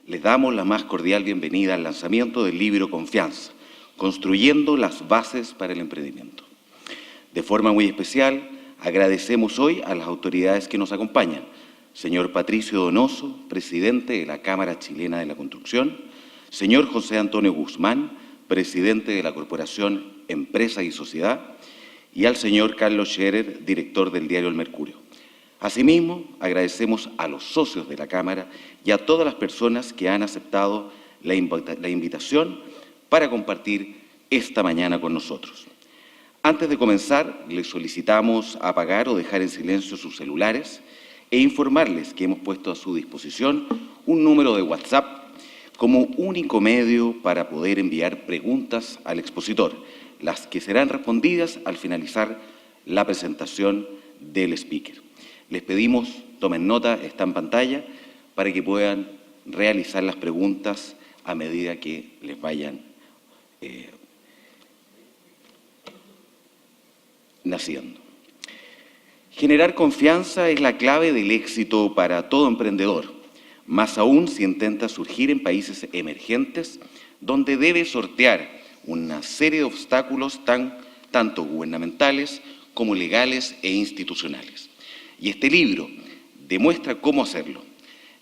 Les damos la más cordial bienvenida al lanzamiento del libro Confianza, construyendo las bases para el emprendimiento. De forma muy especial, agradecemos hoy a las autoridades que nos acompañan, señor Patricio Donoso, presidente de la Cámara Chilena de la Construcción, señor José Antonio Guzman, presidente de la Corporación Empresa y Sociedad, y al señor Carlos Schaerer, director del diario El Mercurio. Asimismo, agradecemos a los socios de la Cámara y a todas las personas que han aceptado la invitación para compartir esta mañana con nosotros. Antes de comenzar, les solicitamos apagar o dejar en silencio sus celulares e informarles que hemos puesto a su disposición un número de WhatsApp como único medio para poder enviar preguntas al expositor, las que serán respondidas al finalizar la presentación del speaker. Les pedimos, tomen nota, está en pantalla, para que puedan realizar las preguntas a medida que les vayan naciendo. Generar confianza es la clave del éxito para todo emprendedor, más aún si intenta surgir en países emergentes, donde debe sortear una serie de obstáculos tanto gubernamentales como legales e institucionales. Y este libro demuestra cómo hacerlo.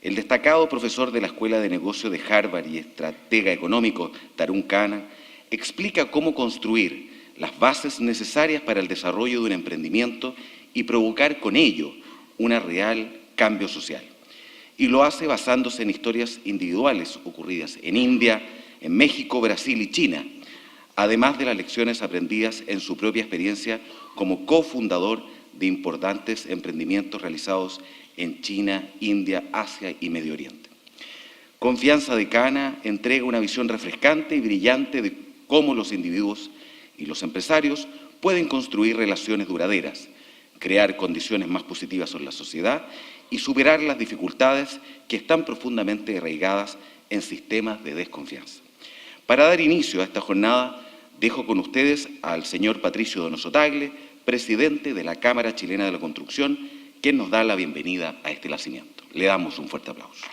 El destacado profesor de la Escuela de Negocios de Harvard y estratega económico Tarun Khanna explica cómo construir las bases necesarias para el desarrollo de un emprendimiento y provocar con ello un real cambio social. Y lo hace basándose en historias individuales ocurridas en India, en México, Brasil y China, además de las lecciones aprendidas en su propia experiencia como cofundador de importantes emprendimientos realizados en China, India, Asia y Medio Oriente. Confianza de Khanna entrega una visión refrescante y brillante de cómo los individuos y los empresarios pueden construir relaciones duraderas, crear condiciones más positivas en la sociedad y superar las dificultades que están profundamente arraigadas en sistemas de desconfianza. Para dar inicio a esta jornada, dejo con ustedes al señor Patricio Donoso, presidente de la Cámara Chilena de la Construcción, quien nos da la bienvenida a este lanzamiento. Le damos un fuerte aplauso.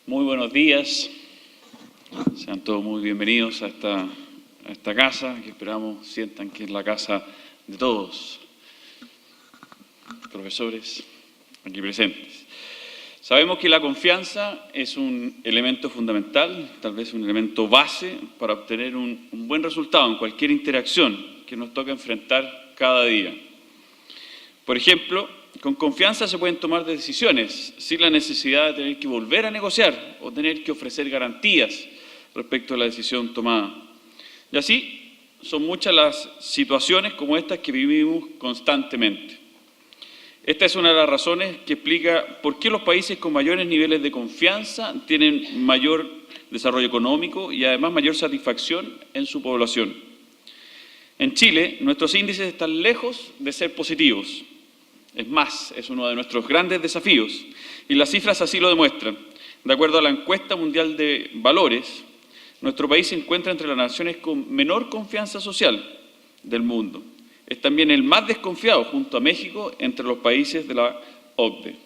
Muy buenos días. Sean todos muy bienvenidos a esta casa, que esperamos sientan que es la casa de todos. Profesores aquí presentes. Sabemos que la confianza es un elemento fundamental, tal vez un elemento base para obtener un buen resultado en cualquier interacción que nos toca enfrentar cada día. Por ejemplo, con confianza se pueden tomar decisiones sin la necesidad de tener que volver a negociar o tener que ofrecer garantías respecto a la decisión tomada. Y así son muchas las situaciones como estas que vivimos constantemente. Esta es una de las razones que explica por qué los países con mayores niveles de confianza tienen mayor desarrollo económico y además mayor satisfacción en su población. En Chile, nuestros índices están lejos de ser positivos. Es más, es uno de nuestros grandes desafíos y las cifras así lo demuestran. De acuerdo a la encuesta mundial de valores, nuestro país se encuentra entre las naciones con menor confianza social del mundo. Es también el más desconfiado, junto a México, entre los países de la OCDE.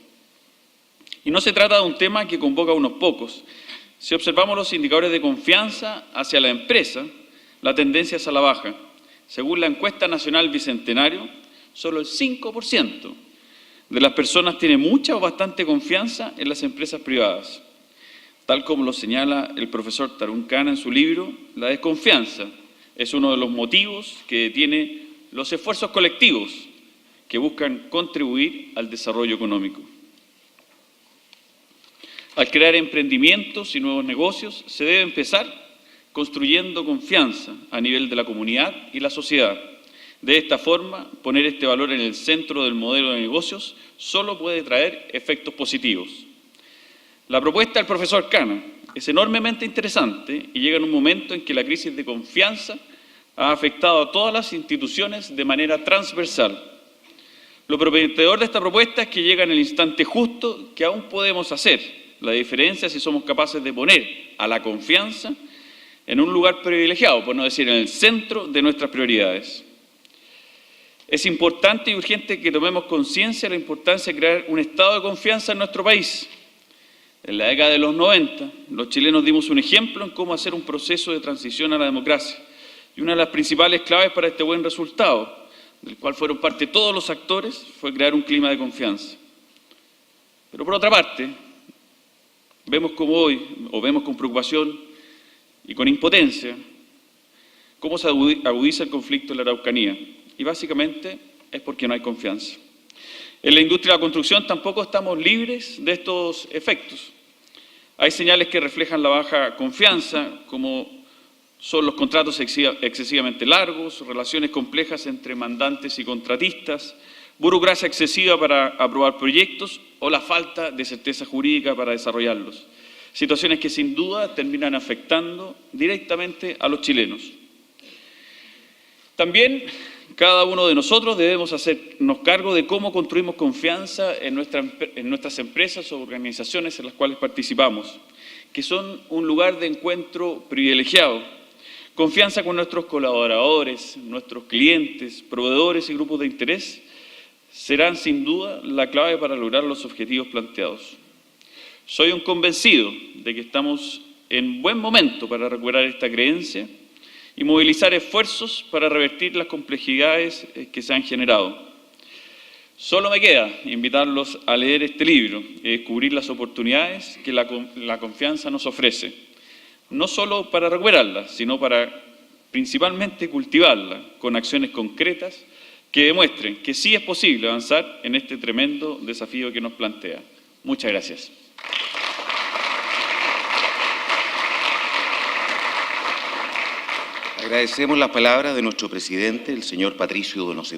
Y no se trata de un tema que convoca a unos pocos. Si observamos los indicadores de confianza hacia la empresa, la tendencia es a la baja. Según la encuesta nacional Bicentenario, solo el 5% de las personas tiene mucha o bastante confianza en las empresas privadas. Tal como lo señala el profesor Tarun Khanna en su libro, la desconfianza es uno de los motivos que detiene los esfuerzos colectivos que buscan contribuir al desarrollo económico. Al crear emprendimientos y nuevos negocios, se debe empezar construyendo confianza a nivel de la comunidad y la sociedad. De esta forma, poner este valor en el centro del modelo de negocios solo puede traer efectos positivos. La propuesta del profesor Khanna es enormemente interesante y llega en un momento en que la crisis de confianza ha afectado a todas las instituciones de manera transversal. Lo prometedor de esta propuesta es que llega en el instante justo que aún podemos hacer. La diferencia es si somos capaces de poner a la confianza en un lugar privilegiado, por no decir en el centro de nuestras prioridades. Es importante y urgente que tomemos conciencia de la importancia de crear un estado de confianza en nuestro país. En la década de los 90, los chilenos dimos un ejemplo en cómo hacer un proceso de transición a la democracia. Y una de las principales claves para este buen resultado, del cual fueron parte todos los actores, fue crear un clima de confianza. Pero por otra parte, vemos con preocupación y con impotencia, cómo se agudiza el conflicto en la Araucanía. Y básicamente es porque no hay confianza. En la industria de la construcción tampoco estamos libres de estos efectos. Hay señales que reflejan la baja confianza, como son los contratos excesivamente largos, relaciones complejas entre mandantes y contratistas, burocracia excesiva para aprobar proyectos o la falta de certeza jurídica para desarrollarlos. Situaciones que sin duda terminan afectando directamente a los chilenos. También cada uno de nosotros debemos hacernos cargo de cómo construimos confianza en nuestras empresas o organizaciones en las cuales participamos, que son un lugar de encuentro privilegiado. Confianza con nuestros colaboradores, nuestros clientes, proveedores y grupos de interés serán sin duda la clave para lograr los objetivos planteados. Soy un convencido de que estamos en buen momento para recuperar esta creencia y movilizar esfuerzos para revertir las complejidades que se han generado. Solo me queda invitarlos a leer este libro y descubrir las oportunidades que la confianza nos ofrece, no solo para recuperarla, sino para principalmente cultivarla con acciones concretas que demuestren que sí es posible avanzar en este tremendo desafío que nos plantea. Muchas gracias. Agradecemos las palabras de nuestro presidente, el señor Patricio Donoso.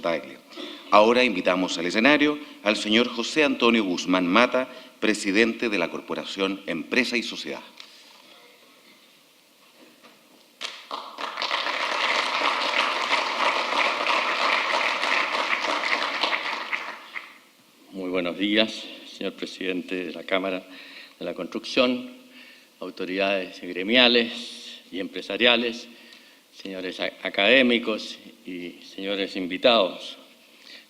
Ahora invitamos al escenario al señor José Antonio Guzman Mata, presidente de la Corporación Empresa y Sociedad. Muy buenos días, señor presidente de la Cámara de la Construcción, autoridades gremiales y empresariales, señores académicos y señores invitados.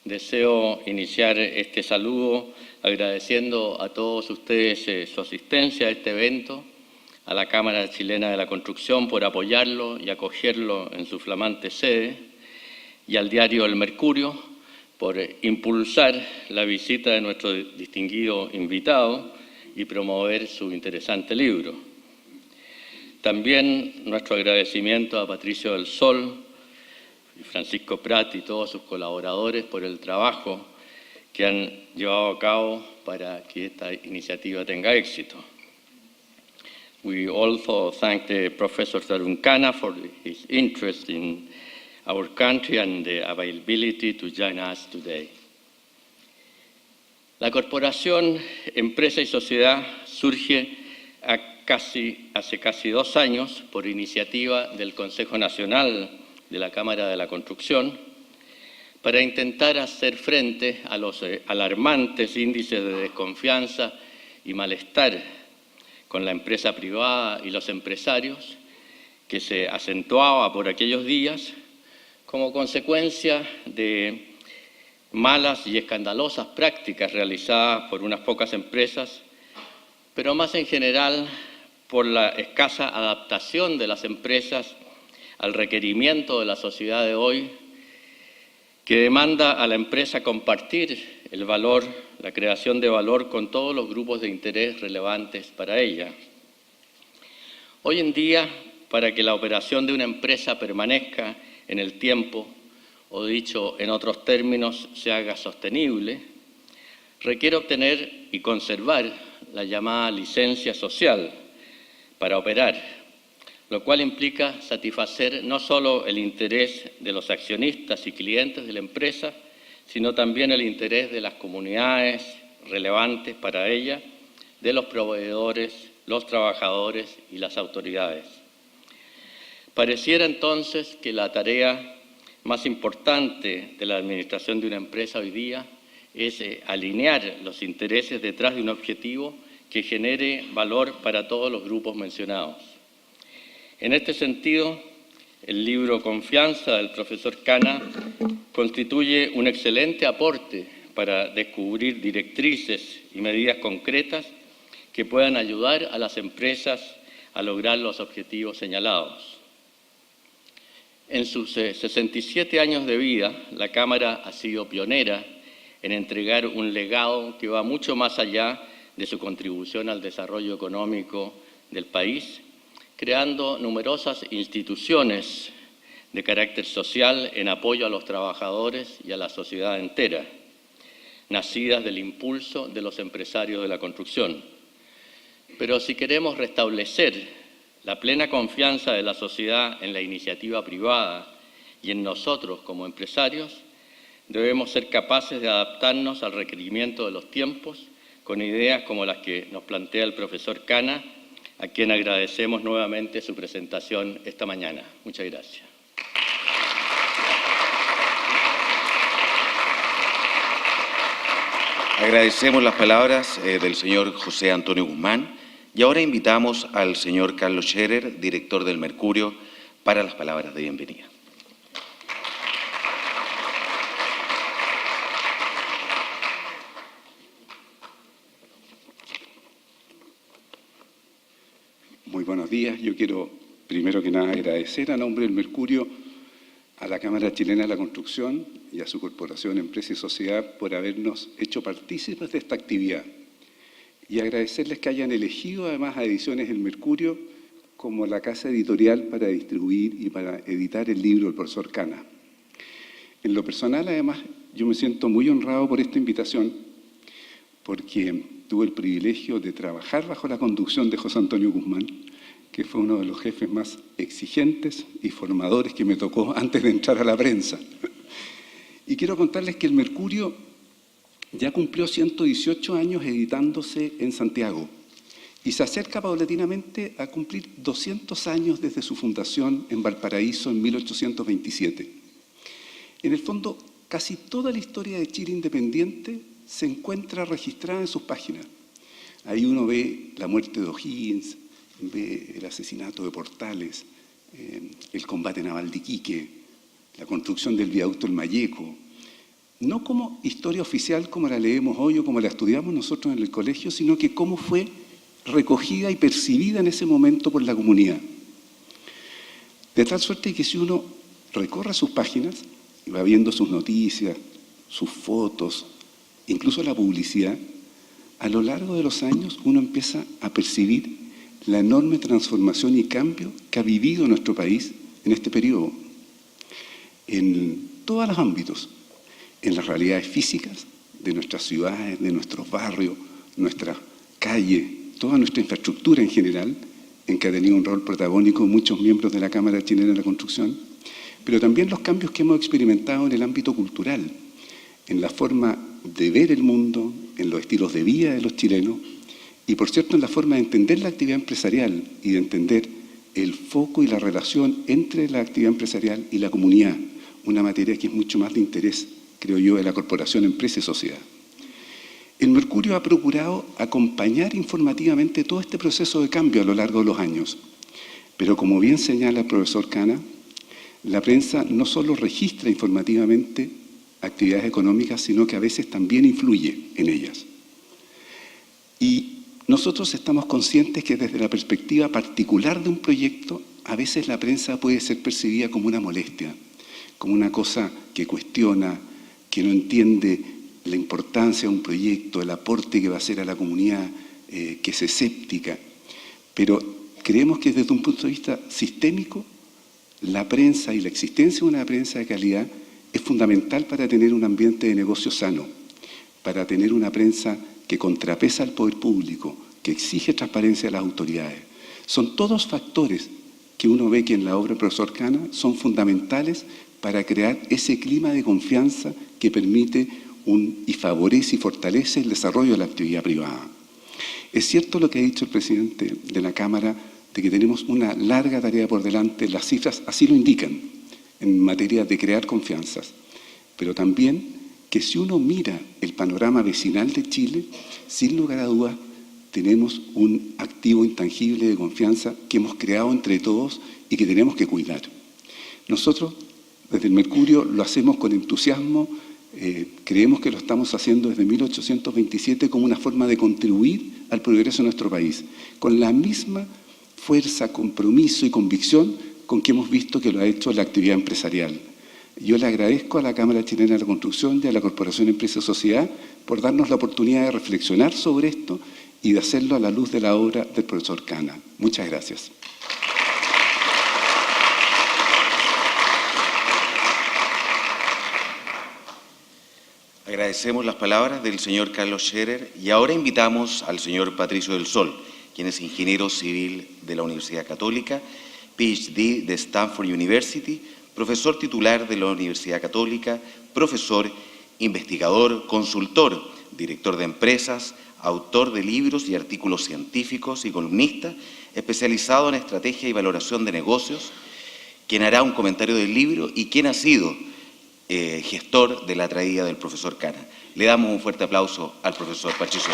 Deseo iniciar este saludo agradeciendo a todos ustedes su asistencia a este evento, a la Cámara Chilena de la Construcción por apoyarlo y acogerlo en su flamante sede, y al diario El Mercurio por impulsar la visita de nuestro distinguido invitado y promover su interesante libro. También nuestro agradecimiento a Patricio del Sol, Francisco Prat y todos sus colaboradores por el trabajo que han llevado a cabo para que esta iniciativa tenga éxito. We also thank the Professor Tarun Khanna for his interest in our country and the availability to join us today. La Corporación Empresa y Sociedad surge hace casi 2 años por iniciativa del Consejo Nacional de la Cámara de la Construcción para intentar hacer frente a los alarmantes índices de desconfianza y malestar con la empresa privada y los empresarios que se acentuaba por aquellos días como consecuencia de malas y escandalosas prácticas realizadas por unas pocas empresas, pero más en general por la escasa adaptación de las empresas al requerimiento de la sociedad de hoy, que demanda a la empresa compartir el valor, la creación de valor con todos los grupos de interés relevantes para ella. Hoy en día, para que la operación de una empresa permanezca en el tiempo, o dicho en otros términos, se haga sostenible, requiere obtener y conservar la llamada licencia social para operar, lo cual implica satisfacer no solo el interés de los accionistas y clientes de la empresa, sino también el interés de las comunidades relevantes para ella, de los proveedores, los trabajadores y las autoridades. Pareciera entonces que la tarea más importante de la administración de una empresa hoy día es alinear los intereses detrás de un objetivo que genere valor para todos los grupos mencionados. En este sentido, el libro Confianza del profesor Khanna constituye un excelente aporte para descubrir directrices y medidas concretas que puedan ayudar a las empresas a lograr los objetivos señalados. En sus 67 años de vida, la Cámara ha sido pionera en entregar un legado que va mucho más allá de su contribución al desarrollo económico del país, creando numerosas instituciones de carácter social en apoyo a los trabajadores y a la sociedad entera, nacidas del impulso de los empresarios de la construcción. Pero si queremos restablecer la plena confianza de la sociedad en la iniciativa privada y en nosotros como empresarios, debemos ser capaces de adaptarnos al requerimiento de los tiempos con ideas como las que nos plantea el profesor Khanna, a quien agradecemos nuevamente su presentación esta mañana. Muchas gracias. Agradecemos las palabras del señor José Antonio Guzmán y ahora invitamos al señor Carlos Schaerer, director del Mercurio, para las palabras de bienvenida. Muy buenos días. Yo quiero, primero que nada, agradecer a nombre del Mercurio a la Cámara Chilena de la Construcción y a su corporación Empresa y Sociedad por habernos hecho partícipes de esta actividad. Y agradecerles que hayan elegido además a Ediciones El Mercurio como la casa editorial para distribuir y para editar el libro del profesor Khanna. En lo personal, además, yo me siento muy honrado por esta invitación porque tuve el privilegio de trabajar bajo la conducción de José Antonio Guzmán, que fue uno de los jefes más exigentes y formadores que me tocó antes de entrar a la prensa. Y quiero contarles que el Mercurio ya cumplió 118 años editándose en Santiago y se acerca paulatinamente a cumplir 200 años desde su fundación en Valparaíso en 1827. En el fondo, casi toda la historia de Chile independiente se encuentra registrada en sus páginas. Ahí uno ve la muerte de O'Higgins, ve el asesinato de Portales, el combate naval de Iquique, la construcción del viaducto El Mayeco, no como historia oficial como la leemos hoy o como la estudiamos nosotros en el colegio, sino que cómo fue recogida y percibida en ese momento por la comunidad. De tal suerte que si uno recorre sus páginas y va viendo sus noticias, sus fotos, incluso la publicidad, a lo largo de los años uno empieza a percibir la enorme transformación y cambio que ha vivido nuestro país en este periodo, en todos los ámbitos, en las realidades físicas de nuestras ciudades, de nuestros barrios, nuestras calles, toda nuestra infraestructura en general, en que ha tenido un rol protagónico muchos miembros de la Cámara Chilena de la Construcción, pero también los cambios que hemos experimentado en el ámbito cultural, en la forma de ver el mundo, en los estilos de vida de los chilenos y, por cierto, en la forma de entender la actividad empresarial y de entender el foco y la relación entre la actividad empresarial y la comunidad, una materia que es mucho más de interés, creo yo, de la Corporación Empresa y Sociedad. El Mercurio ha procurado acompañar informativamente todo este proceso de cambio a lo largo de los años, pero como bien señala el profesor Khanna, la prensa no solo registra informativamente actividades económicas, sino que a veces también influye en ellas. Y nosotros estamos conscientes que desde la perspectiva particular de un proyecto, a veces la prensa puede ser percibida como una molestia, como una cosa que cuestiona, que no entiende la importancia de un proyecto, el aporte que va a hacer a la comunidad, que es escéptica. Pero creemos que desde un punto de vista sistémico, la prensa y la existencia de una prensa de calidad es fundamental para tener un ambiente de negocio sano, para tener una prensa que contrapesa al poder público, que exige transparencia a las autoridades. Son todos factores que uno ve que en la obra del profesor Khanna son fundamentales para crear ese clima de confianza que permite y favorece y fortalece el desarrollo de la actividad privada. Es cierto lo que ha dicho el presidente de la Cámara, de que tenemos una larga tarea por delante, las cifras así lo indican, en materia de crear confianzas, pero también que si uno mira el panorama vecinal de Chile, sin lugar a dudas, tenemos un activo intangible de confianza que hemos creado entre todos y que tenemos que cuidar. Nosotros Desde el Mercurio lo hacemos con entusiasmo, creemos que lo estamos haciendo desde 1827 como una forma de contribuir al progreso de nuestro país, con la misma fuerza, compromiso y convicción con que hemos visto que lo ha hecho la actividad empresarial. Yo le agradezco a la Cámara Chilena de la Construcción y a la Corporación Empresa y Sociedad por darnos la oportunidad de reflexionar sobre esto y de hacerlo a la luz de la obra del profesor Khanna. Muchas gracias. Agradecemos las palabras del señor Carlos Schaerer y ahora invitamos al señor Patricio del Sol, quien es ingeniero civil de la Universidad Católica, Ph.D. de Stanford University, profesor titular de la Universidad Católica, profesor, investigador, consultor, director de empresas, autor de libros y artículos científicos y columnista, especializado en estrategia y valoración de negocios, quien hará un comentario del libro y quien ha sido gestor de la traída del profesor Khanna. Le damos un fuerte aplauso al profesor Patricio.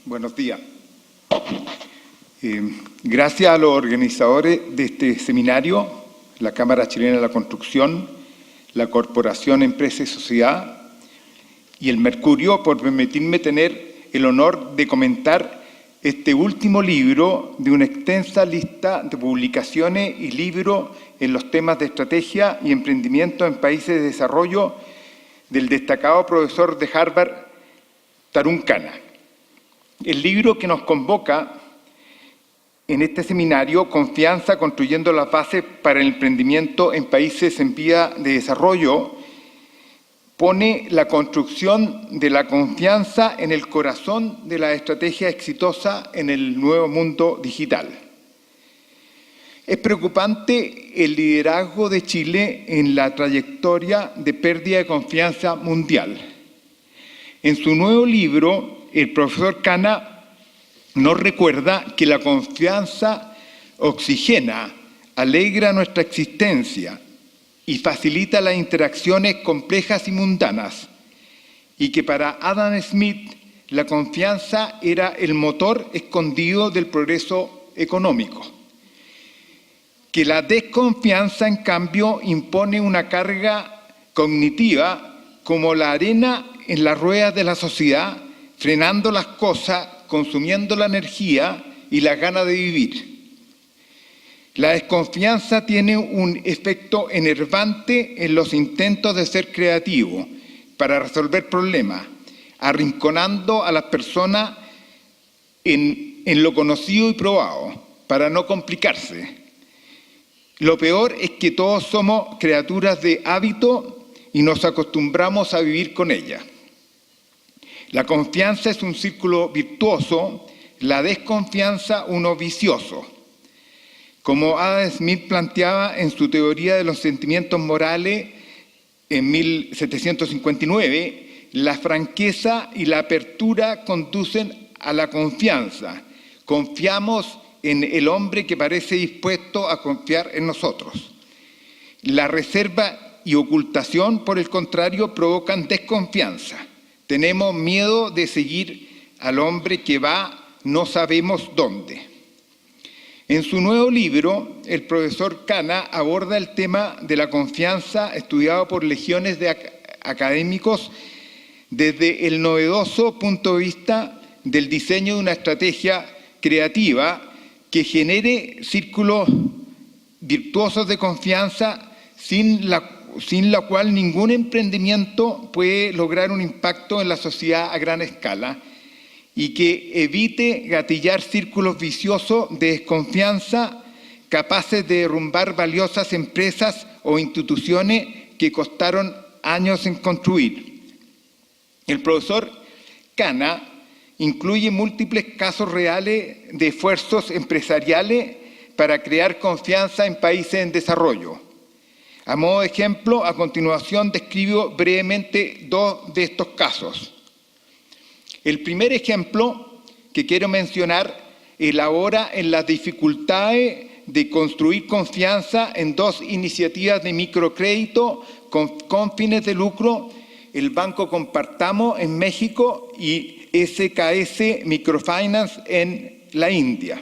Buenos días. Gracias a los organizadores de este seminario, la Cámara Chilena de la Construcción, la Corporación Empresa y Sociedad y el Mercurio por permitirme tener el honor de comentar este último libro de una extensa lista de publicaciones y libros en los temas de estrategia y emprendimiento en países de desarrollo del destacado profesor de Harvard, Tarun Khanna. El libro que nos convoca en este seminario, Confianza, construyendo las bases para el emprendimiento en países en vía de desarrollo, pone la construcción de la confianza en el corazón de la estrategia exitosa en el nuevo mundo digital. Es preocupante el liderazgo de Chile en la trayectoria de pérdida de confianza mundial. En su nuevo libro, el profesor Khanna nos recuerda que la confianza oxigena, alegra nuestra existencia y facilita las interacciones complejas y mundanas, y que para Adam Smith la confianza era el motor escondido del progreso económico. Que la desconfianza, en cambio, impone una carga cognitiva como la arena en las ruedas de la sociedad, frenando las cosas, consumiendo la energía y las ganas de vivir. La desconfianza tiene un efecto enervante en los intentos de ser creativo para resolver problemas, arrinconando a las personas en lo conocido y probado, para no complicarse. Lo peor es que todos somos criaturas de hábito y nos acostumbramos a vivir con ella. La confianza es un círculo virtuoso, la desconfianza uno vicioso. Como Adam Smith planteaba en su teoría de los sentimientos morales en 1759, la franqueza y la apertura conducen a la confianza. Confiamos en el hombre que parece dispuesto a confiar en nosotros. La reserva y ocultación, por el contrario, provocan desconfianza. Tenemos miedo de seguir al hombre que va, no sabemos dónde. En su nuevo libro, el profesor Khanna aborda el tema de la confianza estudiado por legiones de académicos desde el novedoso punto de vista del diseño de una estrategia creativa que genere círculos virtuosos de confianza sin la cual ningún emprendimiento puede lograr un impacto en la sociedad a gran escala, y que evite gatillar círculos viciosos de desconfianza capaces de derrumbar valiosas empresas o instituciones que costaron años en construir. El profesor Khanna incluye múltiples casos reales de esfuerzos empresariales para crear confianza en países en desarrollo. A modo de ejemplo, a continuación describo brevemente dos de estos casos. El primer ejemplo que quiero mencionar elabora en las dificultades de construir confianza en dos iniciativas de microcrédito con fines de lucro, el Banco Compartamos en México y CChC Microfinance en la India.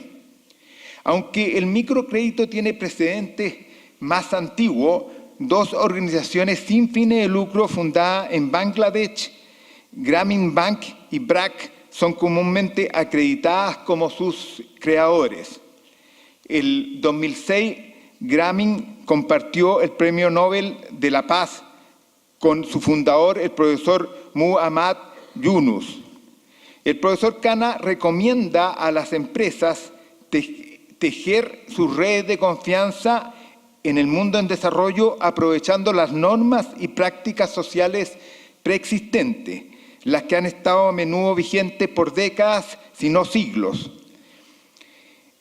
Aunque el microcrédito tiene precedentes más antiguos, dos organizaciones sin fines de lucro fundadas en Bangladesh, Grameen Bank y BRAC, son comúnmente acreditadas como sus creadores. El 2006, Grameen compartió el Premio Nobel de la Paz con su fundador, el profesor Muhammad Yunus. El profesor Khanna recomienda a las empresas tejer sus redes de confianza en el mundo en desarrollo aprovechando las normas y prácticas sociales preexistentes, las que han estado a menudo vigentes por décadas, si no siglos.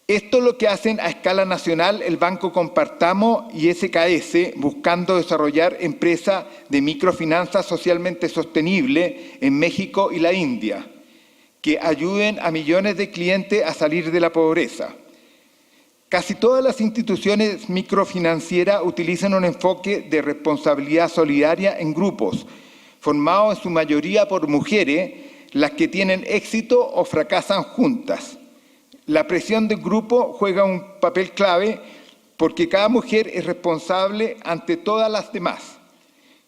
Esto es lo que hacen a escala nacional el Banco Compartamos y CChC, buscando desarrollar empresas de microfinanzas socialmente sostenibles en México y la India, que ayuden a millones de clientes a salir de la pobreza. Casi todas las instituciones microfinancieras utilizan un enfoque de responsabilidad solidaria en grupos, formados en su mayoría por mujeres, las que tienen éxito o fracasan juntas. La presión del grupo juega un papel clave porque cada mujer es responsable ante todas las demás.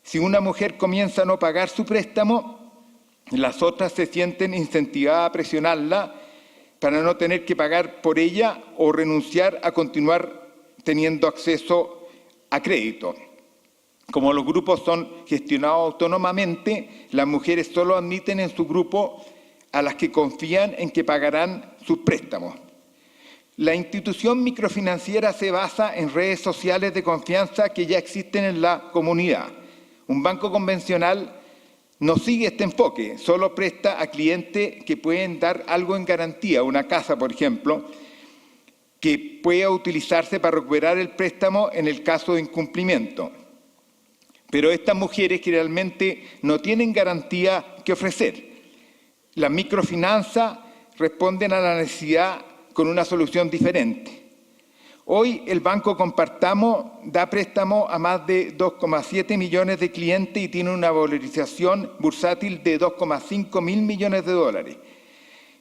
Si una mujer comienza a no pagar su préstamo, las otras se sienten incentivadas a presionarla para no tener que pagar por ella o renunciar a continuar teniendo acceso a crédito. Como los grupos son gestionados autónomamente, las mujeres solo admiten en su grupo a las que confían en que pagarán sus préstamos. La institución microfinanciera se basa en redes sociales de confianza que ya existen en la comunidad. Un banco convencional no sigue este enfoque, solo presta a clientes que pueden dar algo en garantía, una casa, por ejemplo, que pueda utilizarse para recuperar el préstamo en el caso de incumplimiento. Pero estas mujeres generalmente no tienen garantía que ofrecer. Las microfinanzas responden a la necesidad con una solución diferente. Hoy el Banco Compartamos da préstamo a más de 2,7 millones de clientes y tiene una valorización bursátil de 2,5 mil millones de dólares.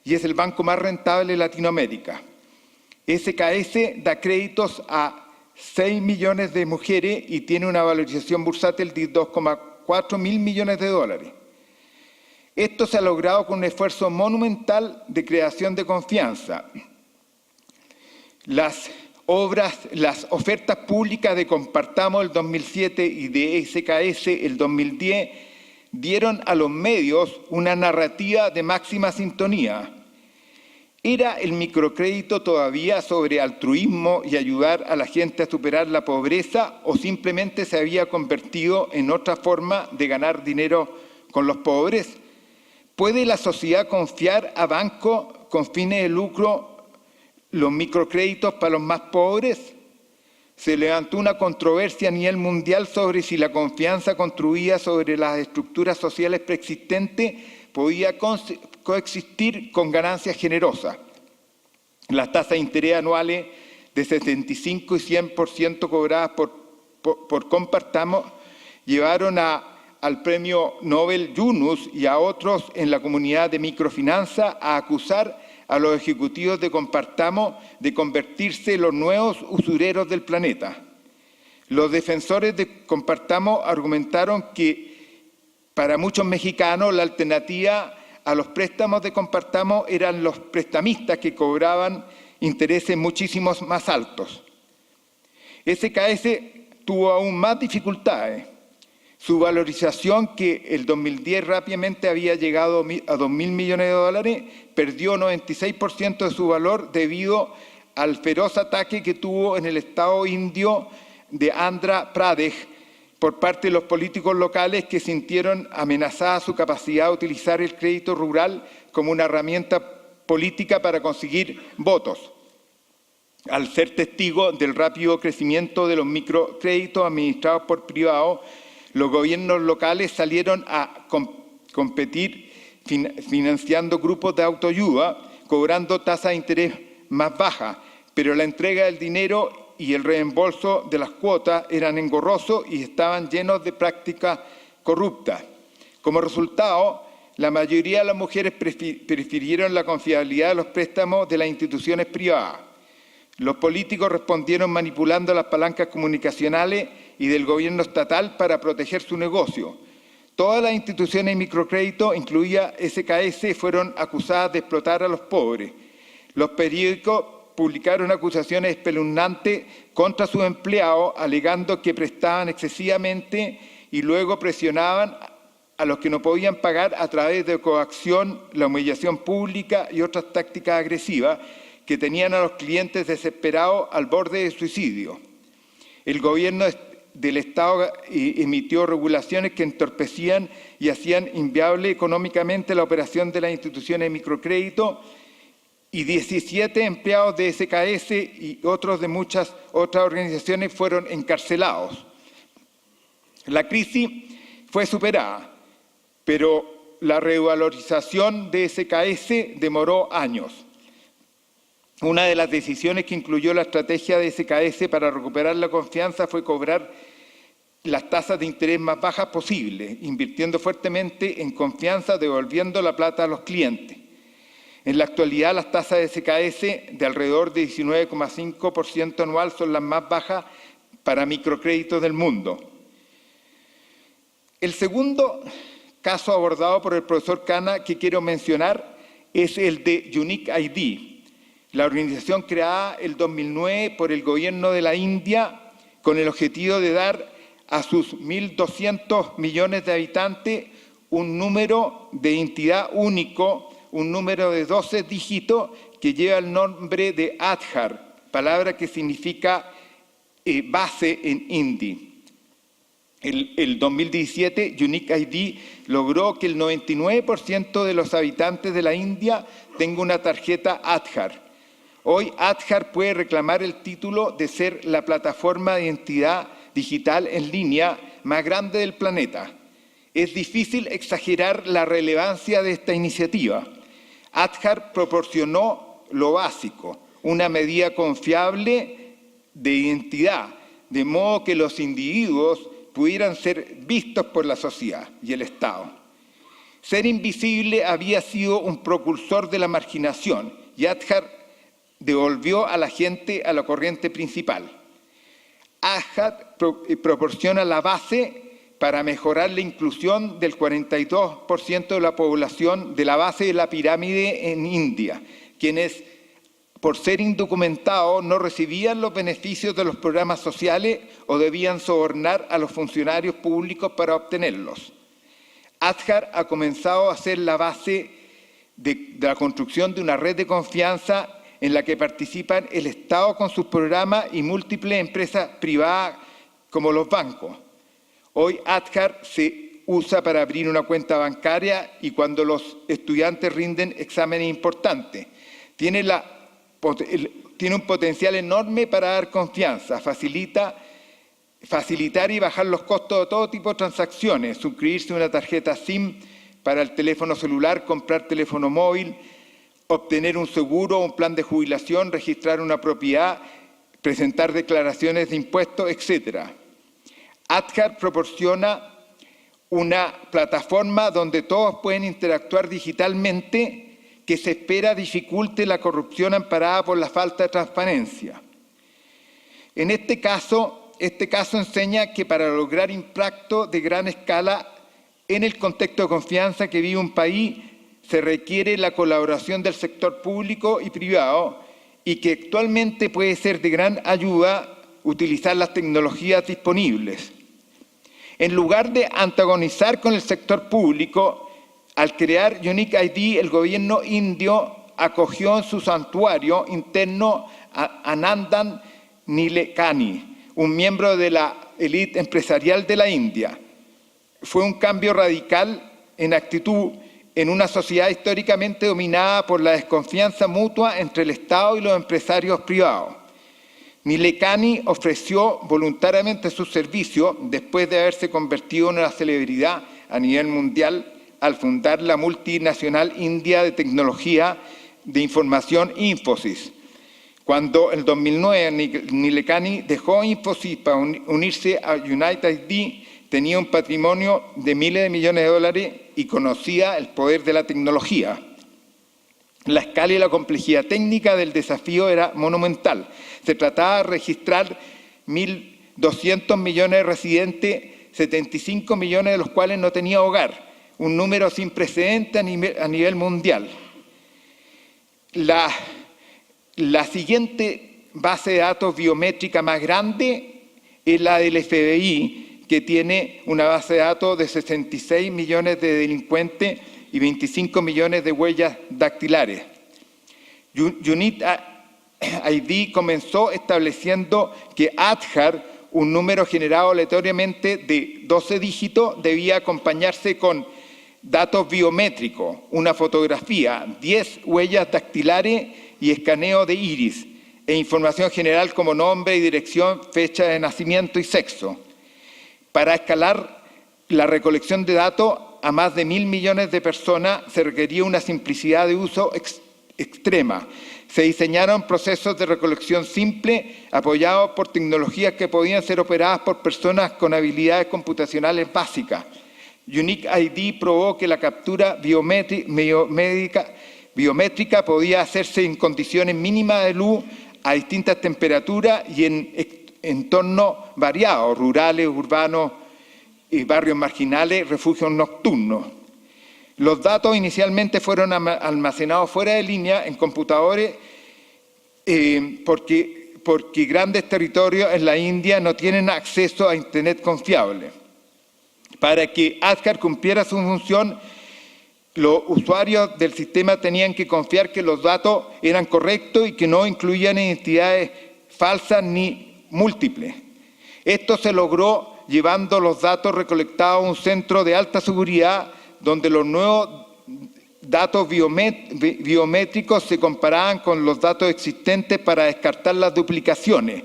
Y es el banco más rentable de Latinoamérica. CChC da créditos a 6 millones de mujeres y tiene una valorización bursátil de 2,4 mil millones de dólares. Esto se ha logrado con un esfuerzo monumental de creación de confianza. Las ofertas públicas de Compartamos el 2007 y de CChC el 2010 dieron a los medios una narrativa de máxima sintonía. ¿Era el microcrédito todavía sobre altruismo y ayudar a la gente a superar la pobreza o simplemente se había convertido en otra forma de ganar dinero con los pobres? ¿Puede la sociedad confiar a bancos con fines de lucro los microcréditos para los más pobres? Se levantó una controversia a nivel mundial sobre si la confianza construida sobre las estructuras sociales preexistentes podía coexistir con ganancias generosas. Las tasas de interés anuales de 75 y 100% cobradas por Compartamos llevaron al premio Nobel Yunus y a otros en la comunidad de microfinanza a acusar a los ejecutivos de Compartamos de convertirse en los nuevos usureros del planeta. Los defensores de Compartamos argumentaron que para muchos mexicanos la alternativa a los préstamos de Compartamos eran los prestamistas que cobraban intereses muchísimo más altos. CChC tuvo aún más dificultades. Su valorización, que el 2010 rápidamente había llegado a 2.000 millones de dólares, perdió 96% de su valor debido al feroz ataque que tuvo en el estado indio de Andhra Pradesh por parte de los políticos locales que sintieron amenazada su capacidad de utilizar el crédito rural como una herramienta política para conseguir votos. Al ser testigo del rápido crecimiento de los microcréditos administrados por privados, los gobiernos locales salieron a competir financiando grupos de autoayuda, cobrando tasas de interés más bajas, pero la entrega del dinero y el reembolso de las cuotas eran engorrosos y estaban llenos de prácticas corruptas. Como resultado, la mayoría de las mujeres prefirieron la confiabilidad de los préstamos de las instituciones privadas. Los políticos respondieron manipulando las palancas comunicacionales y del gobierno estatal para proteger su negocio. Todas las instituciones de microcrédito, incluida CChC, fueron acusadas de explotar a los pobres. Los periódicos publicaron acusaciones espeluznantes contra sus empleados, alegando que prestaban excesivamente y luego presionaban a los que no podían pagar a través de coacción, la humillación pública y otras tácticas agresivas que tenían a los clientes desesperados al borde de suicidio. El gobierno del Estado emitió regulaciones que entorpecían y hacían inviable económicamente la operación de las instituciones de microcrédito, y 17 empleados de CChC y otros de muchas otras organizaciones fueron encarcelados. La crisis fue superada, pero la revalorización de CChC demoró años. Una de las decisiones que incluyó la estrategia de CChC para recuperar la confianza fue cobrar las tasas de interés más bajas posibles, invirtiendo fuertemente en confianza, devolviendo la plata a los clientes. En la actualidad, las tasas de CChC de alrededor de 19,5% anual son las más bajas para microcréditos del mundo. El segundo caso abordado por el profesor Khanna que quiero mencionar es el de Unique ID, la organización creada el 2009 por el gobierno de la India con el objetivo de dar a sus 1.200 millones de habitantes un número de identidad único, un número de 12 dígitos que lleva el nombre de Aadhaar, palabra que significa base en hindi. El 2017, Unique ID logró que el 99% de los habitantes de la India tenga una tarjeta Aadhaar. Hoy Aadhaar puede reclamar el título de ser la plataforma de identidad digital en línea más grande del planeta. Es difícil exagerar la relevancia de esta iniciativa. Aadhaar proporcionó lo básico, una medida confiable de identidad, de modo que los individuos pudieran ser vistos por la sociedad y el Estado. Ser invisible había sido un precursor de la marginación y Aadhaar devolvió a la gente a la corriente principal. Aadhaar proporciona la base para mejorar la inclusión del 42% de la población de la base de la pirámide en India, quienes, por ser indocumentados, no recibían los beneficios de los programas sociales o debían sobornar a los funcionarios públicos para obtenerlos. Aadhaar ha comenzado a ser la base de la construcción de una red de confianza en la que participan el Estado con sus programas y múltiples empresas privadas como los bancos. Hoy Aadhaar se usa para abrir una cuenta bancaria y cuando los estudiantes rinden exámenes importantes. Tiene un potencial enorme para dar confianza, facilitar y bajar los costos de todo tipo de transacciones, suscribirse a una tarjeta SIM para el teléfono celular, comprar teléfono móvil, obtener un seguro, un plan de jubilación, registrar una propiedad, presentar declaraciones de impuestos, etc. Aadhaar proporciona una plataforma donde todos pueden interactuar digitalmente que se espera dificulte la corrupción amparada por la falta de transparencia. En este caso enseña que para lograr impacto de gran escala en el contexto de confianza que vive un país, se requiere la colaboración del sector público y privado y que actualmente puede ser de gran ayuda utilizar las tecnologías disponibles. En lugar de antagonizar con el sector público, al crear Unique ID, el gobierno indio acogió en su santuario interno a Anandan Nilekani, un miembro de la élite empresarial de la India. Fue un cambio radical en actitud en una sociedad históricamente dominada por la desconfianza mutua entre el Estado y los empresarios privados. Nilekani ofreció voluntariamente sus servicios después de haberse convertido en una celebridad a nivel mundial al fundar la multinacional india de tecnología de información Infosys. Cuando en 2009 Nilekani dejó Infosys para unirse a United ID, tenía un patrimonio de miles de millones de dólares y conocía el poder de la tecnología. La escala y la complejidad técnica del desafío era monumental. Se trataba de registrar 1.200 millones de residentes, 75 millones de los cuales no tenían hogar, un número sin precedente a nivel mundial. La siguiente base de datos biométrica más grande es la del FBI, que tiene una base de datos de 66 millones de delincuentes y 25 millones de huellas dactilares. Untitled ID comenzó estableciendo que Adhar, un número generado aleatoriamente de 12 dígitos, debía acompañarse con datos biométricos, una fotografía, 10 huellas dactilares y escaneo de iris, e información general como nombre y dirección, fecha de nacimiento y sexo. Para escalar la recolección de datos a más de 1.000 millones de personas se requería una simplicidad de uso extrema. Se diseñaron procesos de recolección simple apoyados por tecnologías que podían ser operadas por personas con habilidades computacionales básicas. Untitled ID probó que la captura biométrica podía hacerse en condiciones mínimas de luz a distintas temperaturas y en entornos variados, rurales, urbanos, barrios marginales, refugios nocturnos. Los datos inicialmente fueron almacenados fuera de línea en computadores porque grandes territorios en la India no tienen acceso a Internet confiable. Para que Adhar cumpliera su función, los usuarios del sistema tenían que confiar que los datos eran correctos y que no incluían identidades falsas ni múltiples. Esto se logró llevando los datos recolectados a un centro de alta seguridad donde los nuevos datos biométricos se comparaban con los datos existentes para descartar las duplicaciones.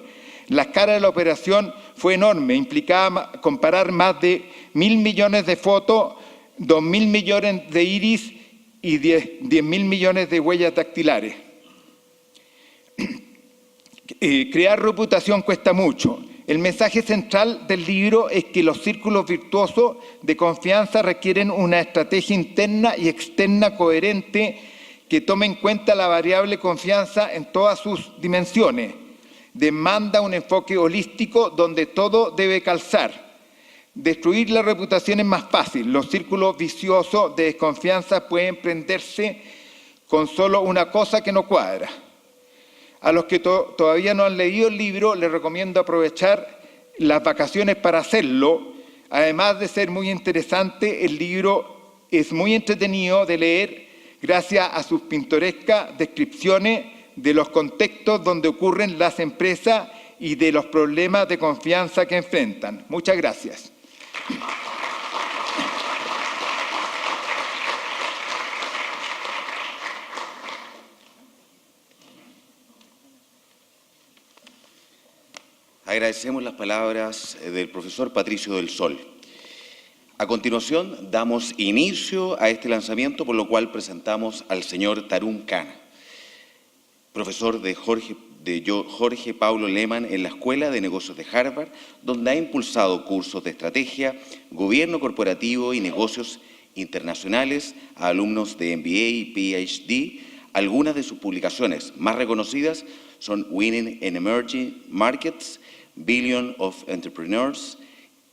La escala de la operación fue enorme, implicaba comparar más de 1.000 millones de fotos, 2.000 millones de iris y 10.000 millones de huellas dactilares. Crear reputación cuesta mucho. El mensaje central del libro es que los círculos virtuosos de confianza requieren una estrategia interna y externa coherente que tome en cuenta la variable confianza en todas sus dimensiones. Demanda un enfoque holístico donde todo debe calzar. Destruir la reputación es más fácil. Los círculos viciosos de desconfianza pueden prenderse con solo una cosa que no cuadra. A los que todavía no han leído el libro, les recomiendo aprovechar las vacaciones para hacerlo. Además de ser muy interesante, el libro es muy entretenido de leer gracias a sus pintorescas descripciones de los contextos donde ocurren las empresas y de los problemas de confianza que enfrentan. Muchas gracias. Agradecemos las palabras del profesor Patricio del Sol. A continuación, damos inicio a este lanzamiento, por lo cual presentamos al señor Tarun Khanna, profesor de Jorge Paulo Lemann en la Escuela de Negocios de Harvard, donde ha impulsado cursos de estrategia, gobierno corporativo y negocios internacionales a alumnos de MBA y Ph.D. Algunas de sus publicaciones más reconocidas son Winning in Emerging Markets, Billion of Entrepreneurs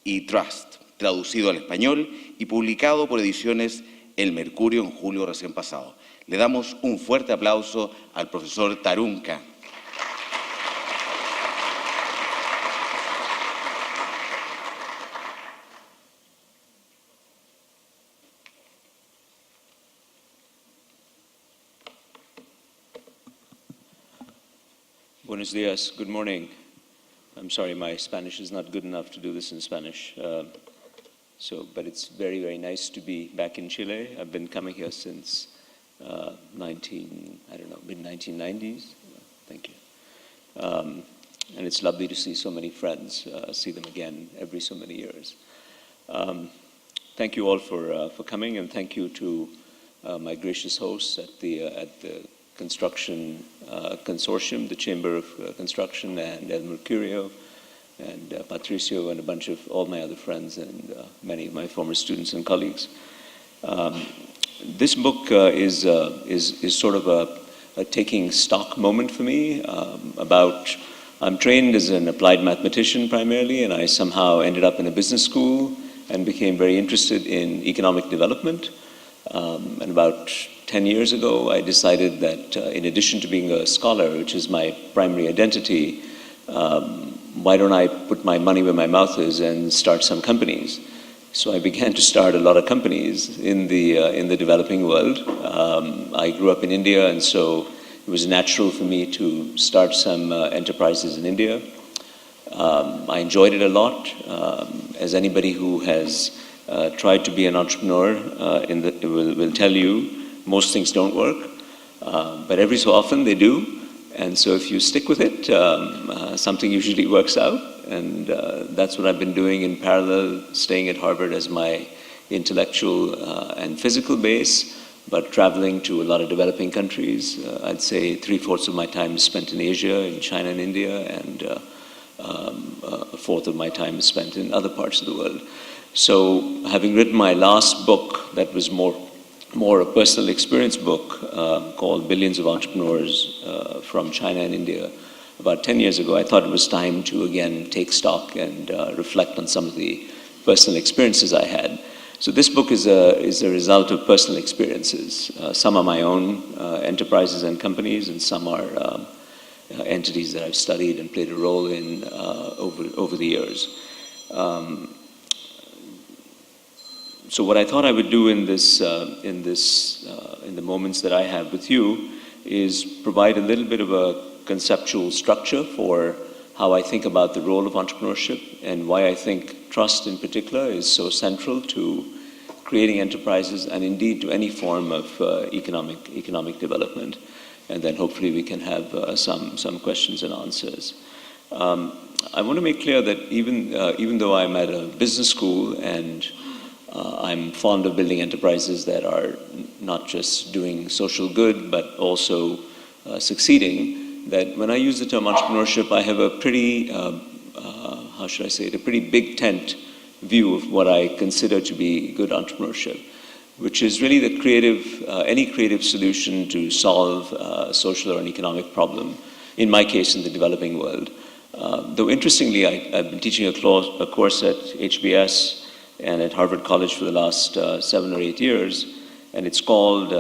y Trust, traducido al español y publicado por ediciones El Mercurio en julio recién pasado. Le damos un fuerte aplauso al profesor Tarun Khanna. Buenos días, good morning. I'm sorry, my Spanish is not good enough to do this in Spanish. But it's very, very nice to be back in Chile. I've been coming here since mid-1990s. Thank you. And it's lovely to see so many friends, see them again every so many years. Thank you all for coming, and thank you to my gracious hosts at the Construction Consortium, the Chamber of Construction, and El Mercurio, and Patricio and a bunch of all my other friends and many of my former students and colleagues. This book is sort of a taking stock moment for me I'm trained as an applied mathematician primarily, and I somehow ended up in a business school and became very interested in economic development. And about 10 years ago, I decided that in addition to being a scholar, which is my primary identity, why don't I put my money where my mouth is and start some companies? So I began to start a lot of companies in the developing world. I grew up in India, and so it was natural for me to start some enterprises in India. I enjoyed it a lot. As anybody who has tried to be an entrepreneur will tell you, most things don't work, but every so often they do. And so if you stick with it, something usually works out. And that's what I've been doing in parallel, staying at Harvard as my intellectual and physical base, but traveling to a lot of developing countries. I'd say 3/4 of my time is spent in Asia, in China and India, and a fourth of my time is spent in other parts of the world. So having written my last book that was more a personal experience book called Billions of Entrepreneurs from China and India about 10 years ago, I thought it was time to again take stock and reflect on some of the personal experiences I had. So this book is a result of personal experiences. Some are my own enterprises and companies, and some are entities that I've studied and played a role in over the years. So what I thought I would do in the moments that I have with you is provide a little bit of a conceptual structure for how I think about the role of entrepreneurship and why I think trust in particular is so central to creating enterprises and indeed to any form of economic development. And then hopefully we can have some questions and answers. I want to make clear that even though I'm at a business school and I'm fond of building enterprises that are not just doing social good but also succeeding, that when I use the term entrepreneurship, I have a pretty, how should I say it, a pretty big tent view of what I consider to be good entrepreneurship, which is really the any creative solution to solve a social or an economic problem, in my case in the developing world. Though interestingly, I've been teaching a course at HBS and at Harvard College for the last 7 or 8 years, and it's called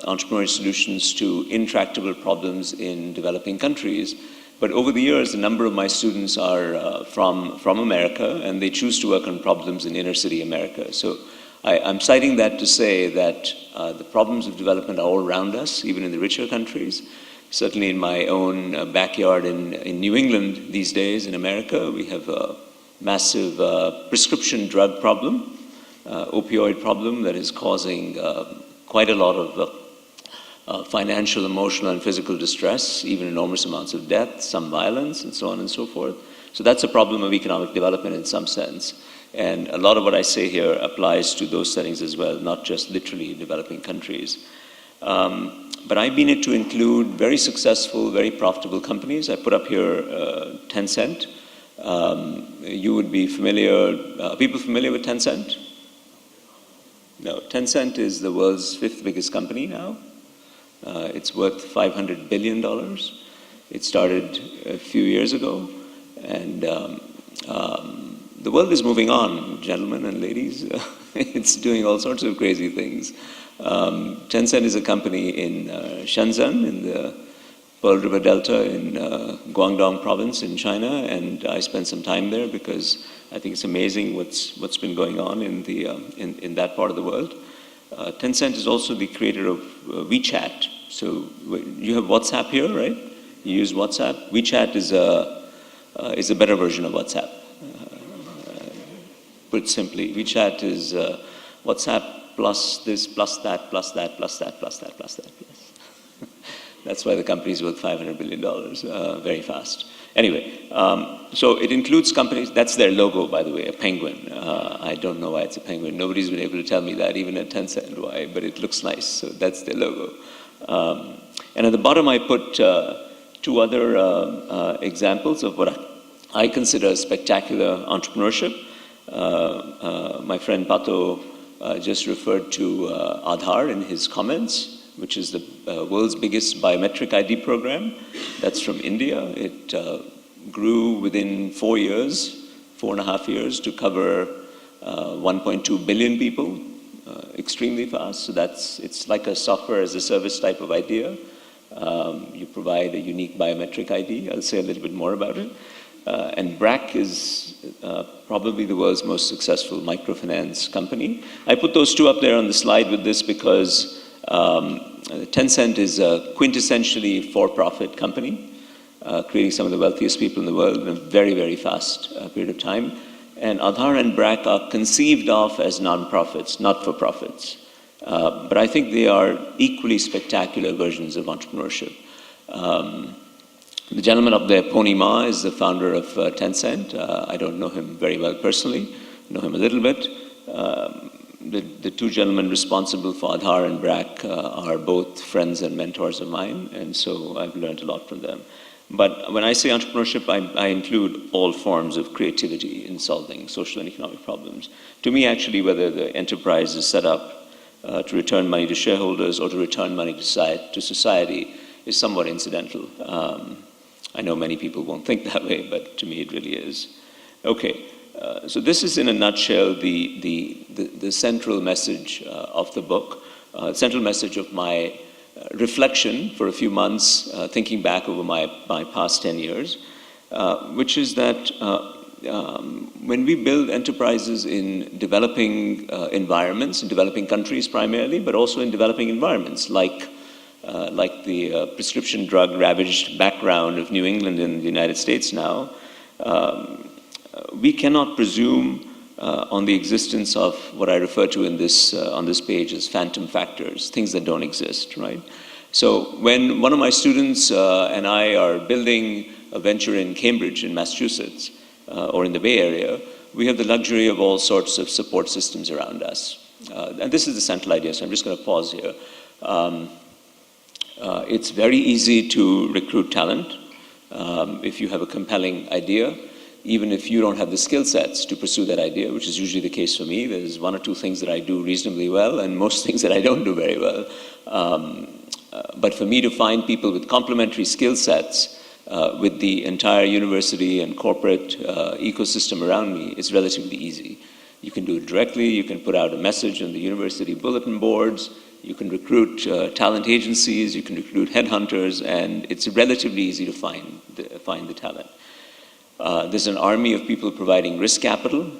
Entrepreneurial Solutions to Intractable Problems in Developing Countries. But over the years, a number of my students are from America, and they choose to work on problems in inner city America. So I'm citing that to say that the problems of development are all around us, even in the richer countries. Certainly in my own backyard in New England these days in America, we have a massive prescription drug problem, opioid problem that is causing quite a lot of financial, emotional, and physical distress, even enormous amounts of death, some violence, and so on and so forth. So that's a problem of economic development in some sense. And a lot of what I say here applies to those settings as well, not just literally developing countries. But I mean it to include very successful, very profitable companies. I put up here Tencent. You would be familiar, people familiar with Tencent? No, Tencent is the world's 5th biggest company now. It's worth $500 billion. It started a few years ago. And the world is moving on, gentlemen and ladies. It's doing all sorts of crazy things. Tencent is a company in Shenzhen, in the Pearl River Delta in Guangdong province in China, and I spent some time there because I think it's amazing what's been going on in that part of the world. Tencent is also the creator of Wechat. So you have WhatsApp here, right? You use WhatsApp. Wechat is a better version of WhatsApp. Put simply, Wechat is WhatsApp plus this, plus that, plus that, plus that, plus that, plus that, plus. That's why the company is worth $500 billion very fast. Anyway, so it includes companies, that's their logo, by the way, a penguin. I don't know why it's a penguin. Nobody's been able to tell me that, even at Tencent, why, but it looks nice, so that's their logo. And at the bottom, I put 2 other examples of what I consider spectacular entrepreneurship. My friend Pato just referred to Aadhaar in his comments, which is the world's biggest biometric ID program. That's from India. It grew within 4.5 years, to cover 1.2 billion people, extremely fast. So it's like a software as a service type of idea. You provide a unique biometric ID. I'll say a little bit more about it. And BRAC is probably the world's most successful microfinance company. I put those two up there on the slide with this because Tencent is a quintessentially for-profit company, creating some of the wealthiest people in the world in a very, very fast period of time. And Aadhaar and BRAC are conceived of as non-profits, not-for-profits. But I think they are equally spectacular versions of entrepreneurship. The gentleman up there, Pony Ma, is the founder of Tencent. I don't know him very well personally, know him a little bit. The two gentlemen responsible for Aadhaar and BRAC are both friends and mentors of mine, and so I've learned a lot from them. But when I say entrepreneurship, I include all forms of creativity in solving social and economic problems. To me, actually, whether the enterprise is set up to return money to shareholders or to return money to society is somewhat incidental. I know many people won't think that way, but to me it really is. Okay, so this is in a nutshell the central message of the book, central message of my reflection for a few months, thinking back over my past 10 years, which is that when we build enterprises in developing environments, in developing countries primarily, but also in developing environments like the prescription drug ravaged background of New England in the United States now, we cannot presume on the existence of what I refer to in this on this page as phantom factors, things that don't exist, right? So when one of my students and I are building a venture in Cambridge in Massachusetts or in the Bay Area, we have the luxury of all sorts of support systems around us. And this is the central idea, so I'm just going to pause here. It's very easy to recruit talent if you have a compelling idea, even if you don't have the skill sets to pursue that idea, which is usually the case for me. There's one or two things that I do reasonably well and most things that I don't do very well. But for me to find people with complementary skill sets with the entire university and corporate ecosystem around me is relatively easy. You can do it directly, you can put out a message on the university bulletin boards, you can recruit talent agencies, you can recruit headhunters, and it's relatively easy to find the talent. There's an army of people providing risk capital,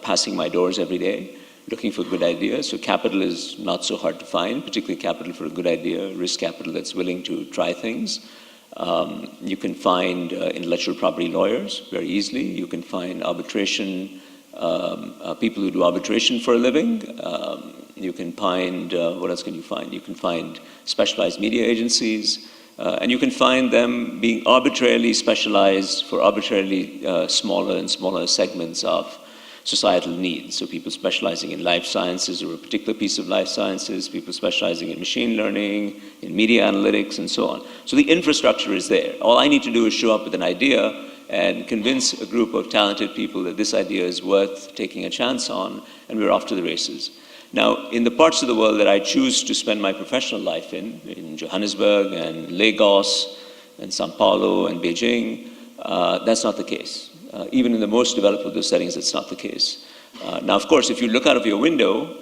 passing my doors every day, looking for good ideas. So capital is not so hard to find, particularly capital for a good idea, risk capital that's willing to try things. You can find intellectual property lawyers very easily. You can find arbitration, people who do arbitration for a living. You can find, what else can you find? You can find specialized media agencies. And you can find them being arbitrarily specialized for arbitrarily smaller and smaller segments of societal needs. So people specializing in life sciences or a particular piece of life sciences, people specializing in machine learning, in media analytics, and so on. So the infrastructure is there. All I need to do is show up with an idea and convince a group of talented people that this idea is worth taking a chance on, and we're off to the races. Now, in the parts of the world that I choose to spend my professional life in Johannesburg and Lagos and Sao Paulo and Beijing, that's not the case. Even in the most developed of those settings, it's not the case. Now, of course, if you look out of your window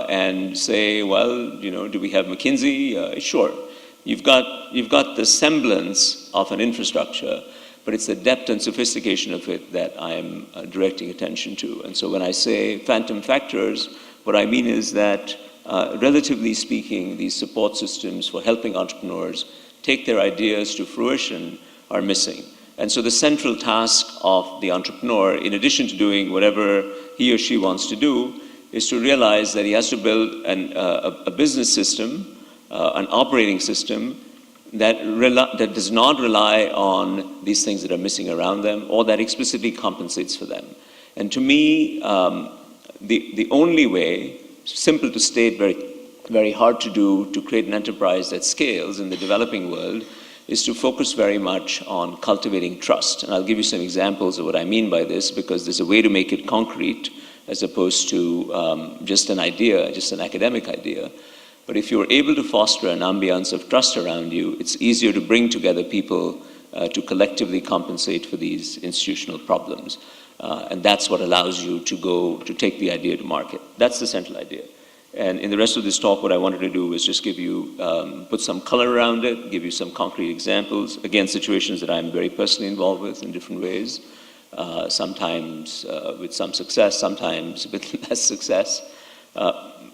and say, well, you know, do we have McKinsey? Sure. You've got the semblance of an infrastructure, but it's the depth and sophistication of it that I'm directing attention to. And so when I say phantom factors, what I mean is that, relatively speaking, these support systems for helping entrepreneurs take their ideas to fruition are missing. And so the central task of the entrepreneur, in addition to doing whatever he or she wants to do, is to realize that he has to build a business system, an operating system that does not rely on these things that are missing around them or that explicitly compensates for them. And to me, the only way, simple to state, very, very hard to do, to create an enterprise that scales in the developing world is to focus very much on cultivating trust. And I'll give you some examples of what I mean by this, because there's a way to make it concrete as opposed to just an idea, just an academic idea. But if you're able to foster an ambiance of trust around you, it's easier to bring together people to collectively compensate for these institutional problems. And that's what allows you to take the idea to market. That's the central idea. And in the rest of this talk, what I wanted to do was just give you, put some color around it, give you some concrete examples. Again, situations that I'm very personally involved with in different ways, sometimes with some success, sometimes with less success.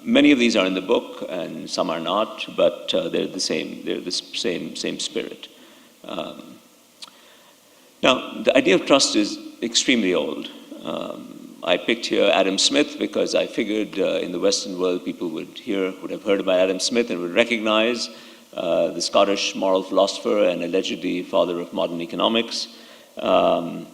Many of these are in the book, and some are not, but they're the same spirit. Now, the idea of trust is extremely old. I picked here Adam Smith because I figured in the Western world people would have heard about Adam Smith and would recognize the Scottish moral philosopher and allegedly father of modern economics, who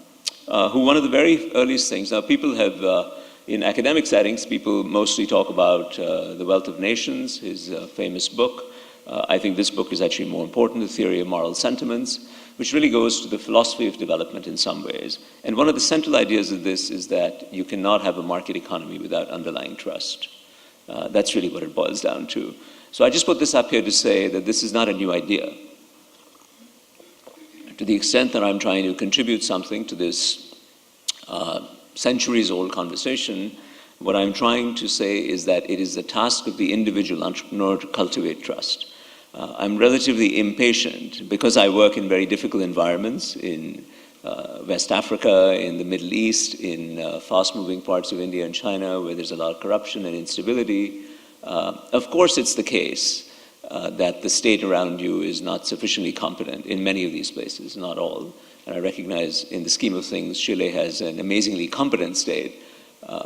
one of the very earliest things, now people have, in academic settings, people mostly talk about The Wealth of Nations, his famous book. I think this book is actually more important, The Theory of Moral Sentiments, which really goes to the philosophy of development in some ways. And one of the central ideas of this is that you cannot have a market economy without underlying trust. That's really what it boils down to. So I just put this up here to say that this is not a new idea. To the extent that I'm trying to contribute something to this centuries-old conversation, what I'm trying to say is that it is the task of the individual entrepreneur to cultivate trust. I'm relatively impatient because I work in very difficult environments in West Africa, in the Middle East, in fast-moving parts of India and China where there's a lot of corruption and instability. Of course, it's the case that the state around you is not sufficiently competent in many of these places, not all. And I recognize in the scheme of things, Chile has an amazingly competent state.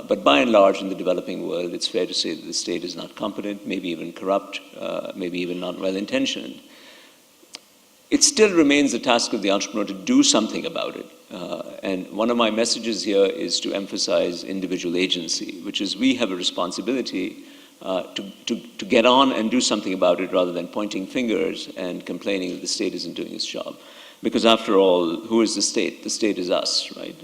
But by and large, in the developing world, it's fair to say that the state is not competent, maybe even corrupt, maybe even not well-intentioned. It still remains the task of the entrepreneur to do something about it. And one of my messages here is to emphasize individual agency, which is we have a responsibility to get on and do something about it rather than pointing fingers and complaining that the state isn't doing its job. Because after all, who is the state? The state is us, right?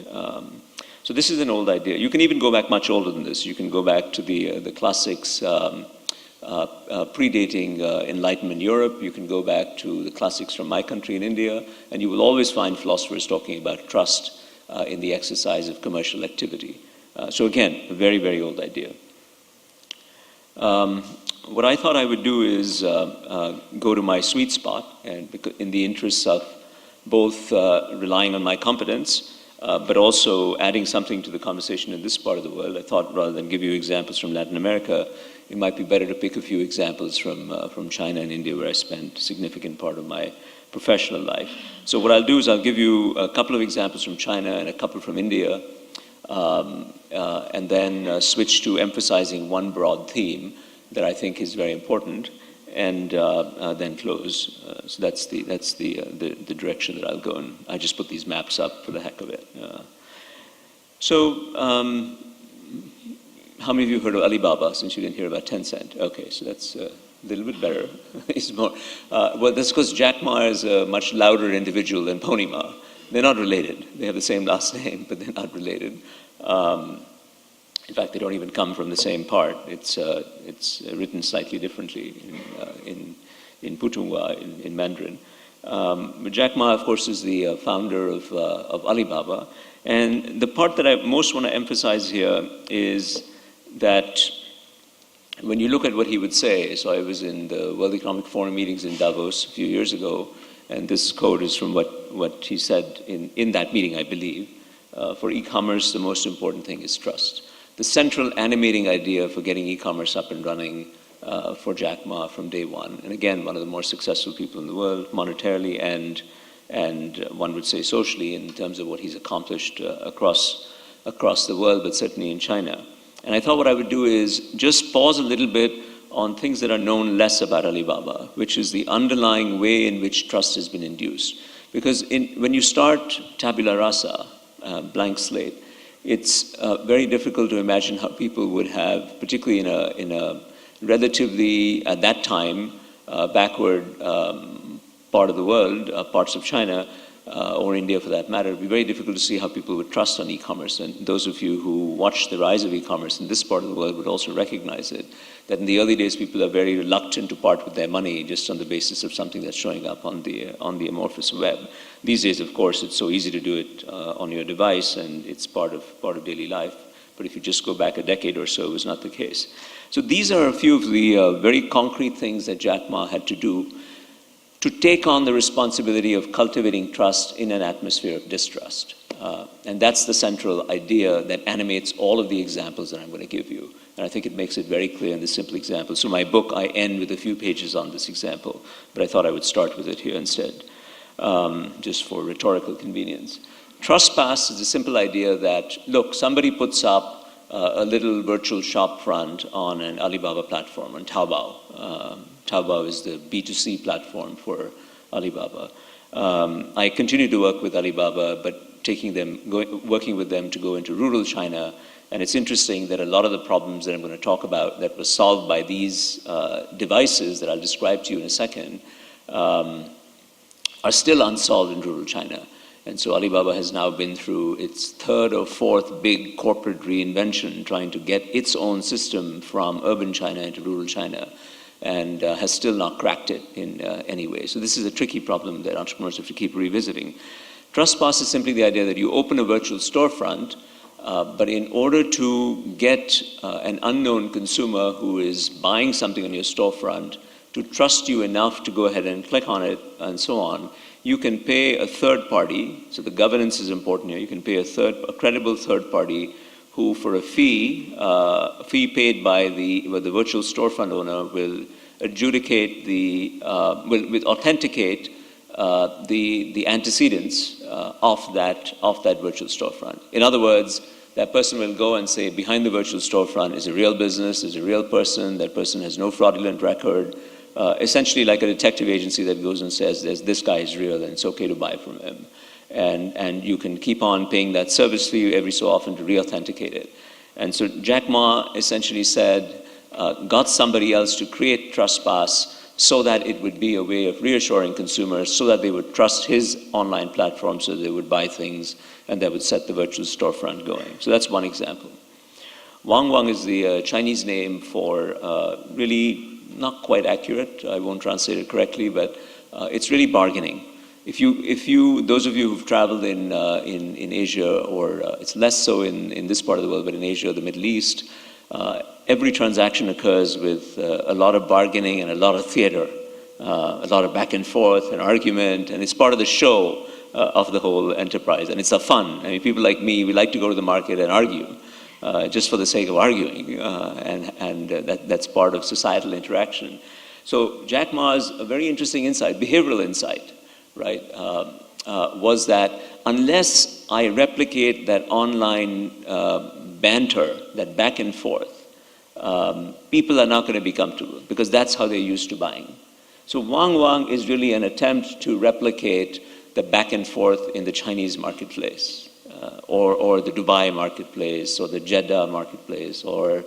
So this is an old idea. You can even go back much older than this. You can go back to the classics predating Enlightenment Europe. You can go back to the classics from my country in India, and you will always find philosophers talking about trust in the exercise of commercial activity. So again, a very, very old idea. What I thought I would do is go to my sweet spot, and in the interests of both relying on my competence, but also adding something to the conversation in this part of the world. I thought rather than give you examples from Latin America, it might be better to pick a few examples from China and India, where I spent a significant part of my professional life. So what I'll do is I'll give you a couple of examples from China and a couple from India, and then switch to emphasizing one broad theme that I think is very important, and then close. So that's the direction that I'll go in. I just put these maps up for the heck of it. How many of you heard of Alibaba, since you didn't hear about Tencent? Okay, so that's a little bit better. It's more, well, that's because Jack Ma is a much louder individual than Pony Ma. They're not related. They have the same last name, but they're not related. In fact, they don't even come from the same part. It's written slightly differently in Putonghua, in Mandarin. But Jack Ma, of course, is the founder of Alibaba. And the part that I most want to emphasize here is that when you look at what he would say, so I was in the World Economic Forum meetings in Davos a few years ago, and this quote is from what he said in that meeting, I believe. For e-commerce, the most important thing is trust. The central animating idea for getting e-commerce up and running for Jack Ma from day one, and again, one of the more successful people in the world, monetarily and one would say socially, in terms of what he's accomplished across the world, but certainly in China. And I thought what I would do is just pause a little bit on things that are known less about Alibaba, which is the underlying way in which trust has been induced. Because when you start tabula rasa, blank slate, it's very difficult to imagine how people would have, particularly in a relatively, at that time, backward part of the world, parts of China, or India for that matter, it would be very difficult to see how people would trust on e-commerce. And those of you who watch the rise of e-commerce in this part of the world would also recognize it, that in the early days people are very reluctant to part with their money just on the basis of something that's showing up on the amorphous web. These days, of course, it's so easy to do it on your device, and it's part of daily life. But if you just go back a decade or so, it was not the case. So these are a few of the very concrete things that Jack Ma had to do to take on the responsibility of cultivating trust in an atmosphere of distrust. And that's the central idea that animates all of the examples that I'm going to give you. And I think it makes it very clear in this simple example. So my book, I end with a few pages on this example, but I thought I would start with it here instead, just for rhetorical convenience. Trespass is a simple idea that, look, somebody puts up a little virtual shop front on an Alibaba platform, on Taobao. Taobao is the B2C platform for Alibaba. I continue to work with Alibaba, but working with them to go into rural China. And it's interesting that a lot of the problems that I'm going to talk about that were solved by these devices that I'll describe to you in a second are still unsolved in rural China. And so Alibaba has now been through its third or fourth big corporate reinvention, trying to get its own system from urban China into rural China, and has still not cracked it in any way. So this is a tricky problem that entrepreneurs have to keep revisiting. Trespass is simply the idea that you open a virtual storefront, but in order to get an unknown consumer who is buying something on your storefront to trust you enough to go ahead and click on it and so on, you can pay a third party, so the governance is important here, you can pay a credible third party who for a fee paid by the virtual storefront owner will adjudicate will authenticate the antecedents of that virtual storefront. In other words, that person will go and say behind the virtual storefront is a real business, is a real person, that person has no fraudulent record, essentially like a detective agency that goes and says this guy is real and it's okay to buy from him. And you can keep on paying that service fee every so often to re-authenticate it. And so Jack Ma essentially got somebody else to create Trespass so that it would be a way of reassuring consumers so that they would trust his online platform so they would buy things and that would set the virtual storefront going. So that's one example. Wang Wang is the Chinese name for really not quite accurate. I won't translate it correctly, but it's really bargaining. Those of you who've traveled in Asia, or it's less so in this part of the world, but in Asia or the Middle East, every transaction occurs with a lot of bargaining and a lot of theater, a lot of back and forth and argument, and it's part of the show of the whole enterprise. And it's a fun. I mean, people like me, we like to go to the market and argue. Just for the sake of arguing, and that's part of societal interaction. So Jack Ma's a very interesting insight, behavioral insight, right, was that unless I replicate that online banter, that back and forth, people are not going to be comfortable because that's how they're used to buying. So Wang Wang is really an attempt to replicate the back and forth in the Chinese marketplace. Or the Dubai marketplace, or the Jeddah marketplace, or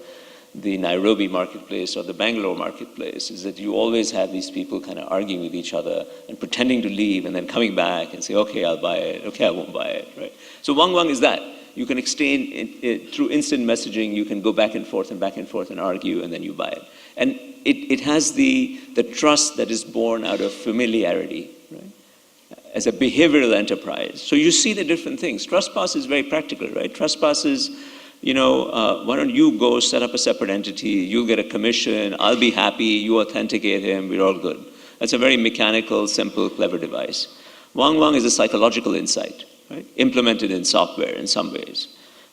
the Nairobi marketplace, or the Bangalore marketplace, is that you always have these people kind of arguing with each other and pretending to leave and then coming back and say, okay, I'll buy it, okay, I won't buy it, right? So Wang Wang is that. You can exchange it through instant messaging, you can go back and forth and argue, and then you buy it. And it has the trust that is born out of familiarity, right? As a behavioral enterprise. So you see the different things. Trespass is very practical, right? Trespass is, why don't you go set up a separate entity, you'll get a commission, I'll be happy, you authenticate him, we're all good. That's a very mechanical, simple, clever device. Wang Wang is a psychological insight, right? Implemented in software in some ways.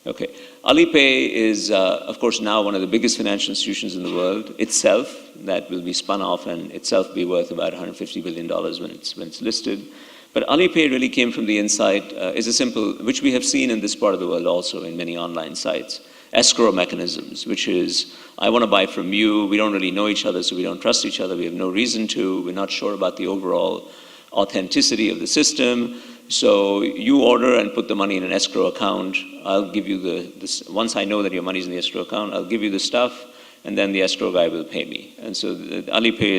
Okay. Alipay is, of course, now one of the biggest financial institutions in the world itself, that will be spun off and itself be worth about $150 billion when it's listed. But Alipay really came from the insight, is a simple, which we have seen in this part of the world also in many online sites, escrow mechanisms, which is, I want to buy from you, we don't really know each other, so we don't trust each other, we have no reason to, we're not sure about the overall authenticity of the system, so you order and put the money in an escrow account, I'll give you once I know that your money's in the escrow account, I'll give you the stuff, and then the escrow guy will pay me. And so Alipay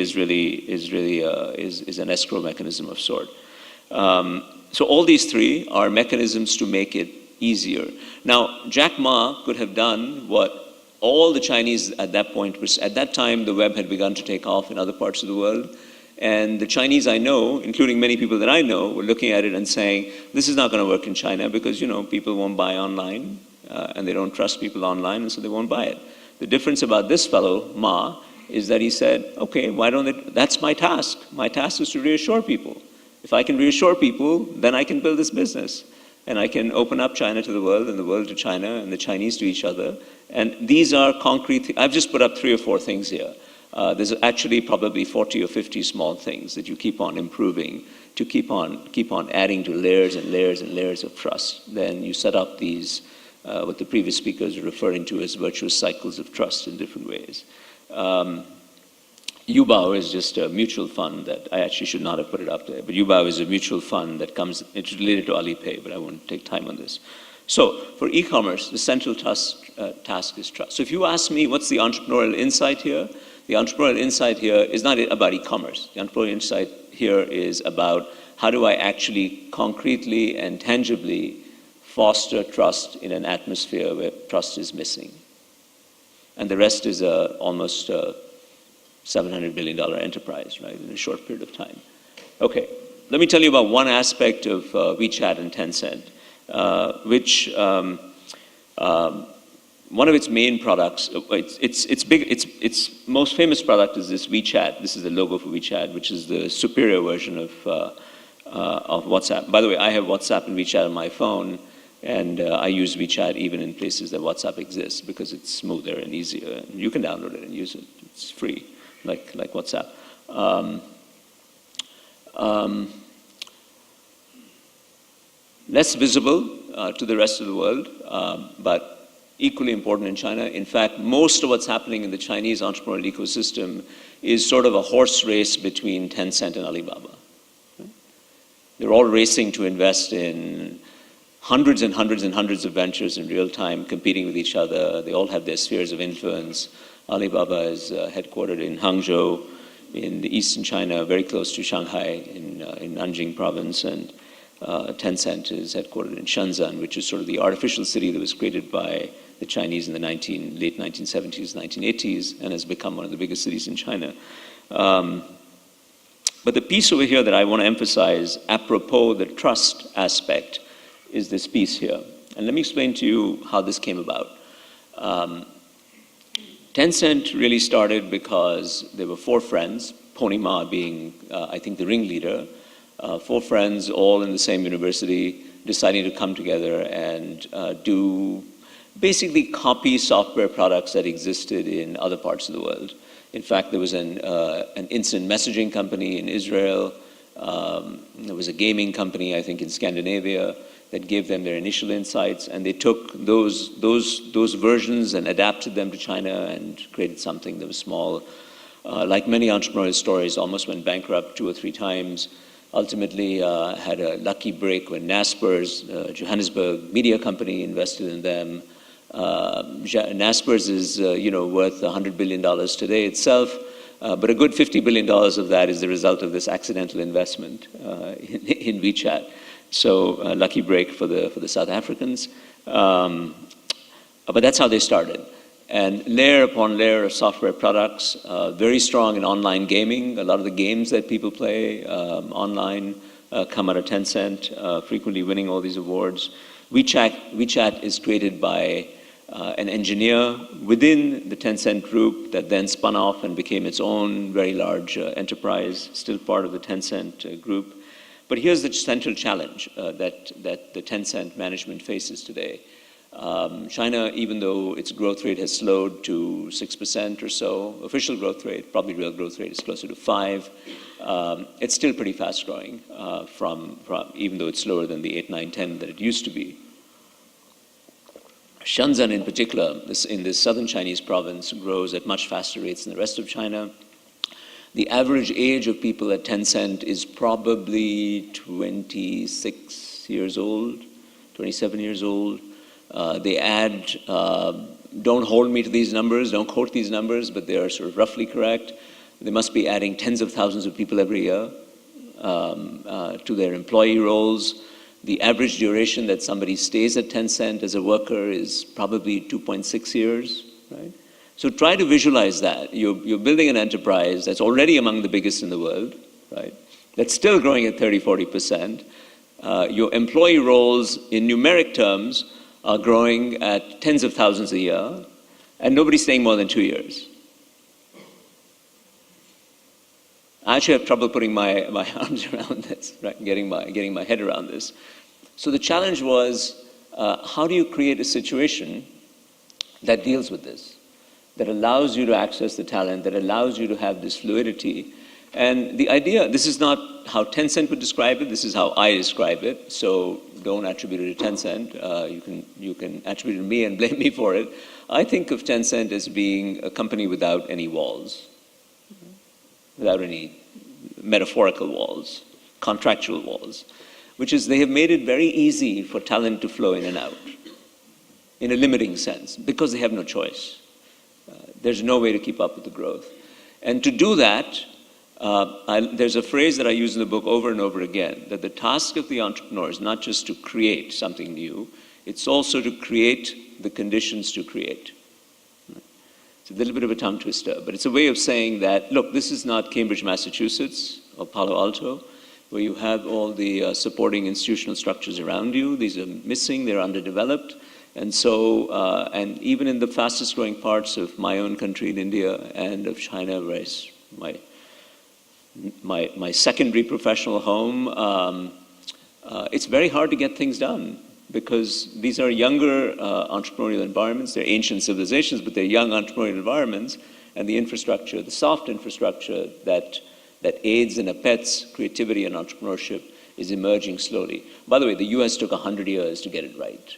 is an escrow mechanism of sort. So all these three are mechanisms to make it easier. Now, Jack Ma could have done what all the Chinese at that point, at that time the web had begun to take off in other parts of the world, and the Chinese I know, including many people that I know, were looking at it and saying, this is not going to work in China because, people won't buy online, and they don't trust people online, and so they won't buy it. The difference about this fellow, Ma, is that he said, okay, why don't they, that's my task. My task is to reassure people. If I can reassure people, then I can build this business. And I can open up China to the world and the world to China and the Chinese to each other. And these are concrete, I've just put up 3 or 4 things here. There's actually probably 40 or 50 small things that you keep on improving to keep on adding to layers and layers and layers of trust. Then you set up these, what the previous speakers are referring to as virtuous cycles of trust in different ways. Yubao is just a mutual fund that I actually should not have put it up there, but Yubao is a mutual fund that it's related to Alipay, but I won't take time on this. So for e-commerce, the central task is trust. So if you ask me what's the entrepreneurial insight here, the entrepreneurial insight here is not about e-commerce. The entrepreneurial insight here is about how do I actually concretely and tangibly foster trust in an atmosphere where trust is missing. And the rest is almost $700 billion enterprise, right, in a short period of time. Okay, let me tell you about one aspect of WeChat and Tencent, which one of its main products, its most famous product is this WeChat. This is the logo for WeChat, which is the superior version of WhatsApp. By the way, I have WhatsApp and WeChat on my phone, and I use WeChat even in places that WhatsApp exists because it's smoother and easier. And you can download it and use it. It's free. Like WhatsApp. Less visible to the rest of the world, but equally important in China. In fact, most of what's happening in the Chinese entrepreneurial ecosystem is sort of a horse race between Tencent and Alibaba. Right? They're all racing to invest in hundreds and hundreds and hundreds of ventures in real time, competing with each other. They all have their spheres of influence. Alibaba is headquartered in Hangzhou in the eastern China, very close to Shanghai in Nanjing province, and Tencent is headquartered in Shenzhen, which is sort of the artificial city that was created by the Chinese in the late 1970s, 1980s, and has become one of the biggest cities in China. But the piece over here that I want to emphasize, apropos the trust aspect, is this piece here. And let me explain to you how this came about. Tencent really started because there were 4 friends, Pony Ma being, I think, the ringleader, 4 friends all in the same university deciding to come together and basically copy software products that existed in other parts of the world. In fact, there was an instant messaging company in Israel. There was a gaming company, I think, in Scandinavia that gave them their initial insights, and they took those versions and adapted them to China and created something that was small. Like many entrepreneurial stories, almost went bankrupt 2 or 3 times. Ultimately had a lucky break when Naspers, Johannesburg media company, invested in them. Naspers is worth $100 billion today itself, but a good $50 billion of that is the result of this accidental investment in WeChat. So lucky break for the South Africans. But that's how they started. And layer upon layer of software products, very strong in online gaming. A lot of the games that people play online come out of Tencent, frequently winning all these awards. WeChat is created by an engineer within the Tencent group that then spun off and became its own very large enterprise, still part of the Tencent group. But here's the central challenge that the Tencent management faces today. China, even though its growth rate has slowed to 6% or so, official growth rate, probably real growth rate is closer to 5%, it's still pretty fast growing, from even though it's slower than the 8, 9, 10 that it used to be. Shenzhen in particular, in this southern Chinese province, grows at much faster rates than the rest of China. The average age of people at Tencent is probably 26 years old, 27 years old. They add don't hold me to these numbers, don't quote these numbers, but they are sort of roughly correct. They must be adding tens of thousands of people every year to their employee roles. The average duration that somebody stays at Tencent as a worker is probably 2.6 years, right? So try to visualize that. You're building an enterprise that's already among the biggest in the world, right? That's still growing at 30-40%. Your employee roles in numeric terms are growing at tens of thousands a year, and nobody's staying more than 2 years. I actually have trouble putting my arms around this, right? Getting my head around this. So the challenge was, how do you create a situation that deals with this, that allows you to access the talent, that allows you to have this fluidity? And the idea, this is not how Tencent would describe it, this is how I describe it, so don't attribute it to Tencent. You can attribute it to me and blame me for it. I think of Tencent as being a company without any walls, without any metaphorical walls, contractual walls, which is they have made it very easy for talent to flow in and out, in a limiting sense, because they have no choice. There's no way to keep up with the growth. And to do that, there's a phrase that I use in the book over and over again, that the task of the entrepreneur is not just to create something new, it's also to create the conditions to create. It's a little bit of a tongue twister, but it's a way of saying that, look, this is not Cambridge, Massachusetts, or Palo Alto, where you have all the supporting institutional structures around you. These are missing, they're underdeveloped. And so, and even in the fastest growing parts of my own country in India and of China, where it's my secondary professional home, it's very hard to get things done, because these are younger entrepreneurial environments. They're ancient civilizations, but they're young entrepreneurial environments, and the infrastructure, the soft infrastructure that aids and abets creativity and entrepreneurship is emerging slowly. By the way, the US took 100 years to get it right?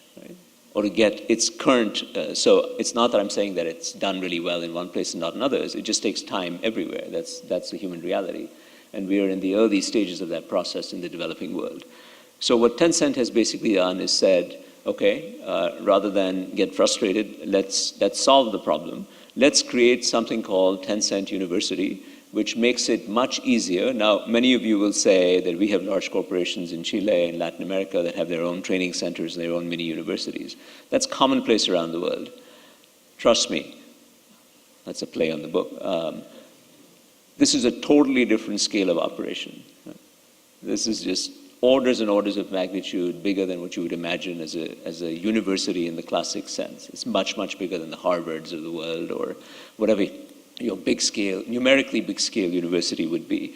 Or to get its current, so it's not that I'm saying that it's done really well in one place and not in others. It just takes time everywhere. That's the human reality. And we are in the early stages of that process in the developing world. So what Tencent has basically done is said, okay, rather than get frustrated, let's solve the problem. Let's create something called Tencent University, which makes it much easier. Now, many of you will say that we have large corporations in Chile and Latin America that have their own training centers and their own mini universities. That's commonplace around the world. Trust me, that's a play on the book. This is a totally different scale of operation. This is just orders and orders of magnitude bigger than what you would imagine as a university in the classic sense. It's much, much bigger than the Harvards of the world or whatever your big scale, numerically big scale university would be.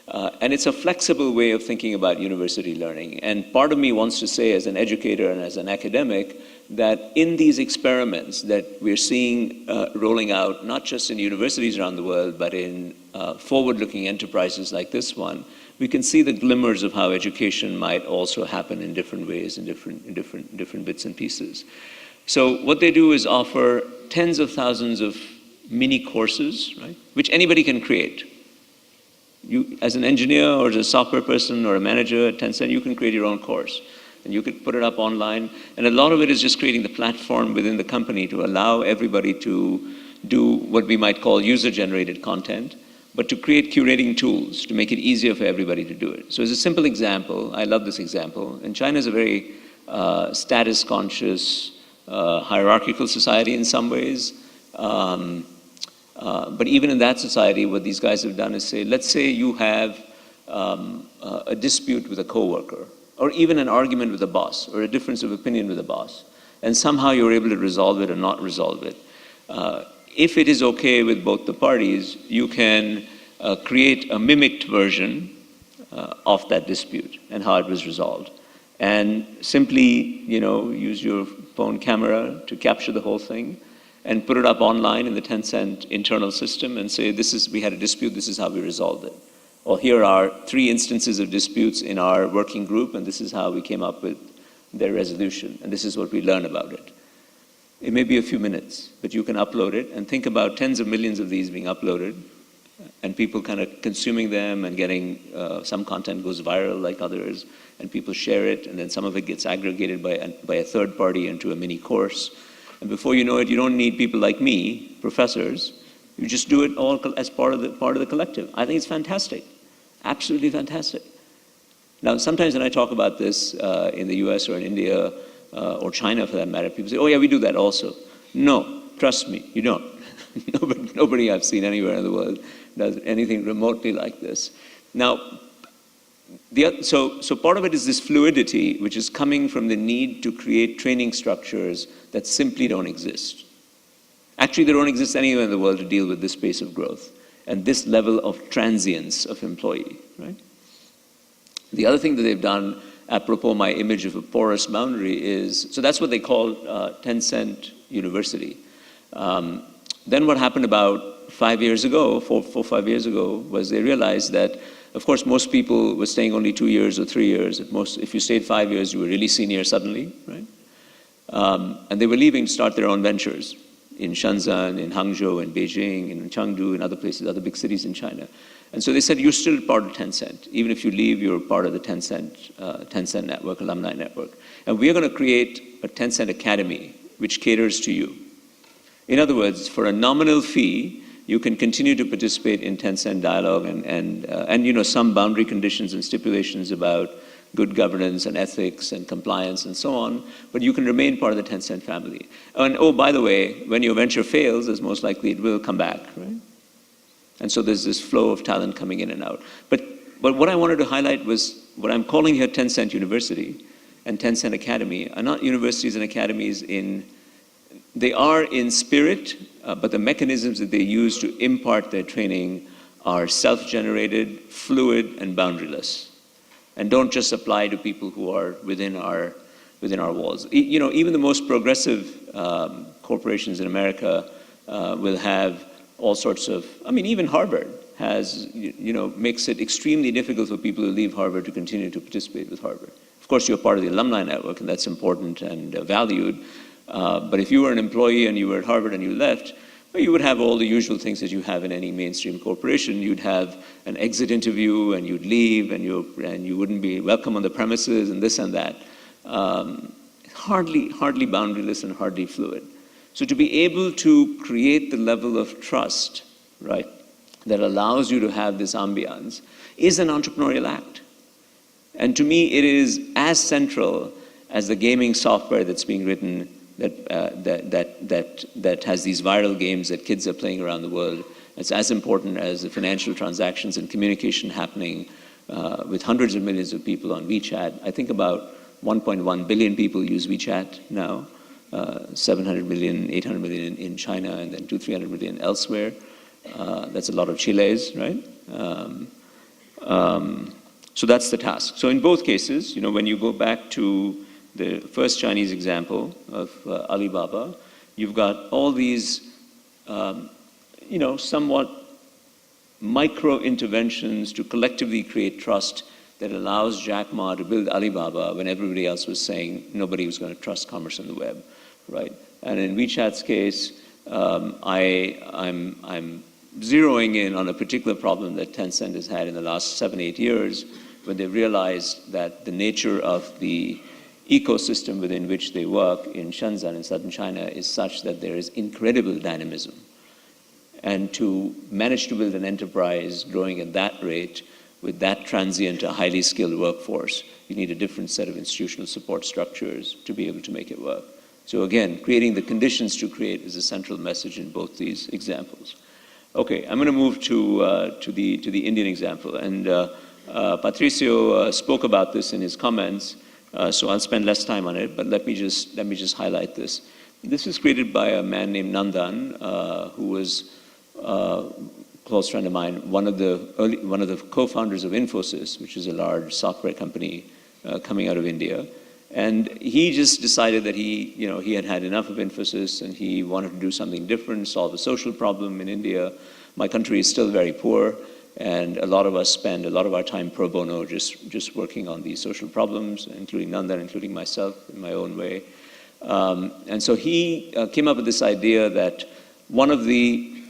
And it's a flexible way of thinking about university learning. And part of me wants to say, as an educator and as an academic, that in these experiments that we're seeing rolling out, not just in universities around the world, but in forward-looking enterprises like this one, we can see the glimmers of how education might also happen in different ways, in different bits and pieces. So what they do is offer tens of thousands of mini courses, right, which anybody can create. You, as an engineer or as a software person or a manager at Tencent, you can create your own course. And you could put it up online. And a lot of it is just creating the platform within the company to allow everybody to do what we might call user-generated content, but to create curating tools to make it easier for everybody to do it. So as a simple example, I love this example, and China is a very status-conscious, hierarchical society in some ways. But even in that society, what these guys have done is say, let's say you have a dispute with a coworker, or even an argument with a boss, or a difference of opinion with a boss, and somehow you're able to resolve it or not resolve it. If it is okay with both the parties, you can create a mimicked version of that dispute and how it was resolved. And simply, use your phone camera to capture the whole thing and put it up online in the Tencent internal system and say, we had a dispute, this is how we resolved it. Or here are 3 instances of disputes in our working group, and this is how we came up with their resolution, and this is what we learned about it. It may be a few minutes, but you can upload it, and think about tens of millions of these being uploaded, and people kind of consuming them and getting, some content goes viral like others, and people share it, and then some of it gets aggregated by a third party into a mini course. And before you know it, you don't need people like me, professors. You just do it all as part of the collective. I think it's fantastic, absolutely fantastic. Now, sometimes when I talk about this in the US or in India or China for that matter, people say, oh yeah, we do that also. No, trust me, you don't. Nobody I've seen anywhere in the world does anything remotely like this. Now, so part of it is this fluidity, which is coming from the need to create training structures that simply don't exist. Actually, they don't exist anywhere in the world to deal with this pace of growth and this level of transience of employee, right? The other thing that they've done, apropos my image of a porous boundary, is, so that's what they call Tencent University. Then what happened about 5 years ago, 5 years ago, was they realized that, of course, most people were staying only 2 years or 3 years. At most, if you stayed 5 years, you were really senior suddenly, right? And they were leaving to start their own ventures in Shenzhen, in Hangzhou, in Beijing, in Chengdu, in other places, other big cities in China. And so they said, you're still part of Tencent. Even if you leave, you're part of the Tencent network, alumni network. And we're going to create a Tencent Academy, which caters to you. In other words, for a nominal fee, you can continue to participate in Tencent dialogue and you know, some boundary conditions and stipulations about good governance and ethics and compliance and so on, but you can remain part of the Tencent family. And oh, by the way, when your venture fails, as most likely it will come back, right? And so there's this flow of talent coming in and out. But what I wanted to highlight was what I'm calling here Tencent University and Tencent Academy are not universities and academies they are in spirit, but the mechanisms that they use to impart their training are self-generated, fluid, and boundaryless, and don't just apply to people who are within our walls. You know, even the most progressive corporations in America will have all sorts of, I mean, even Harvard has, you know, makes it extremely difficult for people who leave Harvard to continue to participate with Harvard. Of course, you're part of the alumni network, and that's important and valued. But if you were an employee and you were at Harvard and you left, well, you would have all the usual things that you have in any mainstream corporation. You'd have an exit interview, and you'd leave, and you wouldn't be welcome on the premises, and this and that. Hardly boundaryless and hardly fluid. So to be able to create the level of trust, right, that allows you to have this ambiance is an entrepreneurial act. And to me, it is as central as the gaming software that's being written that has these viral games that kids are playing around the world. It's as important as the financial transactions and communication happening with hundreds of millions of people on Wechat. I think about 1.1 billion people use Wechat now, 700 million, 800 million in China, and then 200-300 million elsewhere. That's a lot of Chiles, right? So that's the task. So in both cases, you know, when you go back to the first Chinese example of Alibaba, you've got all these, you know, somewhat micro interventions to collectively create trust that allows Jack Ma to build Alibaba when everybody else was saying nobody was going to trust commerce on the web, right? And in Wechat's case, I'm zeroing in on a particular problem that Tencent has had in the last 7-8 years, when they realized that the nature of the ecosystem within which they work in Shenzhen in southern China is such that there is incredible dynamism. And to manage to build an enterprise growing at that rate with that transient, a highly skilled workforce, you need a different set of institutional support structures to be able to make it work. So again, creating the conditions to create is a central message in both these examples. Okay, I'm going to move to the Indian example. And Patricio spoke about this in his comments. So I'll spend less time on it, but let me just highlight this. This is created by a man named Nandan, who was a close friend of mine, one of the co-founders of Infosys, which is a large software company coming out of India. And he just decided that he had had enough of Infosys, and he wanted to do something different, solve a social problem in India. My country is still very poor, and a lot of us spend a lot of our time pro bono just working on these social problems, including Nandan, including myself in my own way. And so he came up with this idea that one of the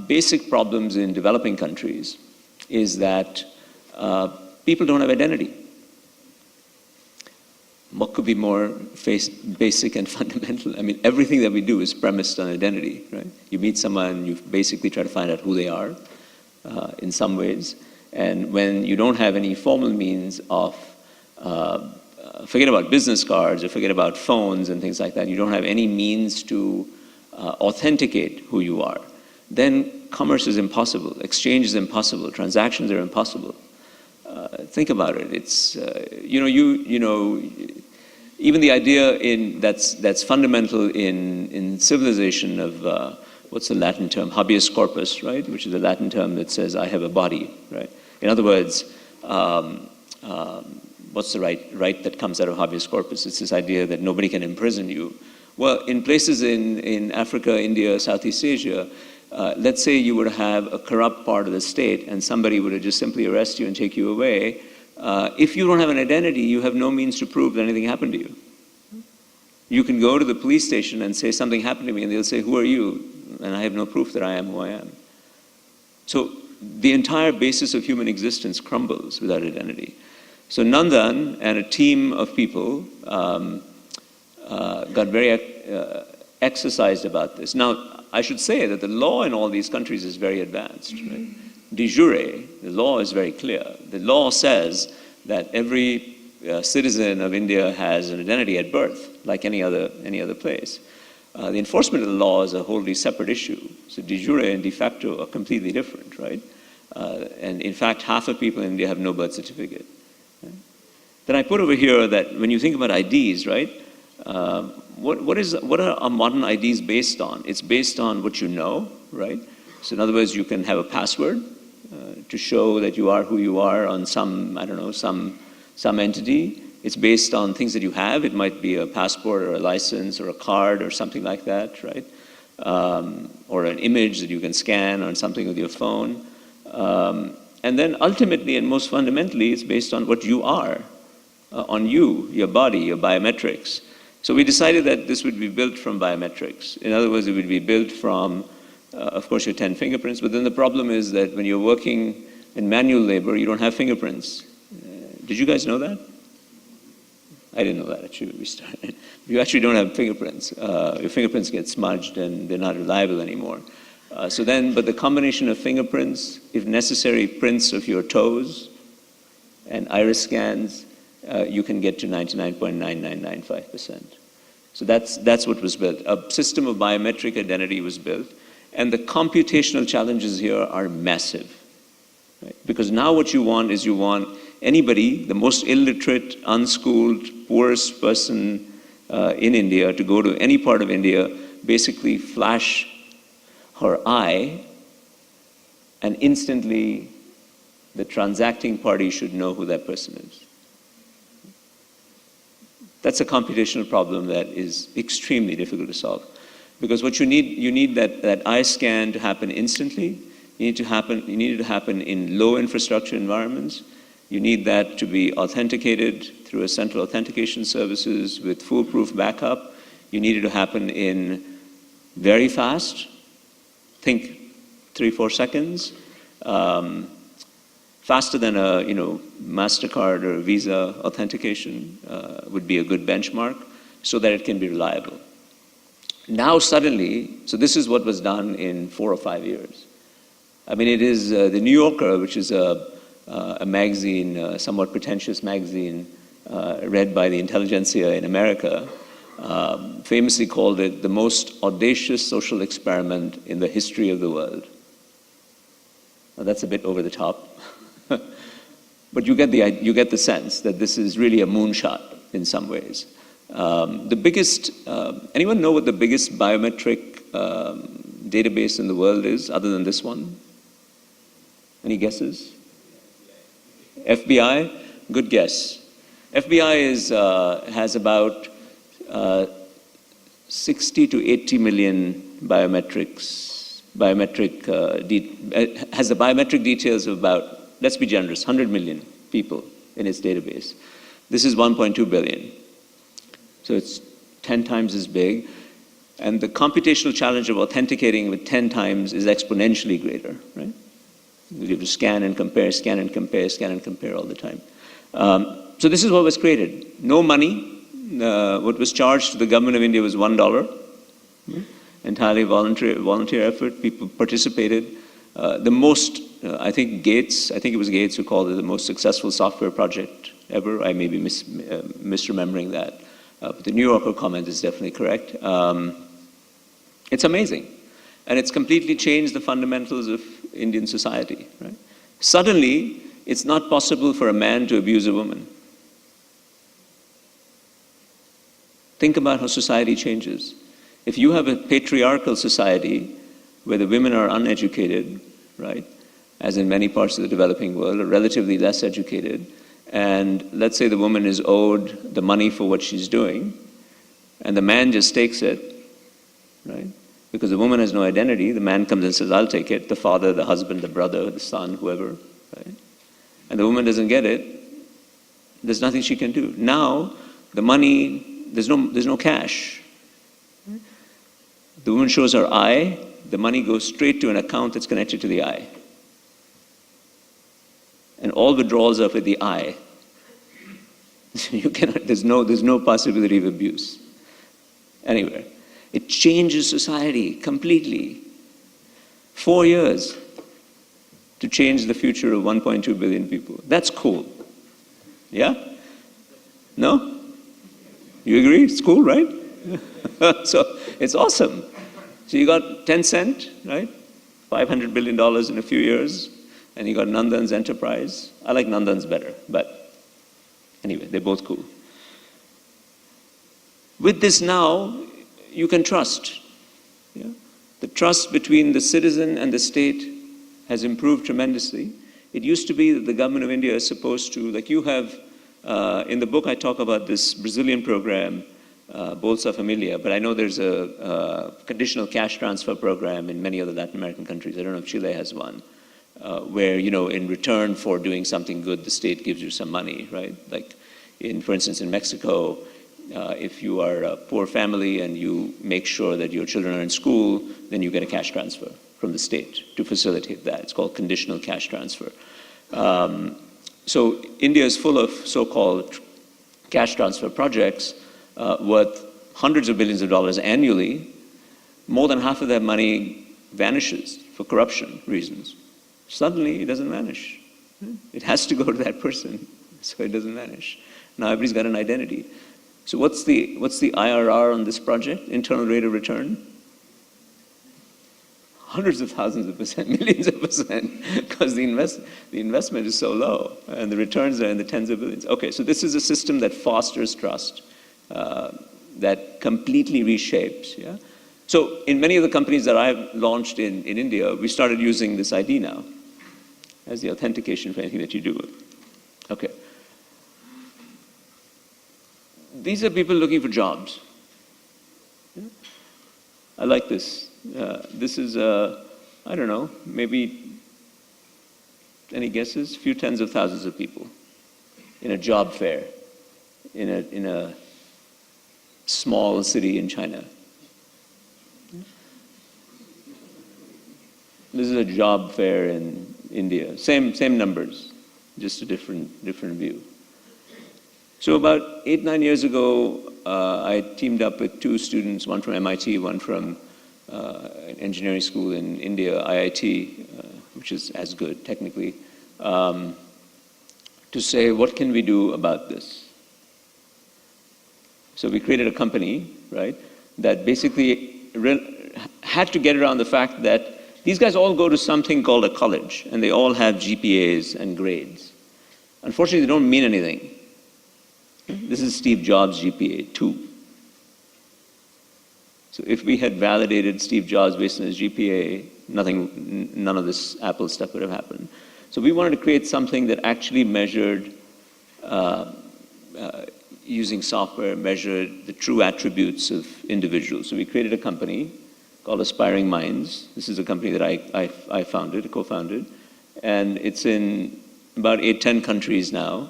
basic problems in developing countries is that people don't have identity. what could be more basic and fundamental? I mean, everything that we do is premised on identity, right? You meet someone, you basically try to find out who they are in some ways. And when you don't have any formal means of, forget about business cards or forget about phones and things like that, you don't have any means to authenticate who you are, then commerce is impossible, exchange is impossible, transactions are impossible. Think about it. It's even the idea that's fundamental in civilization of what's the Latin term, habeas corpus, right? Which is a Latin term that says I have a body, right? In other words, what's the right that comes out of habeas corpus? It's this idea that nobody can imprison you. Well, in places in Africa, India, Southeast Asia, let's say you were to have a corrupt part of the state and somebody were to just simply arrest you and take you away. If you don't have an identity, you have no means to prove that anything happened to you. You can go to the police station and say something happened to me, and they'll say, who are you? And I have no proof that I am who I am. So the entire basis of human existence crumbles without identity. So Nandan and a team of people got very exercised about this. Now, I should say that the law in all these countries is very advanced, right? De jure, the law is very clear. The law says that every citizen of India has an identity at birth, like any other place. The enforcement of the law is a wholly separate issue. So de jure and de facto are completely different, right? And in fact, half of people in India have no birth certificate. Right? Then I put over here that when you think about IDs, right? What are our modern IDs based on? It's based on what you know, right? So in other words, you can have a password to show that you are who you are on some, I don't know, some entity. It's based on things that you have. It might be a passport or a license or a card or something like that, right? Or an image that you can scan on something with your phone. And then ultimately and most fundamentally, it's based on what you are, on you, your body, your biometrics. So we decided that this would be built from biometrics. In other words, it would be built from, of course, your 10 fingerprints. But then the problem is that when you're working in manual labor, you don't have fingerprints. Did you guys know that? I didn't know that, actually, when we started. You actually don't have fingerprints. Your fingerprints get smudged and they're not reliable anymore. But the combination of fingerprints, if necessary, prints of your toes and iris scans, you can get to 99.9995%. So that's what was built. A system of biometric identity was built, and the computational challenges here are massive. Right? Because now what you want is anybody, the most illiterate, unschooled, poorest person in India, to go to any part of India, basically flash her eye, and instantly the transacting party should know who that person is. That's a computational problem that is extremely difficult to solve. Because what you need that eye scan to happen instantly. You need it to happen in low infrastructure environments. You need that to be authenticated through a central authentication services with foolproof backup. You need it to happen in very fast, think 3-4 seconds, faster than a MasterCard or Visa authentication would be a good benchmark, so that it can be reliable. Now suddenly, so this is what was done in 4 or 5 years. I mean, it is the New Yorker, which is a magazine, a somewhat pretentious magazine, read by the intelligentsia in America, famously called it the most audacious social experiment in the history of the world. Now, that's a bit over the top. But you get the sense that this is really a moonshot in some ways. Anyone know what the biggest biometric database in the world is, other than this one? Any guesses? FBI? Good guess. FBI has about 60 to 80 million has the biometric details of about, let's be generous, 100 million people in its database. This is 1.2 billion. So it's 10 times as big. And the computational challenge of authenticating with 10 times is exponentially greater, right? You have to scan and compare all the time. So this is what was created. No money, what was charged to the government of India was $1. Entirely volunteer effort. People participated. The most, I think it was Gates who called it the most successful software project ever. I may be misremembering that. But the New Yorker comment is definitely correct. It's amazing. And it's completely changed the fundamentals of Indian society. Right? Suddenly, it's not possible for a man to abuse a woman. Think about how society changes. If you have a patriarchal society where the women are uneducated, right, as in many parts of the developing world, or relatively less educated, and let's say the woman is owed the money for what she's doing, and the man just takes it, right? Because the woman has no identity, the man comes and says, I'll take it, the father, the husband, the brother, the son, whoever, right? And the woman doesn't get it, there's nothing she can do. Now, the money, there's no cash. The woman shows her eye, the money goes straight to an account that's connected to the eye. And all withdrawals are for the eye. You cannot, there's no possibility of abuse. Anyway, it changes society completely. 4 years to change the future of 1.2 billion people. That's cool. Yeah? No? You agree? It's cool, right? So it's awesome. So you got Tencent, right? $500 billion in a few years. And you got Nandan's enterprise. I like Nandan's better, but anyway, they're both cool. With this now, you can trust. Yeah? The trust between the citizen and the state has improved tremendously. It used to be that the government of India is supposed to, like you have, in the book I talk about this Brazilian program, Bolsa Familia, but I know there's a conditional cash transfer program in many other Latin American countries. I don't know if Chile has one. Where, you know, in return for doing something good, the state gives you some money, right? Like, for instance, in Mexico, if you are a poor family and you make sure that your children are in school, then you get a cash transfer from the state to facilitate that. It's called conditional cash transfer. So India is full of so-called cash transfer projects worth hundreds of billions of dollars annually. More than half of that money vanishes for corruption reasons. Suddenly, it doesn't vanish. It has to go to that person, so it doesn't vanish. Now everybody's got an identity. So what's the IRR on this project? Internal rate of return? Hundreds of thousands of percent, millions of percent, because the investment is so low, and the returns are in the tens of billions. Okay, so this is a system that fosters trust, that completely reshapes. Yeah. So in many of the companies that I've launched in India, we started using this ID now as the authentication for anything that you do. Okay. These are people looking for jobs. Yeah. I like this. This is, I don't know, maybe, any guesses? A few tens of thousands of people in a job fair in a small city in China. This is a job fair in India. Same numbers, just a different view. So about 8-9 years ago, I teamed up with two students, one from MIT, one from an engineering school in India, IIT, which is as good technically, to say, what can we do about this? So we created a company, right, that basically had to get around the fact that these guys all go to something called a college, and they all have GPAs and grades. Unfortunately, they don't mean anything. This is Steve Jobs' GPA, 2. So if we had validated Steve Jobs based on his GPA, none of this Apple stuff would have happened. So we wanted to create something that actually measured, using software, measured the true attributes of individuals. So we created a company called Aspiring Minds. This is a company that I founded, co-founded, and it's in about 8-10 countries now.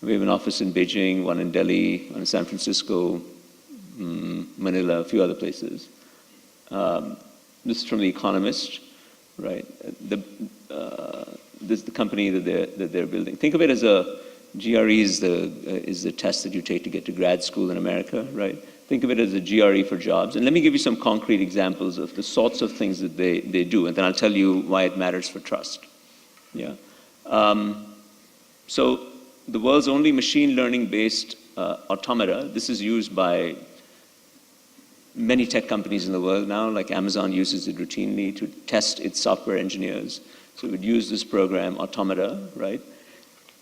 We have an office in Beijing, one in Delhi, one in San Francisco, Manila, a few other places. This is from The Economist, right? This is the company that they're building. Think of it as GRE is the test that you take to get to grad school in America, right? Think of it as a GRE for jobs. And let me give you some concrete examples of the sorts of things that they do, and then I'll tell you why it matters for trust. Yeah. So the world's only machine learning-based automata, this is used by many tech companies in the world now, like Amazon uses it routinely to test its software engineers. So it would use this program, Automata, right,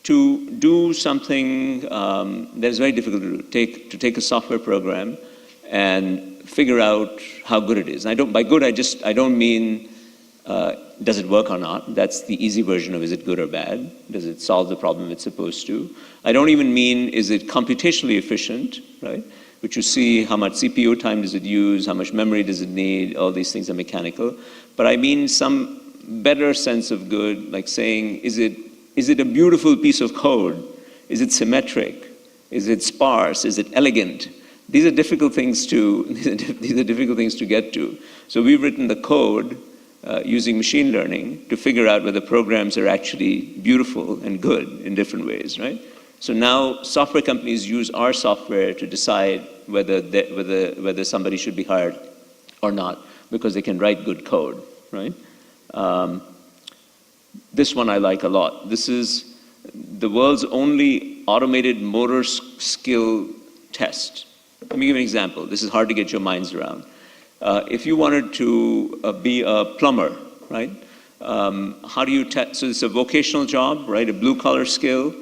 to do something that is very difficult to do, to take a software program and figure out how good it is. And by good, I don't mean does it work or not? That's the easy version of is it good or bad? Does it solve the problem it's supposed to? I don't even mean is it computationally efficient, right? Which you see how much CPU time does it use, how much memory does it need, all these things are mechanical. But I mean some better sense of good, like saying, is it a beautiful piece of code? Is it symmetric? Is it sparse? Is it elegant? These are difficult things to get to. So we've written the code using machine learning to figure out whether programs are actually beautiful and good in different ways, right? So now software companies use our software to decide whether somebody should be hired or not, because they can write good code, right? This one I like a lot. This is the world's only automated motor skill test. Let me give an example. This is hard to get your minds around. If you wanted to be a plumber, right? How do you test? So it's a vocational job, right? A blue-collar skill.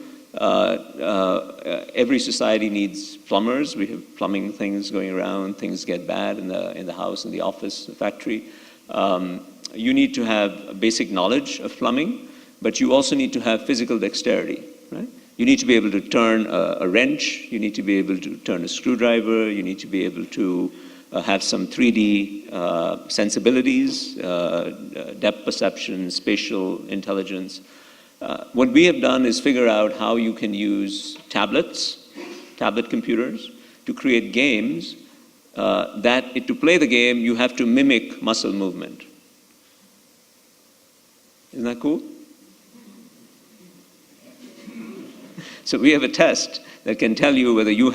Every society needs plumbers. We have plumbing things going around. Things get bad in the house, in the office, the factory. You need to have basic knowledge of plumbing, but you also need to have physical dexterity, right? You need to be able to turn a wrench. You need to be able to turn a screwdriver. You need to be able to have some 3D sensibilities, depth perception, spatial intelligence. What we have done is figure out how you can use tablet computers, to create games to play the game, you have to mimic muscle movement. Isn't that cool? So we have a test that can tell you whether you,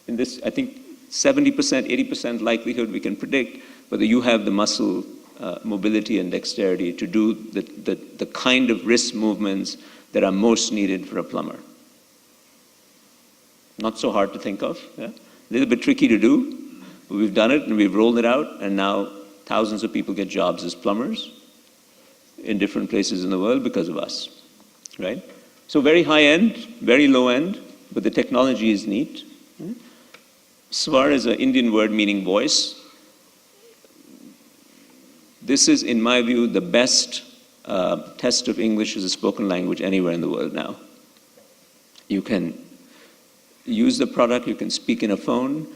in this, I think 70%, 80% likelihood we can predict whether you have the muscle mobility and dexterity to do the kind of wrist movements that are most needed for a plumber. Not so hard to think of, yeah? A little bit tricky to do, but we've done it and we've rolled it out, and now thousands of people get jobs as plumbers in different places in the world because of us, right? So very high end, very low end, but the technology is neat. Right? Swar is an Indian word meaning voice. This is, in my view, the best test of English as a spoken language anywhere in the world now. You can use the product, you can speak in a phone.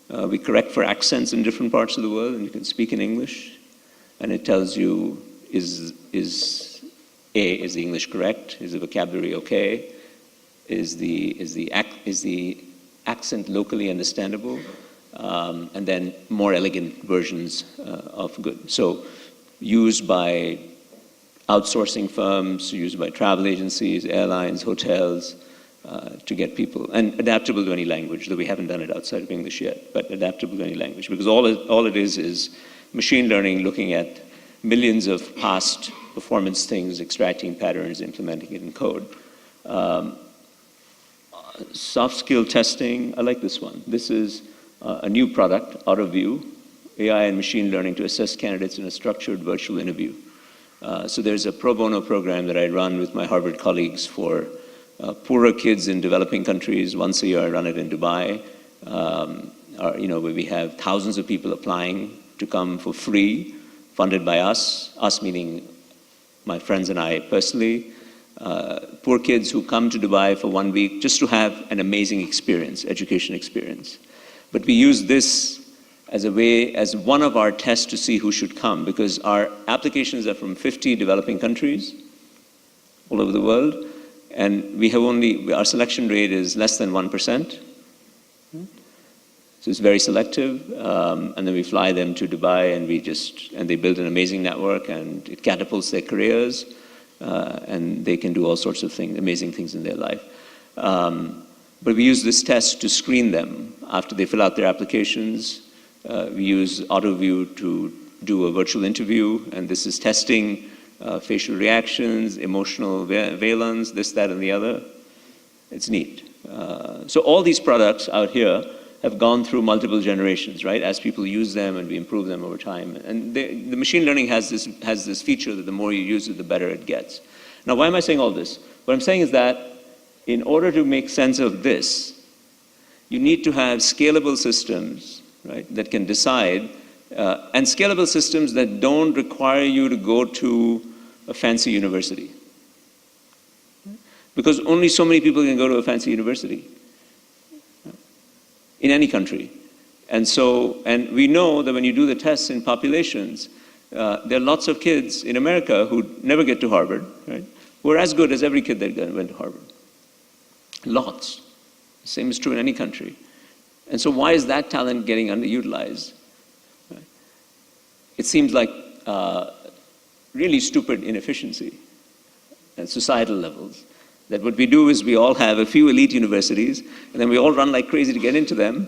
We correct for accents in different parts of the world, and you can speak in English, and it tells you, is the English correct? Is the vocabulary okay? Is the accent locally understandable? And then more elegant versions of good. So used by outsourcing firms, used by travel agencies, airlines, hotels, to get people, and adaptable to any language, though we haven't done it outside of English yet, but adaptable to any language, because all it is machine learning looking at millions of past performance things, extracting patterns, implementing it in code. Soft skill testing, I like this one. This is a new product, AutoView, AI and machine learning to assess candidates in a structured virtual interview. So there's a pro bono program that I run with my Harvard colleagues for poorer kids in developing countries. Once a year I run it in Dubai, where we have thousands of people applying to come for free, funded by us meaning my friends and I personally. Poor kids who come to Dubai for 1 week just to have an amazing experience, education experience. But we use this as one of our tests to see who should come, because our applications are from 50 developing countries all over the world, and our selection rate is less than 1%. So it's very selective, and then we fly them to Dubai, and they build an amazing network, and it catapults their careers. and they can do all sorts of things, amazing things in their life. But we use this test to screen them after they fill out their applications. We use AutoView to do a virtual interview, and this is testing facial reactions, emotional valence, this, that, and the other. It's neat. So all these products out here have gone through multiple generations, right? As people use them and we improve them over time. And the machine learning has this feature that the more you use it, the better it gets. Now, why am I saying all this? What I'm saying is that in order to make sense of this, you need to have scalable systems, right, that can decide, and scalable systems that don't require you to go to a fancy university. Because only so many people can go to a fancy university in any country. And we know that when you do the tests in populations, there are lots of kids in America who never get to Harvard, right, who are as good as every kid that went to Harvard. Lots. The same is true in any country. And so why is that talent getting underutilized? Right? It seems like really stupid inefficiency at societal levels. That what we do is we all have a few elite universities, and then we all run like crazy to get into them,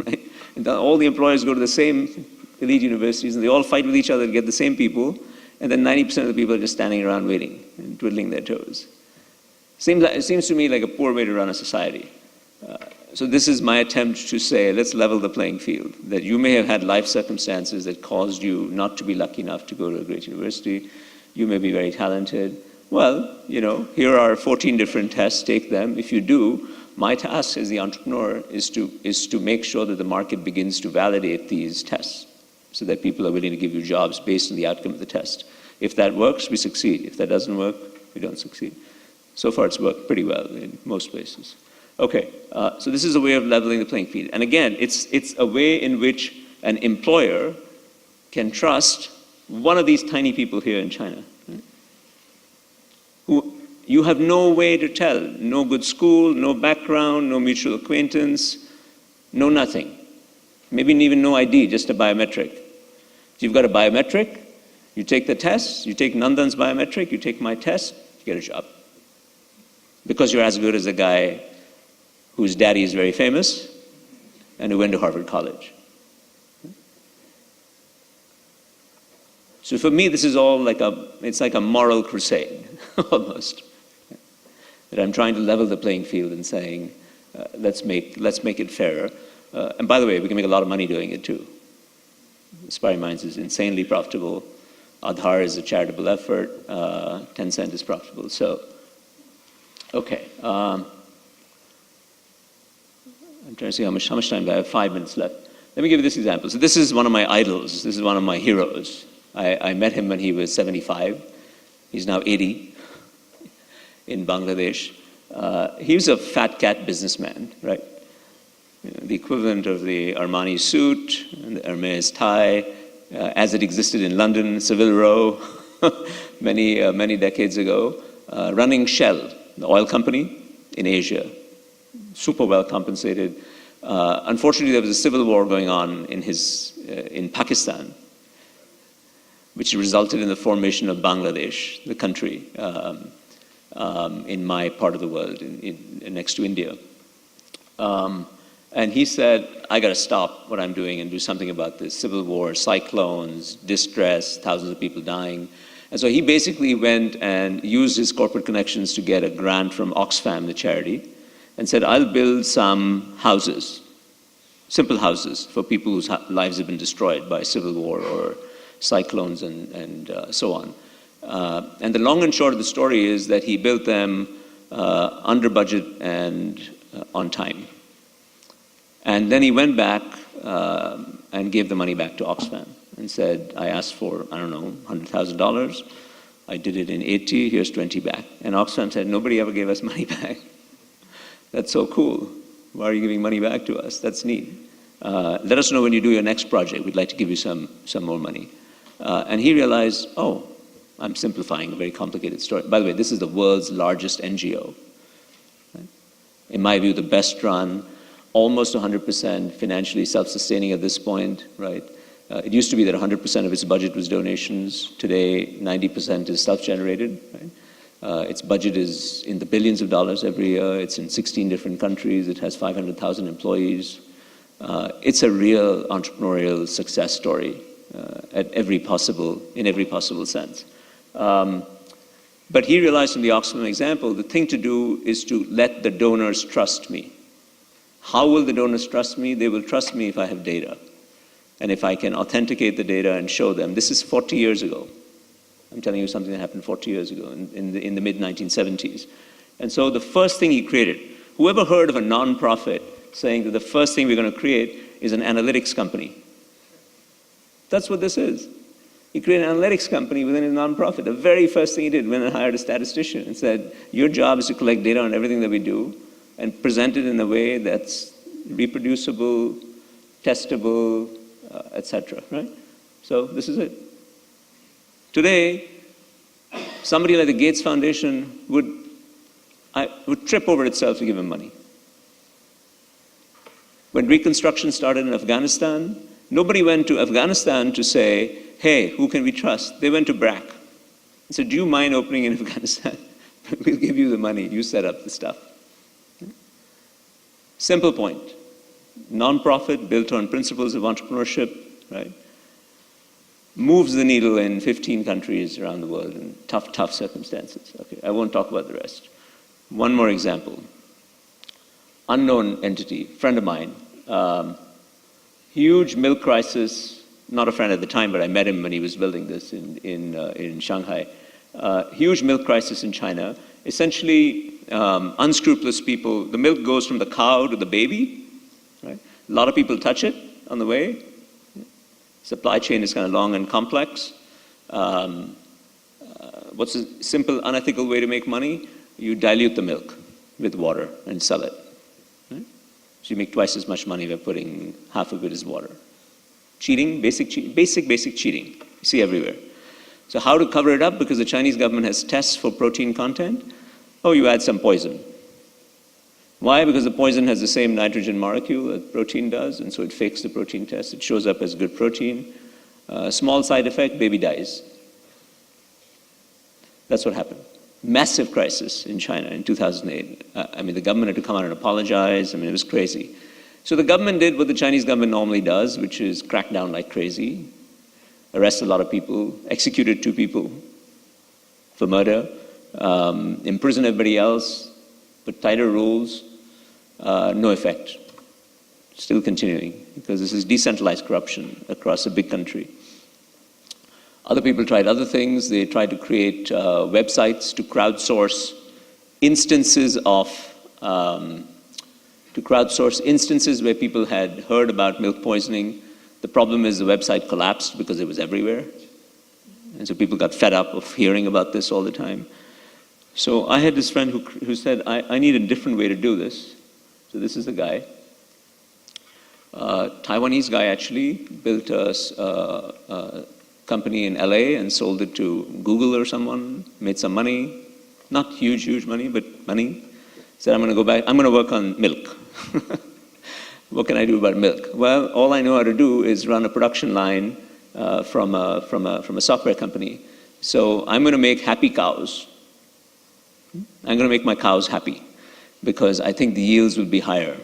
right? And all the employers go to the same elite universities, and they all fight with each other to get the same people, and then 90% of the people are just standing around waiting and twiddling their toes. It seems to me like a poor way to run a society. So this is my attempt to say, let's level the playing field. That you may have had life circumstances that caused you not to be lucky enough to go to a great university. You may be very talented. Well, here are 14 different tests, take them. If you do, my task as the entrepreneur is to make sure that the market begins to validate these tests so that people are willing to give you jobs based on the outcome of the test. If that works, we succeed. If that doesn't work, we don't succeed. So far, it's worked pretty well in most places. Okay, so this is a way of leveling the playing field. And again, it's a way in which an employer can trust one of these tiny people here in China, right, who you have no way to tell, no good school, no background, no mutual acquaintance, no nothing. Maybe even no ID, just a biometric. So you've got a biometric, you take the test, you take Nandan's biometric, you take my test, you get a job. Because you're as good as a guy whose daddy is very famous and who went to Harvard College. So for me, this is all it's like a moral crusade, almost. That I'm trying to level the playing field and saying, let's make it fairer. And by the way, we can make a lot of money doing it too. Aspiring Minds is insanely profitable. Aadhaar is a charitable effort. Tencent is profitable. So, okay. I'm trying to see how much time do I have? 5 minutes left. Let me give you this example. So this is one of my idols. This is one of my heroes. I met him when he was 75. He's now 80 in Bangladesh. He was a fat cat businessman, right? The equivalent of the Armani suit and the Hermes tie, as it existed in London, Savile Row, many decades ago, running Shell, the oil company in Asia. Super well compensated. Unfortunately, there was a civil war going on in Pakistan, which resulted in the formation of Bangladesh, the country, in my part of the world, next to India. And he said, I got to stop what I'm doing and do something about this. Civil war, cyclones, distress, thousands of people dying. And so he basically went and used his corporate connections to get a grant from Oxfam, the charity, and said, I'll build some houses, simple houses for people whose lives have been destroyed by civil war or cyclones and so on. And the long and short of the story is that he built them under budget and on time. And then he went back and gave the money back to Oxfam and said, I asked for, I don't know, $100,000. I did it in 80, here's 20 back. And Oxfam said, nobody ever gave us money back. That's so cool. Why are you giving money back to us? That's neat. Let us know when you do your next project. We'd like to give you some more money. And he realized, oh, I'm simplifying a very complicated story. By the way, this is the world's largest NGO. Right? In my view, the best run, almost 100% financially self-sustaining at this point, right? It used to be that 100% of its budget was donations. Today, 90% is self-generated. Right? Its budget is in the billions of dollars every year. It's in 16 different countries. It has 500,000 employees. It's a real entrepreneurial success story in every possible sense. But he realized from the Oxfam example, the thing to do is to let the donors trust me. How will the donors trust me? They will trust me if I have data. And if I can authenticate the data and show them. This is 40 years ago. I'm telling you something that happened 40 years ago in the mid-1970s. And so the first thing he created, whoever heard of a nonprofit saying that the first thing we're going to create is an analytics company? That's what this is. He created an analytics company within his nonprofit. The very first thing he did when he hired a statistician and said, your job is to collect data on everything that we do and present it in a way that's reproducible, testable, etc. Right? So this is it. Today, somebody like the Gates Foundation would trip over itself to give him money. When Reconstruction started in Afghanistan, nobody went to Afghanistan to say, hey, who can we trust? They went to BRAC and said, do you mind opening in Afghanistan? We'll give you the money. You set up the stuff. Simple point. Nonprofit built on principles of entrepreneurship, right? Moves the needle in 15 countries around the world in tough circumstances. Okay, I won't talk about the rest. One more example. Unknown entity, friend of mine. Huge milk crisis. Not a friend at the time, but I met him when he was building this in Shanghai. Huge milk crisis in China. Essentially, unscrupulous people. The milk goes from the cow to the baby. Right? A lot of people touch it on the way. Supply chain is kind of long and complex. What's a simple, unethical way to make money? You dilute the milk with water and sell it. Right? So you make twice as much money by putting half of it as water. Cheating, basic cheating. You see everywhere. So how to cover it up? Because the Chinese government has tests for protein content. Oh, you add some poison. Why? Because the poison has the same nitrogen molecule that protein does, and so it fakes the protein test. It shows up as good protein. Small side effect, baby dies. That's what happened. Massive crisis in China in 2008. I mean, the government had to come out and apologize. I mean, it was crazy. So the government did what the Chinese government normally does, which is crack down like crazy, arrest a lot of people, executed 2 people for murder, imprison everybody else, put tighter rules, no effect. Still continuing, because this is decentralized corruption across a big country. Other people tried other things. They tried to create websites to crowdsource instances where people had heard about milk poisoning. The problem is the website collapsed because it was everywhere. And so people got fed up of hearing about this all the time. So I had this friend who said, I need a different way to do this. So this is the guy. Taiwanese guy actually built a company in LA and sold it to Google or someone, made some money. Not huge money, but money. Said, I'm going to go back, I'm going to work on milk. What can I do about milk? Well, all I know how to do is run a production line from a software company. So I'm going to make happy cows. I'm going to make my cows happy because I think the yields will be higher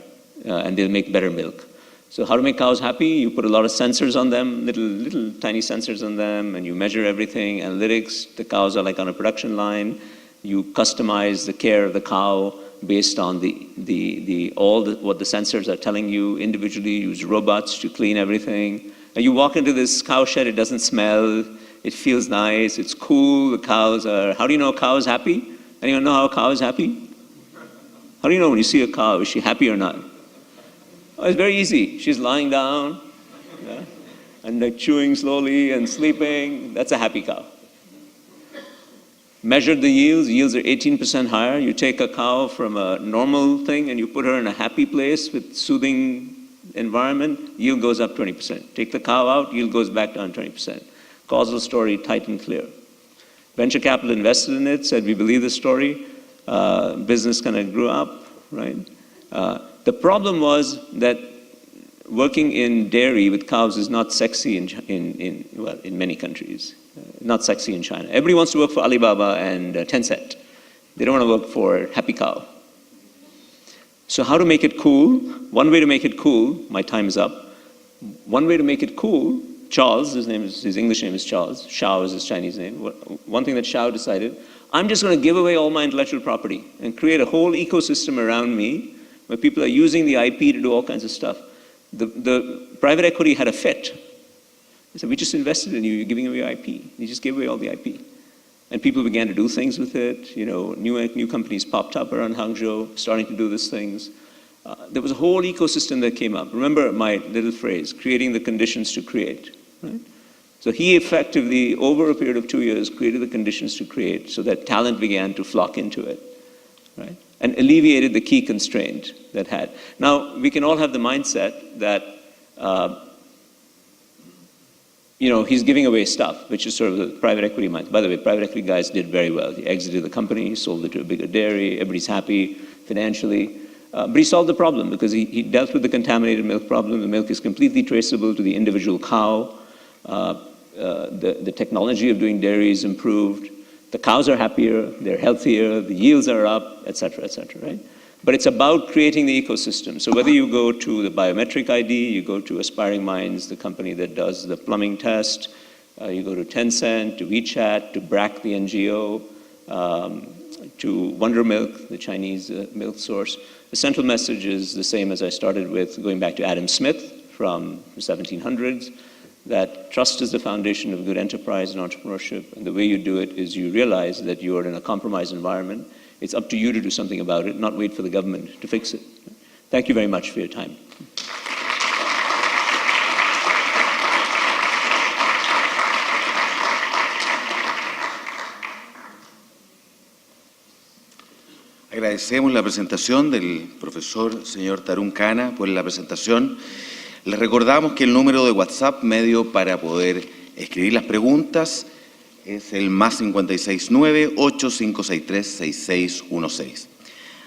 and they'll make better milk. So how to make cows happy? You put a lot of sensors on them, little tiny sensors on them, and you measure everything, analytics. The cows are like on a production line. You customize the care of the cow based on what the sensors are telling you individually. Use robots to clean everything. And you walk into this cow shed, it doesn't smell, it feels nice, it's cool, the cows are, how do you know a cow is happy? Anyone know how a cow is happy? How do you know when you see a cow, is she happy or not? Oh, it's very easy. She's lying down, and like chewing slowly and sleeping. That's a happy cow. Measured the yields are 18% higher. You take a cow from a normal thing and you put her in a happy place with soothing environment, yield goes up 20%. Take the cow out, yield goes back down 20%. Causal story, tight and clear. Venture capital invested in it, said we believe the story. Business kind of grew up, right? The problem was that working in dairy with cows is not sexy in many countries. Not sexy in China. Everybody wants to work for Alibaba and Tencent. They don't want to work for Happy Cow. So how to make it cool? One way to make it cool, my time is up. One way to make it cool, Charles, his English name is Charles, Shao is his Chinese name. One thing that Shao decided, I'm just going to give away all my intellectual property and create a whole ecosystem around me where people are using the IP to do all kinds of stuff. The private equity had a fit. They said, we just invested in you, you're giving away your IP. You just gave away all the IP. And people began to do things with it. You know, new companies popped up around Hangzhou, starting to do these things. There was a whole ecosystem that came up. Remember my little phrase, creating the conditions to create. Right? So he effectively, over a period of 2 years, created the conditions to create so that talent began to flock into it. Right? And alleviated the key constraint that had. Now, we can all have the mindset that you know, he's giving away stuff, which is sort of the private equity mind. By the way, private equity guys did very well. He exited the company, sold it to a bigger dairy, everybody's happy financially. But he solved the problem because he dealt with the contaminated milk problem. The milk is completely traceable to the individual cow. The technology of doing dairy is improved. The cows are happier, they're healthier, the yields are up, et cetera, right? But it's about creating the ecosystem. So whether you go to the biometric ID, you go to Aspiring Minds, the company that does the plumbing test, you go to Tencent, to Wechat, to BRAC, the NGO, to Wonder Milk, the Chinese milk source, the central message is the same as I started with, going back to Adam Smith from the 1700s, that trust is the foundation of good enterprise and entrepreneurship. And the way you do it is you realize that you are in a compromised environment. It's up to you to do something about it, not wait for the government to fix it. Thank you very much for your time. Agradecemos la presentación del profesor señor Tarun Khanna por la presentación. Les recordamos que el número de WhatsApp medio para poder escribir las preguntas es el +569 8563 6616.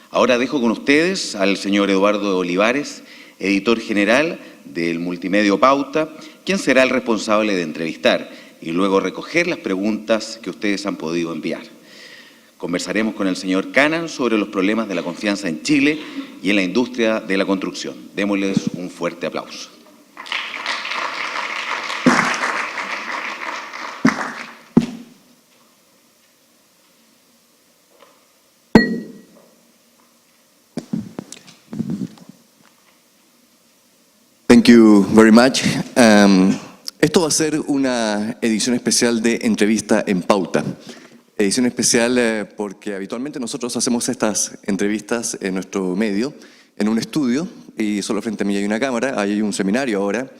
Ahora dejo con ustedes al señor Eduardo Olivares, editor general del multimedio Pauta, quien será el responsable de entrevistar y luego recoger las preguntas que ustedes han podido enviar. Conversaremos con el señor Khanna sobre los problemas de la confianza en Chile y en la industria de la construcción. Démosles un fuerte aplauso. Thank you very much. Esto va a ser una edición especial de Entrevista en Pauta. Edición especial porque habitualmente nosotros hacemos estas entrevistas en nuestro medio, en un estudio, y solo frente a mí hay una cámara, hay un seminario ahora,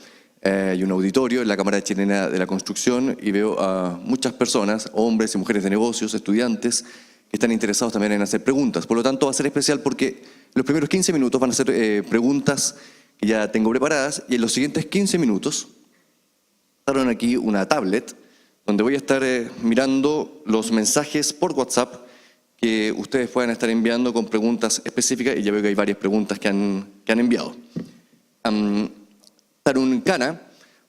hay un auditorio en la Cámara Chilena de la Construcción, y veo a muchas personas, hombres y mujeres de negocios, estudiantes, que están interesados también en hacer preguntas. Por lo tanto, va a ser especial porque los primeros 15 minutos van a ser preguntas que ya tengo preparadas, y en los siguientes 15 minutos, trajeron aquí una tablet, donde voy a estar mirando los mensajes por WhatsApp que ustedes puedan estar enviando con preguntas específicas, y ya veo que hay varias preguntas que han enviado. Tarun Khanna,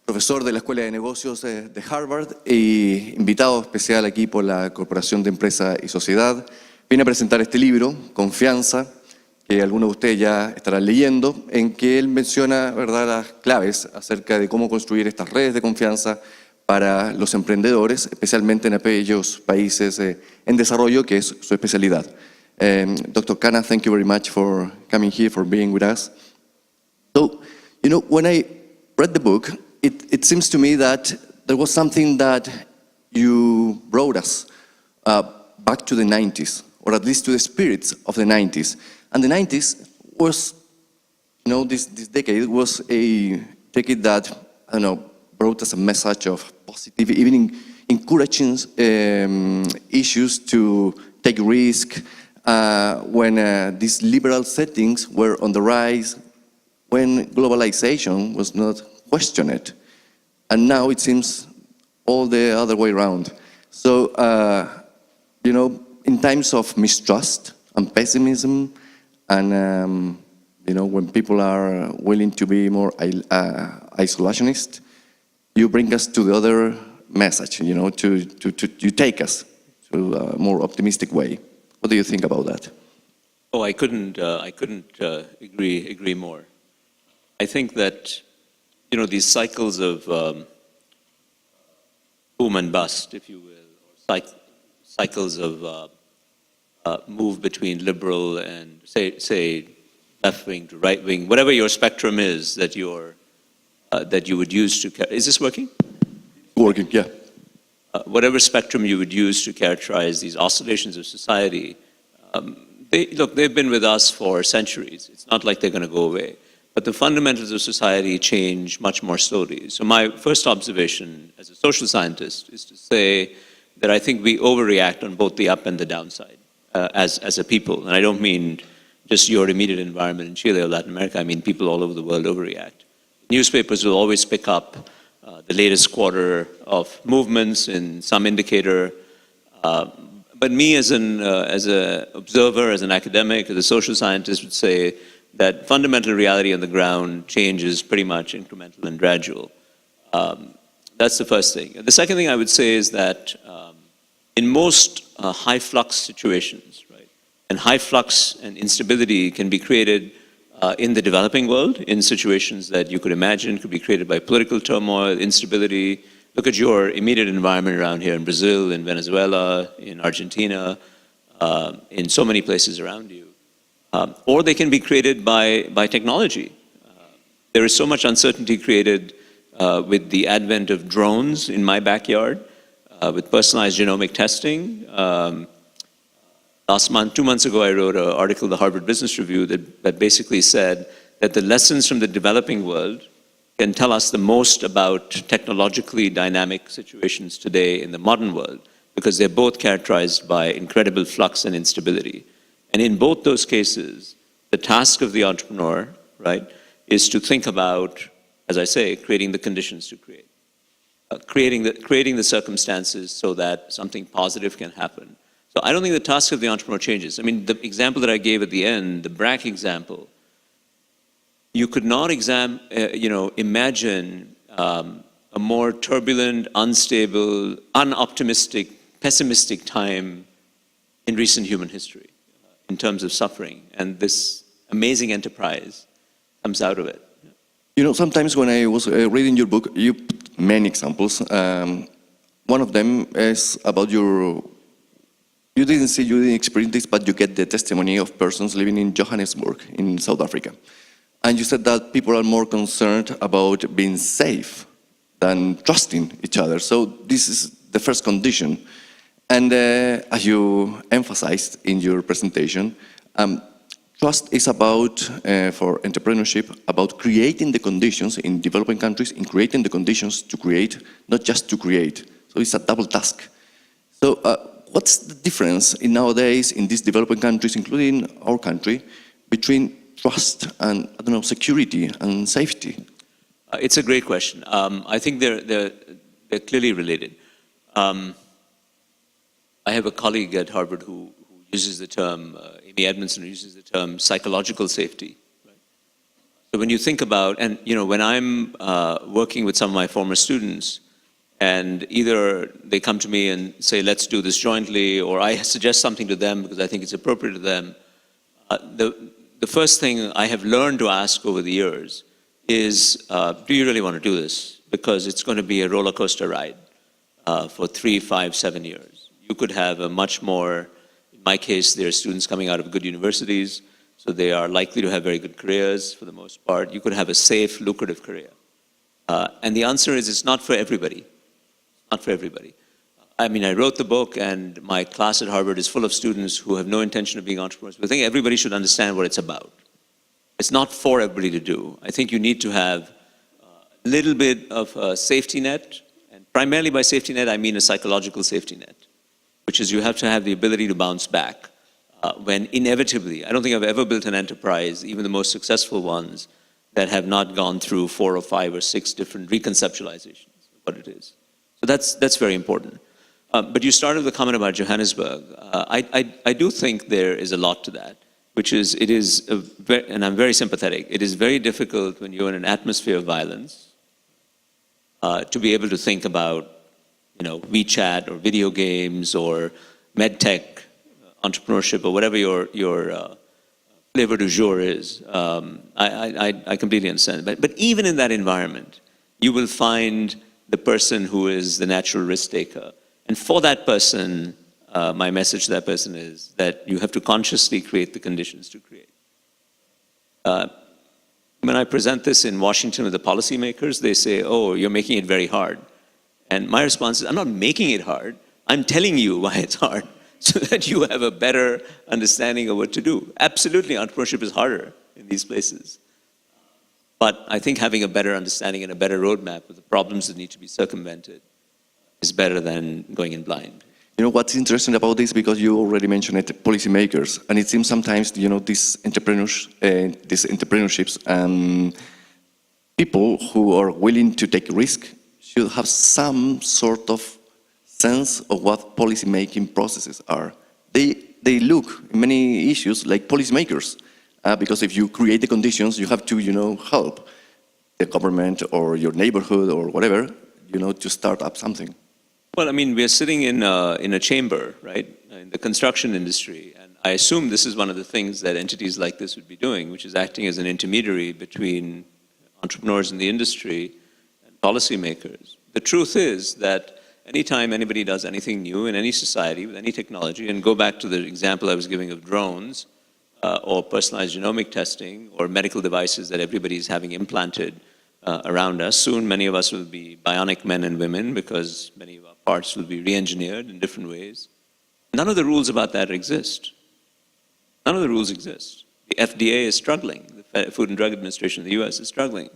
profesor de la Escuela de Negocios de Harvard e invitado especial aquí por la Corporación de Empresa y Sociedad, viene a presentar este libro, Confianza, que algunos de ustedes ya estarán leyendo, en que él menciona, ¿verdad?, las claves acerca de cómo construir estas redes de confianza para los emprendedores, especialmente en aquellos países en desarrollo, que es su especialidad. Dr. Khanna, thank you very much for coming here, for being with us. So, you know, when I read the book, it seems to me that there was something that you brought us back to the 90s, or at least to the spirits of the 90s. And the 90s was, you know, this decade was a decade that, I don't know, brought us a message of positive, even encouraging issues to take risk when these liberal settings were on the rise, when globalization was not questioned. And now it seems all the other way around. So, you know, in times of mistrust and pessimism and, You know, when people are willing to be more isolationist, you bring us to the other message, you know, you take us to a more optimistic way. What do you think about that? Oh, I couldn't agree more. I think that, you know, these cycles of boom and bust, if you will, or cycles of move between liberal and say left wing to right wing, whatever your spectrum is that that you would use to. Is this working? Working, yeah. Whatever spectrum you would use to characterize these oscillations of society, they've been with us for centuries. It's not like they're going to go away. But the fundamentals of society change much more slowly. So my first observation as a social scientist is to say that I think we overreact on both the up and the downside as a people. And I don't mean just your immediate environment in Chile or Latin America. I mean people all over the world overreact. Newspapers will always pick up the latest quarter of movements in some indicator. But me as an observer, as an academic, as a social scientist would say that fundamental reality on the ground change is pretty much incremental and gradual. That's the first thing. The second thing I would say is that in most high flux situations, right, and high flux and instability can be created in the developing world in situations that you could imagine could be created by political turmoil, instability. Look at your immediate environment around here in Brazil, in Venezuela, in Argentina, in so many places around you. Or they can be created by technology. There is so much uncertainty created with the advent of drones in my backyard, with personalized genomic testing. Last month, 2 months ago, I wrote an article in the Harvard Business Review that basically said that the lessons from the developing world can tell us the most about technologically dynamic situations today in the modern world, because they're both characterized by incredible flux and instability. And in both those cases, the task of the entrepreneur, right, is to think about, as I say, creating the conditions to create, creating the circumstances so that something positive can happen. So I don't think the task of the entrepreneur changes. I mean, the example that I gave at the end, the BRAC example, you could not imagine a more turbulent, unstable, unoptimistic, pessimistic time in recent human history in terms of suffering. And this amazing enterprise comes out of it. You know, sometimes when I was reading your book, you put many examples. One of them is about you didn't experience this, but you get the testimony of persons living in Johannesburg in South Africa. And you said that people are more concerned about being safe than trusting each other. So this is the first condition. And as you emphasized in your presentation, trust is about, for entrepreneurship, about creating the conditions in developing countries, in creating the conditions to create, not just to create. So it's a double task. So what's the difference nowadays in these developing countries, including our country, between trust and, I don't know, security and safety? It's a great question. I think they're clearly related. I have a colleague at Harvard who uses the term, Amy Edmondson, who uses the term psychological safety. Right? So when you think about, and you know, when I'm working with some of my former students, and either they come to me and say, let's do this jointly, or I suggest something to them because I think it's appropriate to them, the first thing I have learned to ask over the years is, do you really want to do this? Because it's going to be a roller coaster ride for 3, 5, 7 years. You could have a much more, in my case, there are students coming out of good universities, so they are likely to have very good careers for the most part. You could have a safe, lucrative career. And the answer is, it's not for everybody. Not for everybody. I mean, I wrote the book, and my class at Harvard is full of students who have no intention of being entrepreneurs. But I think everybody should understand what it's about. It's not for everybody to do. I think you need to have a little bit of a safety net, and primarily by safety net, I mean a psychological safety net, which is you have to have the ability to bounce back when inevitably, I don't think I've ever built an enterprise, even the most successful ones, that have not gone through 4 or 5 or 6 different reconceptualizations of what it is. So that's very important. But you started with the comment about Johannesburg. I do think there is a lot to that. which is, and I'm very sympathetic, it is very difficult when you're in an atmosphere of violence to be able to think about, WeChat or video games or medtech entrepreneurship or whatever your flavor du jour is. I completely understand. But even in that environment, you will find the person who is the natural risk taker. And for that person, my message to that person is that you have to consciously create the conditions to create. When I present this in Washington with the policymakers, they say, oh, you're making it very hard. And my response is, I'm not making it hard. I'm telling you why it's hard, so that you have a better understanding of what to do. Absolutely, entrepreneurship is harder in these places. But I think having a better understanding and a better roadmap of the problems that need to be circumvented is better than going in blind. You know what's interesting about this, because you already mentioned it, policymakers, and it seems sometimes, these entrepreneurships, people who are willing to take risk should have some sort of sense of what policy-making processes are. They look, in many issues, like policymakers, because if you create the conditions, you have to, help the government or your neighborhood or whatever, to start up something. Well, I mean, we're sitting in a chamber, right, in the construction industry, and I assume this is one of the things that entities like this would be doing, which is acting as an intermediary between entrepreneurs in the industry and policymakers. The truth is that anytime anybody does anything new in any society with any technology, and go back to the example I was giving of drones, or personalized genomic testing, or medical devices that everybody's having implanted around us. Soon, many of us will be bionic men and women because many of our parts will be re-engineered in different ways. None of the rules about that exist. None of the rules exist. The FDA is struggling. The Food and Drug Administration in the US is struggling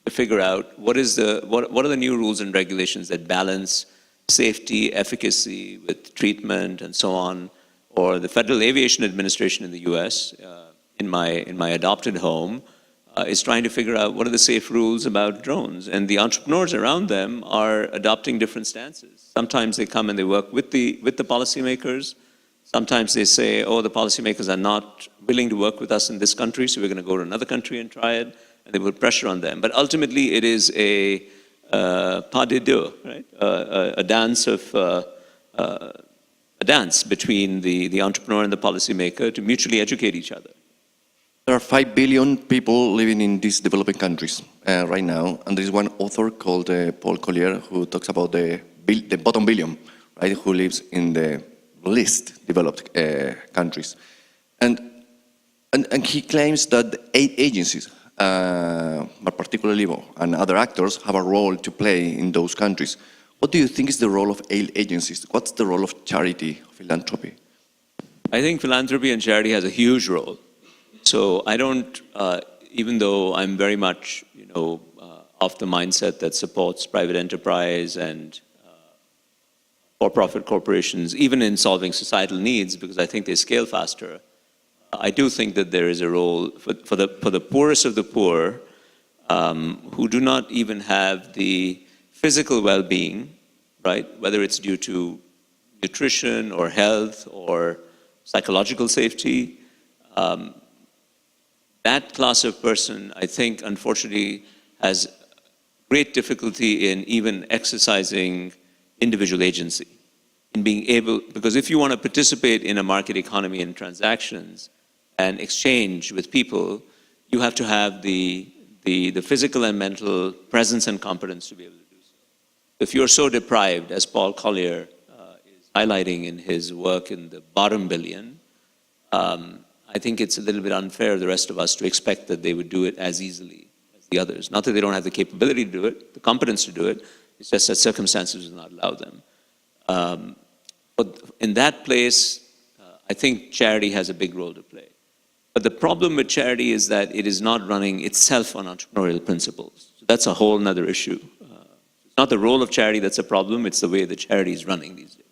to figure out what are the new rules and regulations that balance safety, efficacy with treatment and so on. Or the Federal Aviation Administration in the US, in my adopted home, is trying to figure out what are the safe rules about drones. And the entrepreneurs around them are adopting different stances. Sometimes they come and they work with the policymakers. Sometimes they say, oh, the policymakers are not willing to work with us in this country, so we're going to go to another country and try it. And they put pressure on them. But ultimately, it is a pas de deux, right? A dance between the entrepreneur and the policymaker to mutually educate each other. There are 5 billion people living in these developing countries right now, and there is one author called Paul Collier who talks about the bottom billion, right, who lives in the least developed countries. And he claims that the 8 agencies, but particularly Libro and other actors, have a role to play in those countries. What do you think is the role of 8 agencies? What's the role of charity, philanthropy? I think philanthropy and charity has a huge role. So I don't, even though I'm very much, of the mindset that supports private enterprise and for-profit corporations, even in solving societal needs, because I think they scale faster, I do think that there is a role for the poorest of the poor, who do not even have the physical well-being, right? Whether it's due to nutrition or health or psychological safety. That class of person, I think, unfortunately, has great difficulty in even exercising individual agency, in being able, because if you want to participate in a market economy and transactions and exchange with people, you have to have the physical and mental presence and competence to be able to do so. If you're so deprived, as Paul Collier is highlighting in his work in the bottom billion, I think it's a little bit unfair of the rest of us to expect that they would do it as easily as the others. Not that they don't have the capability to do it, the competence to do it, it's just that circumstances do not allow them. But in that place, I think charity has a big role to play. But the problem with charity is that it is not running itself on entrepreneurial principles. So that's a whole other issue. It's not the role of charity that's a problem, it's the way the charity is running these days.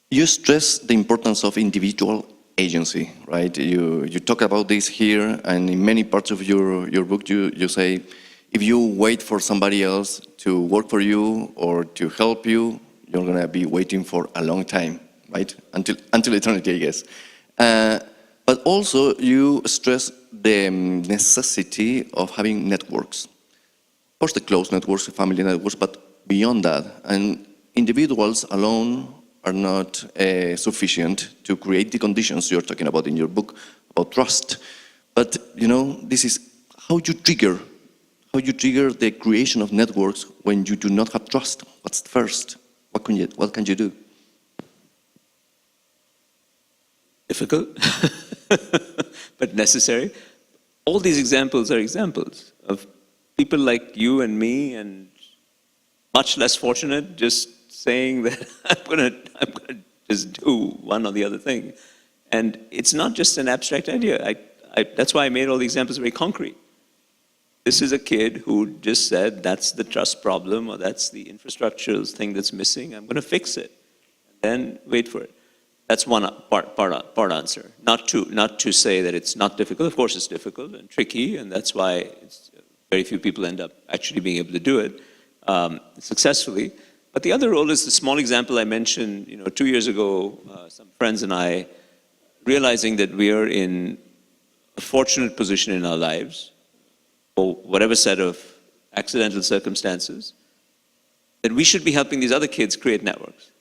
You stress the importance of individual agency, right? You talk about this here, and in many parts of your book, you say, if you wait for somebody else to work for you or to help you, you're going to be waiting for a long time, right? Until eternity, I guess. But also you stress the necessity of having networks. Of course, the close networks, the family networks, but beyond that. And individuals alone are not sufficient to create the conditions you're talking about in your book about trust. But this is how you trigger the creation of networks when you do not have trust. What's first? What can you do? Difficult, but necessary. All these examples are examples of people like you and me, and much less fortunate, just saying that I'm gonna just do one or the other thing. And it's not just an abstract idea. That's why I made all the examples very concrete. This is a kid who just said, that's the trust problem, or that's the infrastructural thing that's missing. I'm going to fix it. Then wait for it. That's one part answer. Not to say that it's not difficult. Of course, it's difficult and tricky, and that's why very few people end up actually being able to do it successfully. But the other role is the small example I mentioned. 2 years ago, some friends and I, realizing that we are in a fortunate position in our lives, or whatever set of accidental circumstances, that we should be helping these other kids create networks.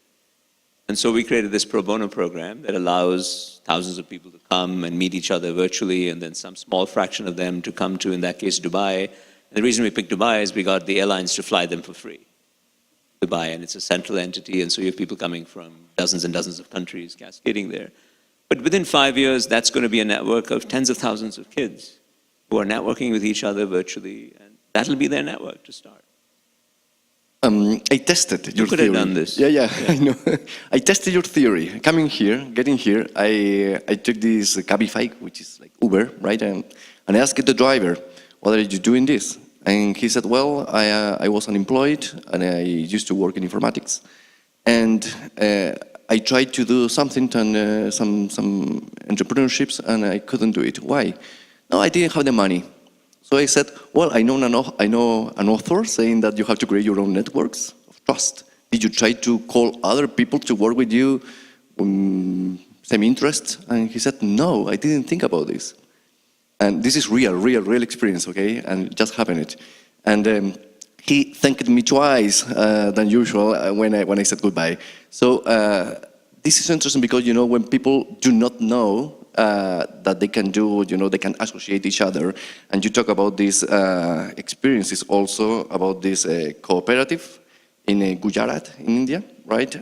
And so we created this pro bono program that allows thousands of people to come and meet each other virtually, and then some small fraction of them to come to, in that case, Dubai. And the reason we picked Dubai is we got the airlines to fly them for free. Dubai, and it's a central entity, and so you have people coming from dozens and dozens of countries cascading there. But within 5 years, that's going to be a network of tens of thousands of kids who are networking with each other virtually, and that'll be their network to start. I tested your theory. You could have done this. Yeah, I know. I tested your theory. Getting here, I took this Cabify, which is like Uber, right? And I asked the driver, "What are you doing this?" And he said, "Well, I was unemployed, and I used to work in informatics, and I tried to do something, some entrepreneurships, and I couldn't do it. Why? No, I didn't have the money." So I said, "Well, I know an author saying that you have to create your own networks of trust. Did you try to call other people to work with you, same interest?" And he said, "No, I didn't think about this." And this is real experience, okay? And it just happened. And he thanked me twice than usual when I said goodbye. So this is interesting because, when people do not know that they can do, they can associate each other. And you talk about these experiences also, about this cooperative in Gujarat, in India, right?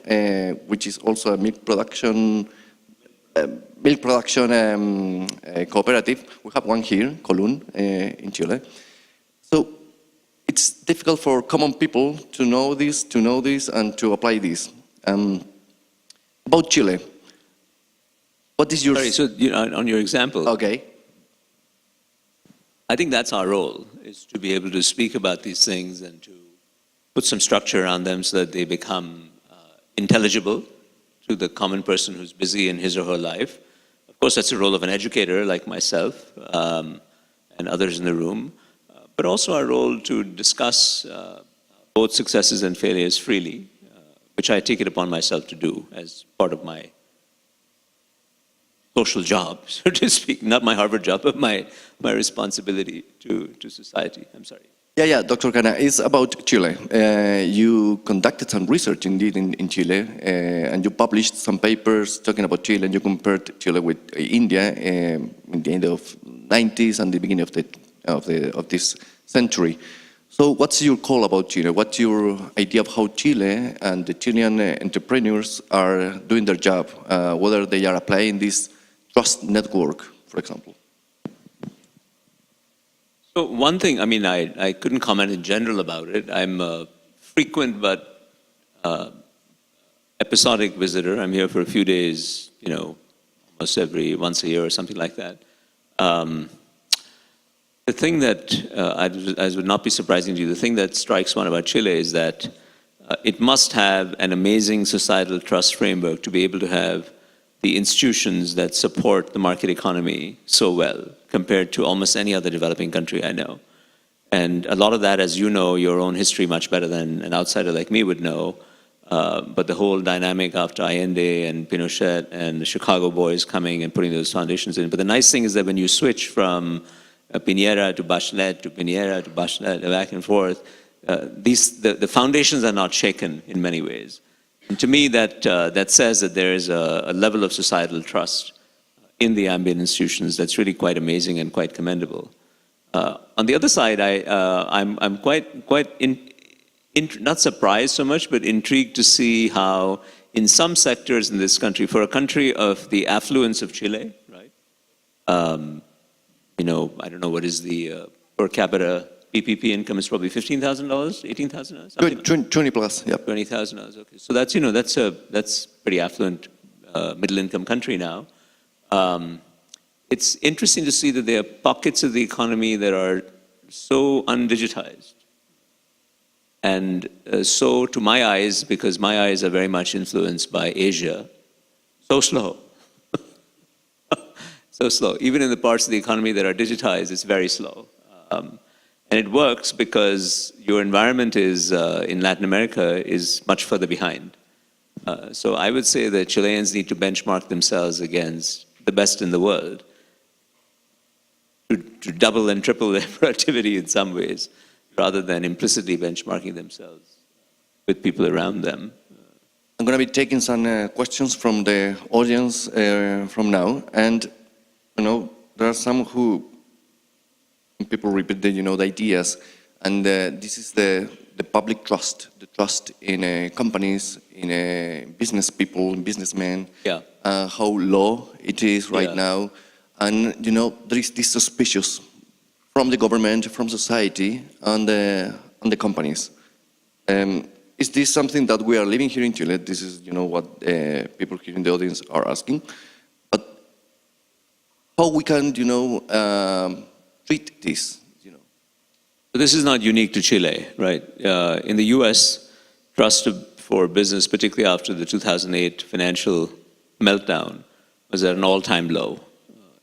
Which is also a milk production cooperative. We have one here, Colun, in Chile. So it's difficult for common people to know this, and to apply this. About Chile. What is your... Sorry, so on your example, okay. I think that's our role, is to be able to speak about these things and to put some structure around them so that they become intelligible to the common person who's busy in his or her life. Of course, that's the role of an educator like myself and others in the room, but also our role to discuss both successes and failures freely, which I take it upon myself to do as part of my social job, so to speak, not my Harvard job, but my responsibility to society. I'm sorry. Yeah, Dr. Khanna, it's about Chile. You conducted some research indeed in Chile, and you published some papers talking about Chile, and you compared Chile with India in the end of 90s and the beginning of this century. So what's your call about Chile? What's your idea of how Chile and the Chilean entrepreneurs are doing their job, whether they are applying this trust network, for example? So one thing, I couldn't comment in general about it. I'm a frequent but episodic visitor. I'm here for a few days, almost once a year or something like that. The thing that, as would not be surprising to you, the thing that strikes one about Chile is that it must have an amazing societal trust framework to be able to have the institutions that support the market economy so well compared to almost any other developing country I know. And a lot of that, as you know, your own history much better than an outsider like me would know, But the whole dynamic after Allende and Pinochet and the Chicago boys coming and putting those foundations in. But the nice thing is that when you switch from Piñera to Bachelet to Piñera to Bachelet, back and forth, the foundations are not shaken in many ways. And to me, that says that there is a level of societal trust in the ambient institutions that's really quite amazing and quite commendable. On the other side, I'm quite not surprised so much, but intrigued to see how in some sectors in this country, for a country of the affluence of Chile, right? You know, I don't know what is the per capita PPP income is probably $15,000, $18,000? 20 plus, yeah. $20,000, okay. So that's, you know, that's pretty affluent middle income country now. It's interesting to see that there are pockets of the economy that are so undigitized. And so, to my eyes, because my eyes are very much influenced by Asia, so slow. So slow. Even in the parts of the economy that are digitized, it's very slow. And it works because your environment is, in Latin America, is much further behind. So I would say that Chileans need to benchmark themselves against the best in the world to double and triple their productivity in some ways, rather than implicitly benchmarking themselves with people around them. I'm going to be taking some questions from the audience from now, and you know there are some who people repeat the the ideas, and this is the public trust, the trust in companies, in business people, businessmen. Yeah. How low it is right now, and there is this suspicious from the government, from society, on the companies. Is this something that we are living here in Chile? This is, what people here in the audience are asking. But how we can, treat this? This is not unique to Chile, right? In the U.S., trust for business, particularly after the 2008 financial meltdown, was at an all-time low.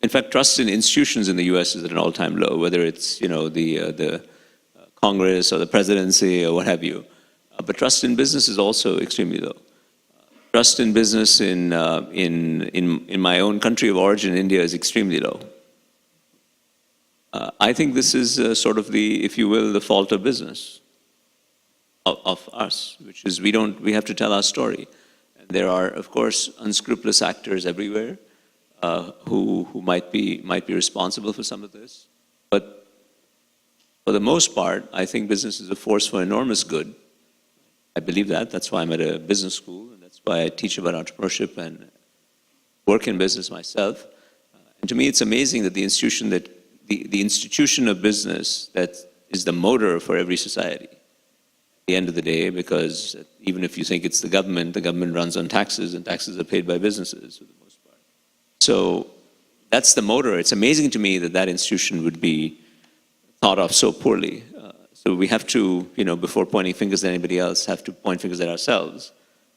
In fact, trust in institutions in the U.S. is at an all-time low, whether it's the Congress or the presidency or what have you. But trust in business is also extremely low. Trust in business in my own country of origin, India, is extremely low. I think this is sort of the, if you will, the fault of business, of us, which is we have to tell our story. And there are, of course, unscrupulous actors everywhere. Who might be responsible for some of this. But for the most part, I think business is a force for enormous good. I believe that. That's why I'm at a business school, and that's why I teach about entrepreneurship and work in business myself. And to me, it's amazing that the institution of business that is the motor for every society at the end of the day, because even if you think it's the government runs on taxes, and taxes are paid by businesses for the most part. So that's the motor. It's amazing to me that that institution would be thought of so poorly. So we have to, before pointing fingers at anybody else, have to point fingers at ourselves.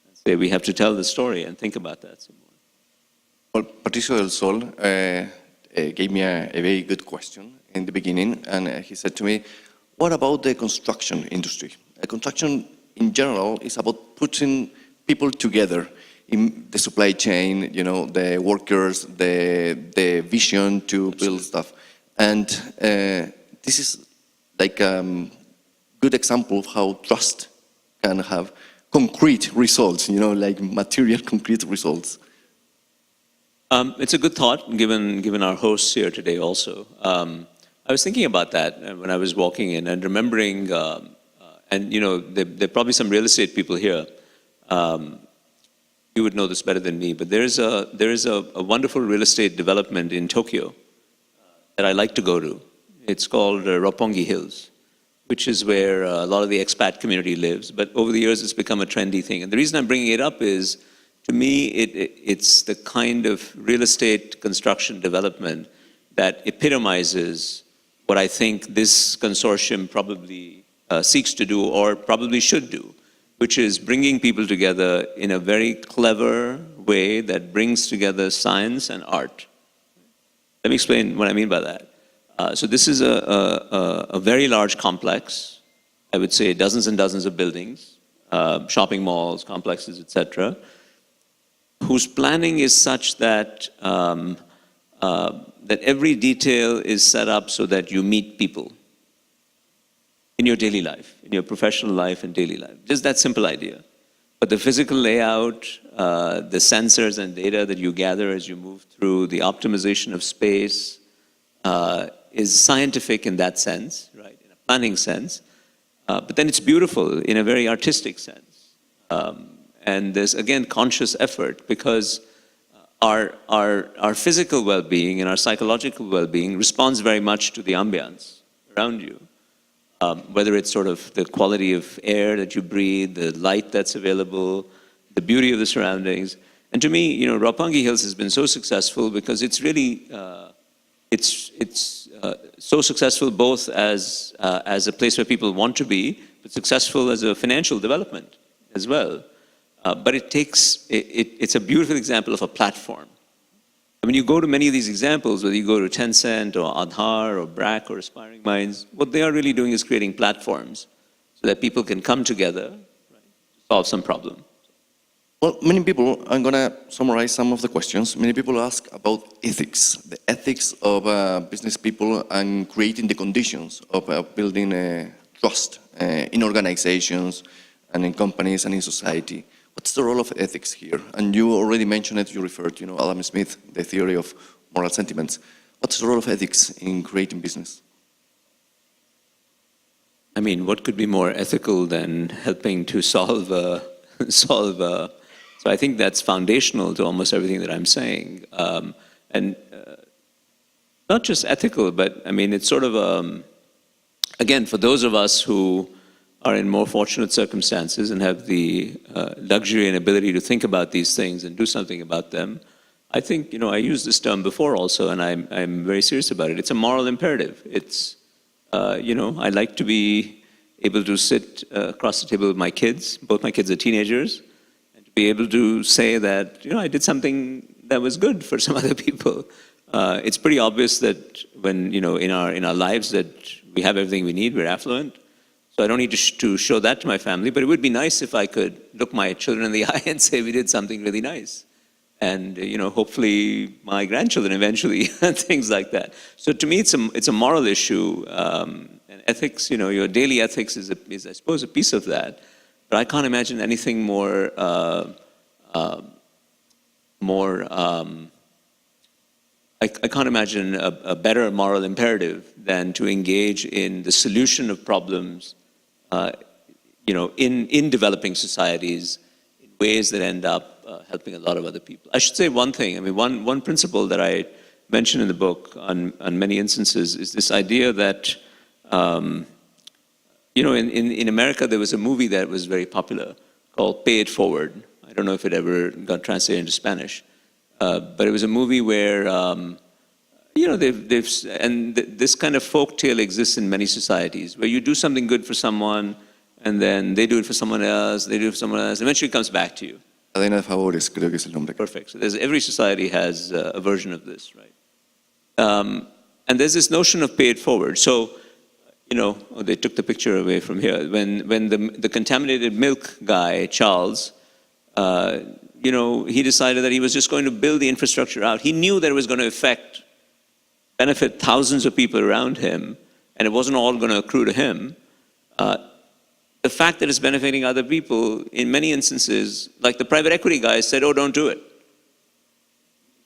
And say we have to tell the story and think about that some more. Well, Patricio del Sol gave me a very good question in the beginning, and he said to me, what about the construction industry? Construction in general is about putting people together in the supply chain, the workers, the vision to build stuff. And this is like a good example of how trust can have concrete results, like material concrete results. It's a good thought, given our hosts here today also. I was thinking about that when I was walking in and remembering, and there are probably some real estate people here. You would know this better than me, but there is a wonderful real estate development in Tokyo that I like to go to. It's called Roppongi Hills, which is where a lot of the expat community lives. But over the years, it's become a trendy thing. And the reason I'm bringing it up is, to me, it's the kind of real estate construction development that epitomizes what I think this consortium probably seeks to do, or probably should do, which is bringing people together in a very clever way that brings together science and art. Let me explain what I mean by that. So this is a very large complex, I would say dozens and dozens of buildings, shopping malls, complexes, etc., whose planning is such that that every detail is set up so that you meet people in your daily life, in your professional life and daily life. Just that simple idea. But the physical layout, the sensors and data that you gather as you move through, the optimization of space is scientific in that sense, right? In a planning sense. But then it's beautiful in a very artistic sense. And there's, again, conscious effort because our physical well-being and our psychological well-being responds very much to the ambiance around you. Whether it's sort of the quality of air that you breathe, the light that's available, the beauty of the surroundings. And to me, you know, Roppongi Hills has been so successful because it's really, so successful both as a place where people want to be, but successful as a financial development as well. But it's a beautiful example of a platform. I mean, you go to many of these examples, whether you go to Tencent or Aadhaar or BRAC or Aspiring Minds, what they are really doing is creating platforms so that people can come together, right, to solve some problem. Well, many people, I'm going to summarize some of the questions. Many people ask about ethics, the ethics of business people and creating the conditions of building trust in organizations and in companies and in society. What's the role of ethics here? And you already mentioned it, you referred to, Adam Smith, the theory of moral sentiments. What's the role of ethics in creating business? I mean, what could be more ethical than helping to solve so I think that's foundational to almost everything that I'm saying. And not just ethical, but I mean, it's sort of, again, for those of us who are in more fortunate circumstances and have the luxury and ability to think about these things and do something about them, I think, you know, I used this term before also, and I'm very serious about it. It's a moral imperative. It's, you know, I like to be able to sit across the table with my kids. Both my kids are teenagers, and to be able to say that, you know, I did something that was good for some other people. It's pretty obvious that when, you know, in our lives that we have everything we need, we're affluent. So I don't need to show that to my family, but it would be nice if I could look my children in the eye and say we did something really nice. And, you know, hopefully my grandchildren eventually, and things like that. So to me, it's a moral issue. And ethics, you know, your daily ethics is I suppose, a piece of that. But I can't imagine anything more, I can't imagine a better moral imperative than to engage in the solution of problems, you know, in developing societies in ways that end up helping a lot of other people. I should say one thing. I mean, one principle that I mention in the book on many instances is this idea that, you know, in America there was a movie that was very popular called Pay It Forward. I don't know if it ever got translated into Spanish. But it was a movie where, you know, this kind of folk tale exists in many societies, where you do something good for someone, and then they do it for someone else, they do it for someone else, eventually it comes back to you. Cadena de favores, creo que es el nombre. Perfect. So every society has a version of this, right? And there's this notion of pay it forward. So, you know, they took the picture away from here. When the contaminated milk guy, Charles, you know, he decided that he was just going to build the infrastructure out. He knew that it was going to benefit thousands of people around him, and it wasn't all going to accrue to him. The fact that it's benefiting other people, in many instances, like the private equity guys said, oh, don't do it.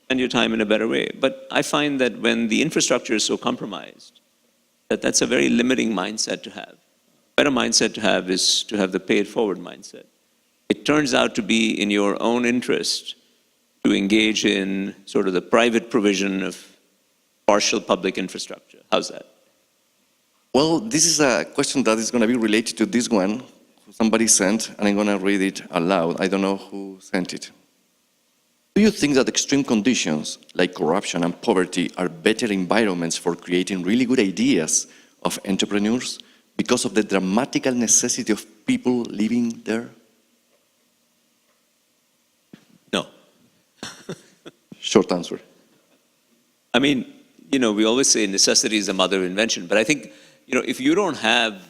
Spend your time in a better way. But I find that when the infrastructure is so compromised, that's a very limiting mindset to have. A better mindset to have is to have the pay it forward mindset. It turns out to be in your own interest to engage in sort of the private provision of partial public infrastructure. How's that? Well, this is a question that is going to be related to this one somebody sent, and I'm going to read it aloud. I don't know who sent it. Do you think that extreme conditions like corruption and poverty are better environments for creating really good ideas of entrepreneurs because of the dramatical necessity of people living there? No. Short answer. I mean, you know, we always say necessity is the mother of invention, but I think, you know, if you don't have,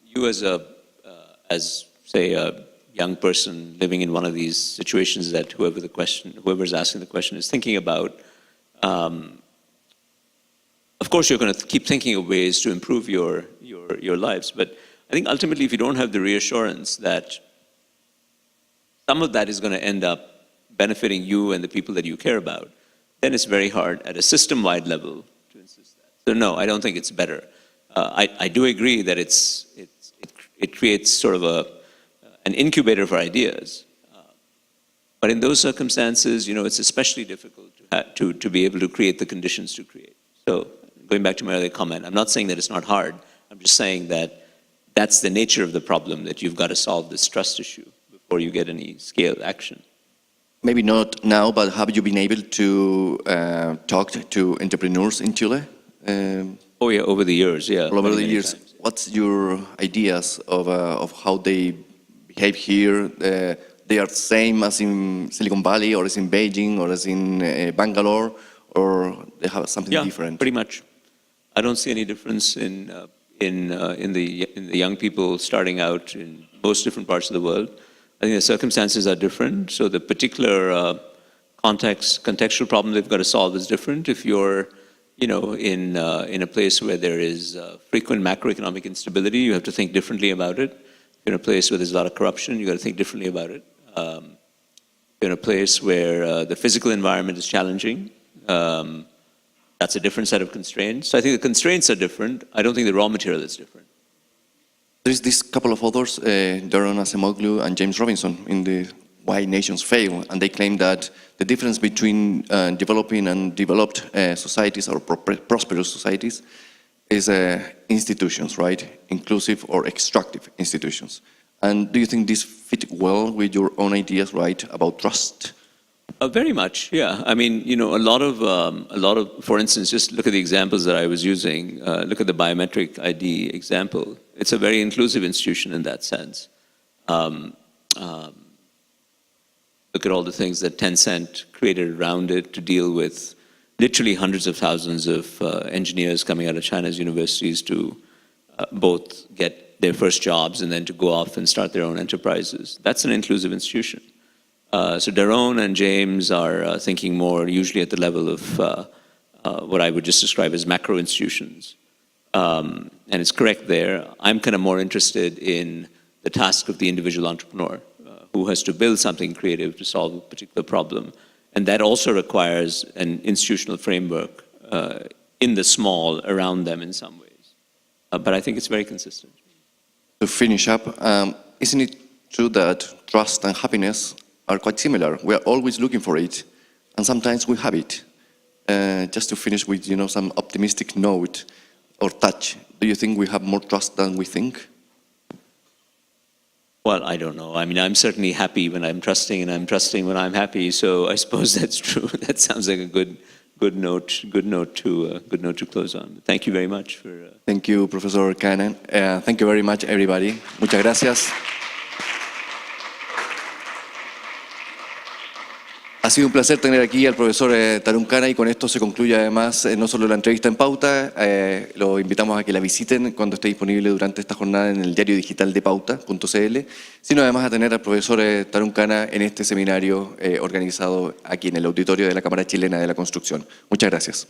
you as say, a young person living in one of these situations that whoever's asking the question is thinking about, of course, you're going to keep thinking of ways to improve your lives. But I think ultimately, if you don't have the reassurance that some of that is going to end up benefiting you and the people that you care about, then it's very hard at a system-wide level to insist that. So no, I don't think it's better. I do agree that it creates sort of an incubator for ideas. But in those circumstances, it's especially difficult to be able to create the conditions to create. So going back to my earlier comment, I'm not saying that it's not hard. I'm just saying that that's the nature of the problem, that you've got to solve this trust issue before you get any scaled action. Maybe not now, but have you been able to talk to entrepreneurs in Chile? Oh yeah, over the years, yeah. Over the many years. times. What's your ideas of how they behave here? They are same as in Silicon Valley, or as in Beijing, or as in Bangalore, or they have something different? Pretty much. I don't see any difference in the young people starting out in most different parts of the world. I think the circumstances are different, so the particular contextual problem they've got to solve is different. If you're, in a place where there is frequent macroeconomic instability, you have to think differently about it. If you're in a place where there's a lot of corruption, you've got to think differently about it. If you're in a place where the physical environment is challenging, that's a different set of constraints. So I think the constraints are different. I don't think the raw material is different. There's this couple of authors, Darren Acemoglu and James Robinson, in the Why Nations Fail, and they claim that the difference between developing and developed societies or prosperous societies is institutions, right? Inclusive or extractive institutions. And do you think this fit well with your own ideas, right, about trust? Very much, yeah. I mean, a lot of, for instance, just look at the examples that I was using. Look at the biometric ID example. It's a very inclusive institution in that sense. Look at all the things that Tencent created around it to deal with literally hundreds of thousands of engineers coming out of China's universities to both get their first jobs and then to go off and start their own enterprises. That's an inclusive institution. So Daron and James are thinking more usually at the level of what I would just describe as macro institutions. And it's correct there. I'm kind of more interested in the task of the individual entrepreneur who has to build something creative to solve a particular problem. And that also requires an institutional framework in the small around them in some ways. But I think it's very consistent. To finish up, isn't it true that trust and happiness are quite similar? We are always looking for it, and sometimes we have it. Just to finish with, some optimistic note or touch, do you think we have more trust than we think? Well, I don't know. I mean, I'm certainly happy when I'm trusting, and I'm trusting when I'm happy. So I suppose that's true. That sounds like a good note to close on. Thank you very much for. Thank you, Professor Khanna. Thank you very much, everybody. Muchas gracias. Ha sido un placer tener aquí al profesor Tarun Khanna, y con esto se concluye además no solo la entrevista en pauta, lo invitamos a que la visiten cuando esté disponible durante esta jornada en el diario digital de pauta.cl, sino además a tener al profesor Tarun Khanna en este seminario organizado aquí en el auditorio de la Cámara Chilena de la Construcción. Muchas gracias.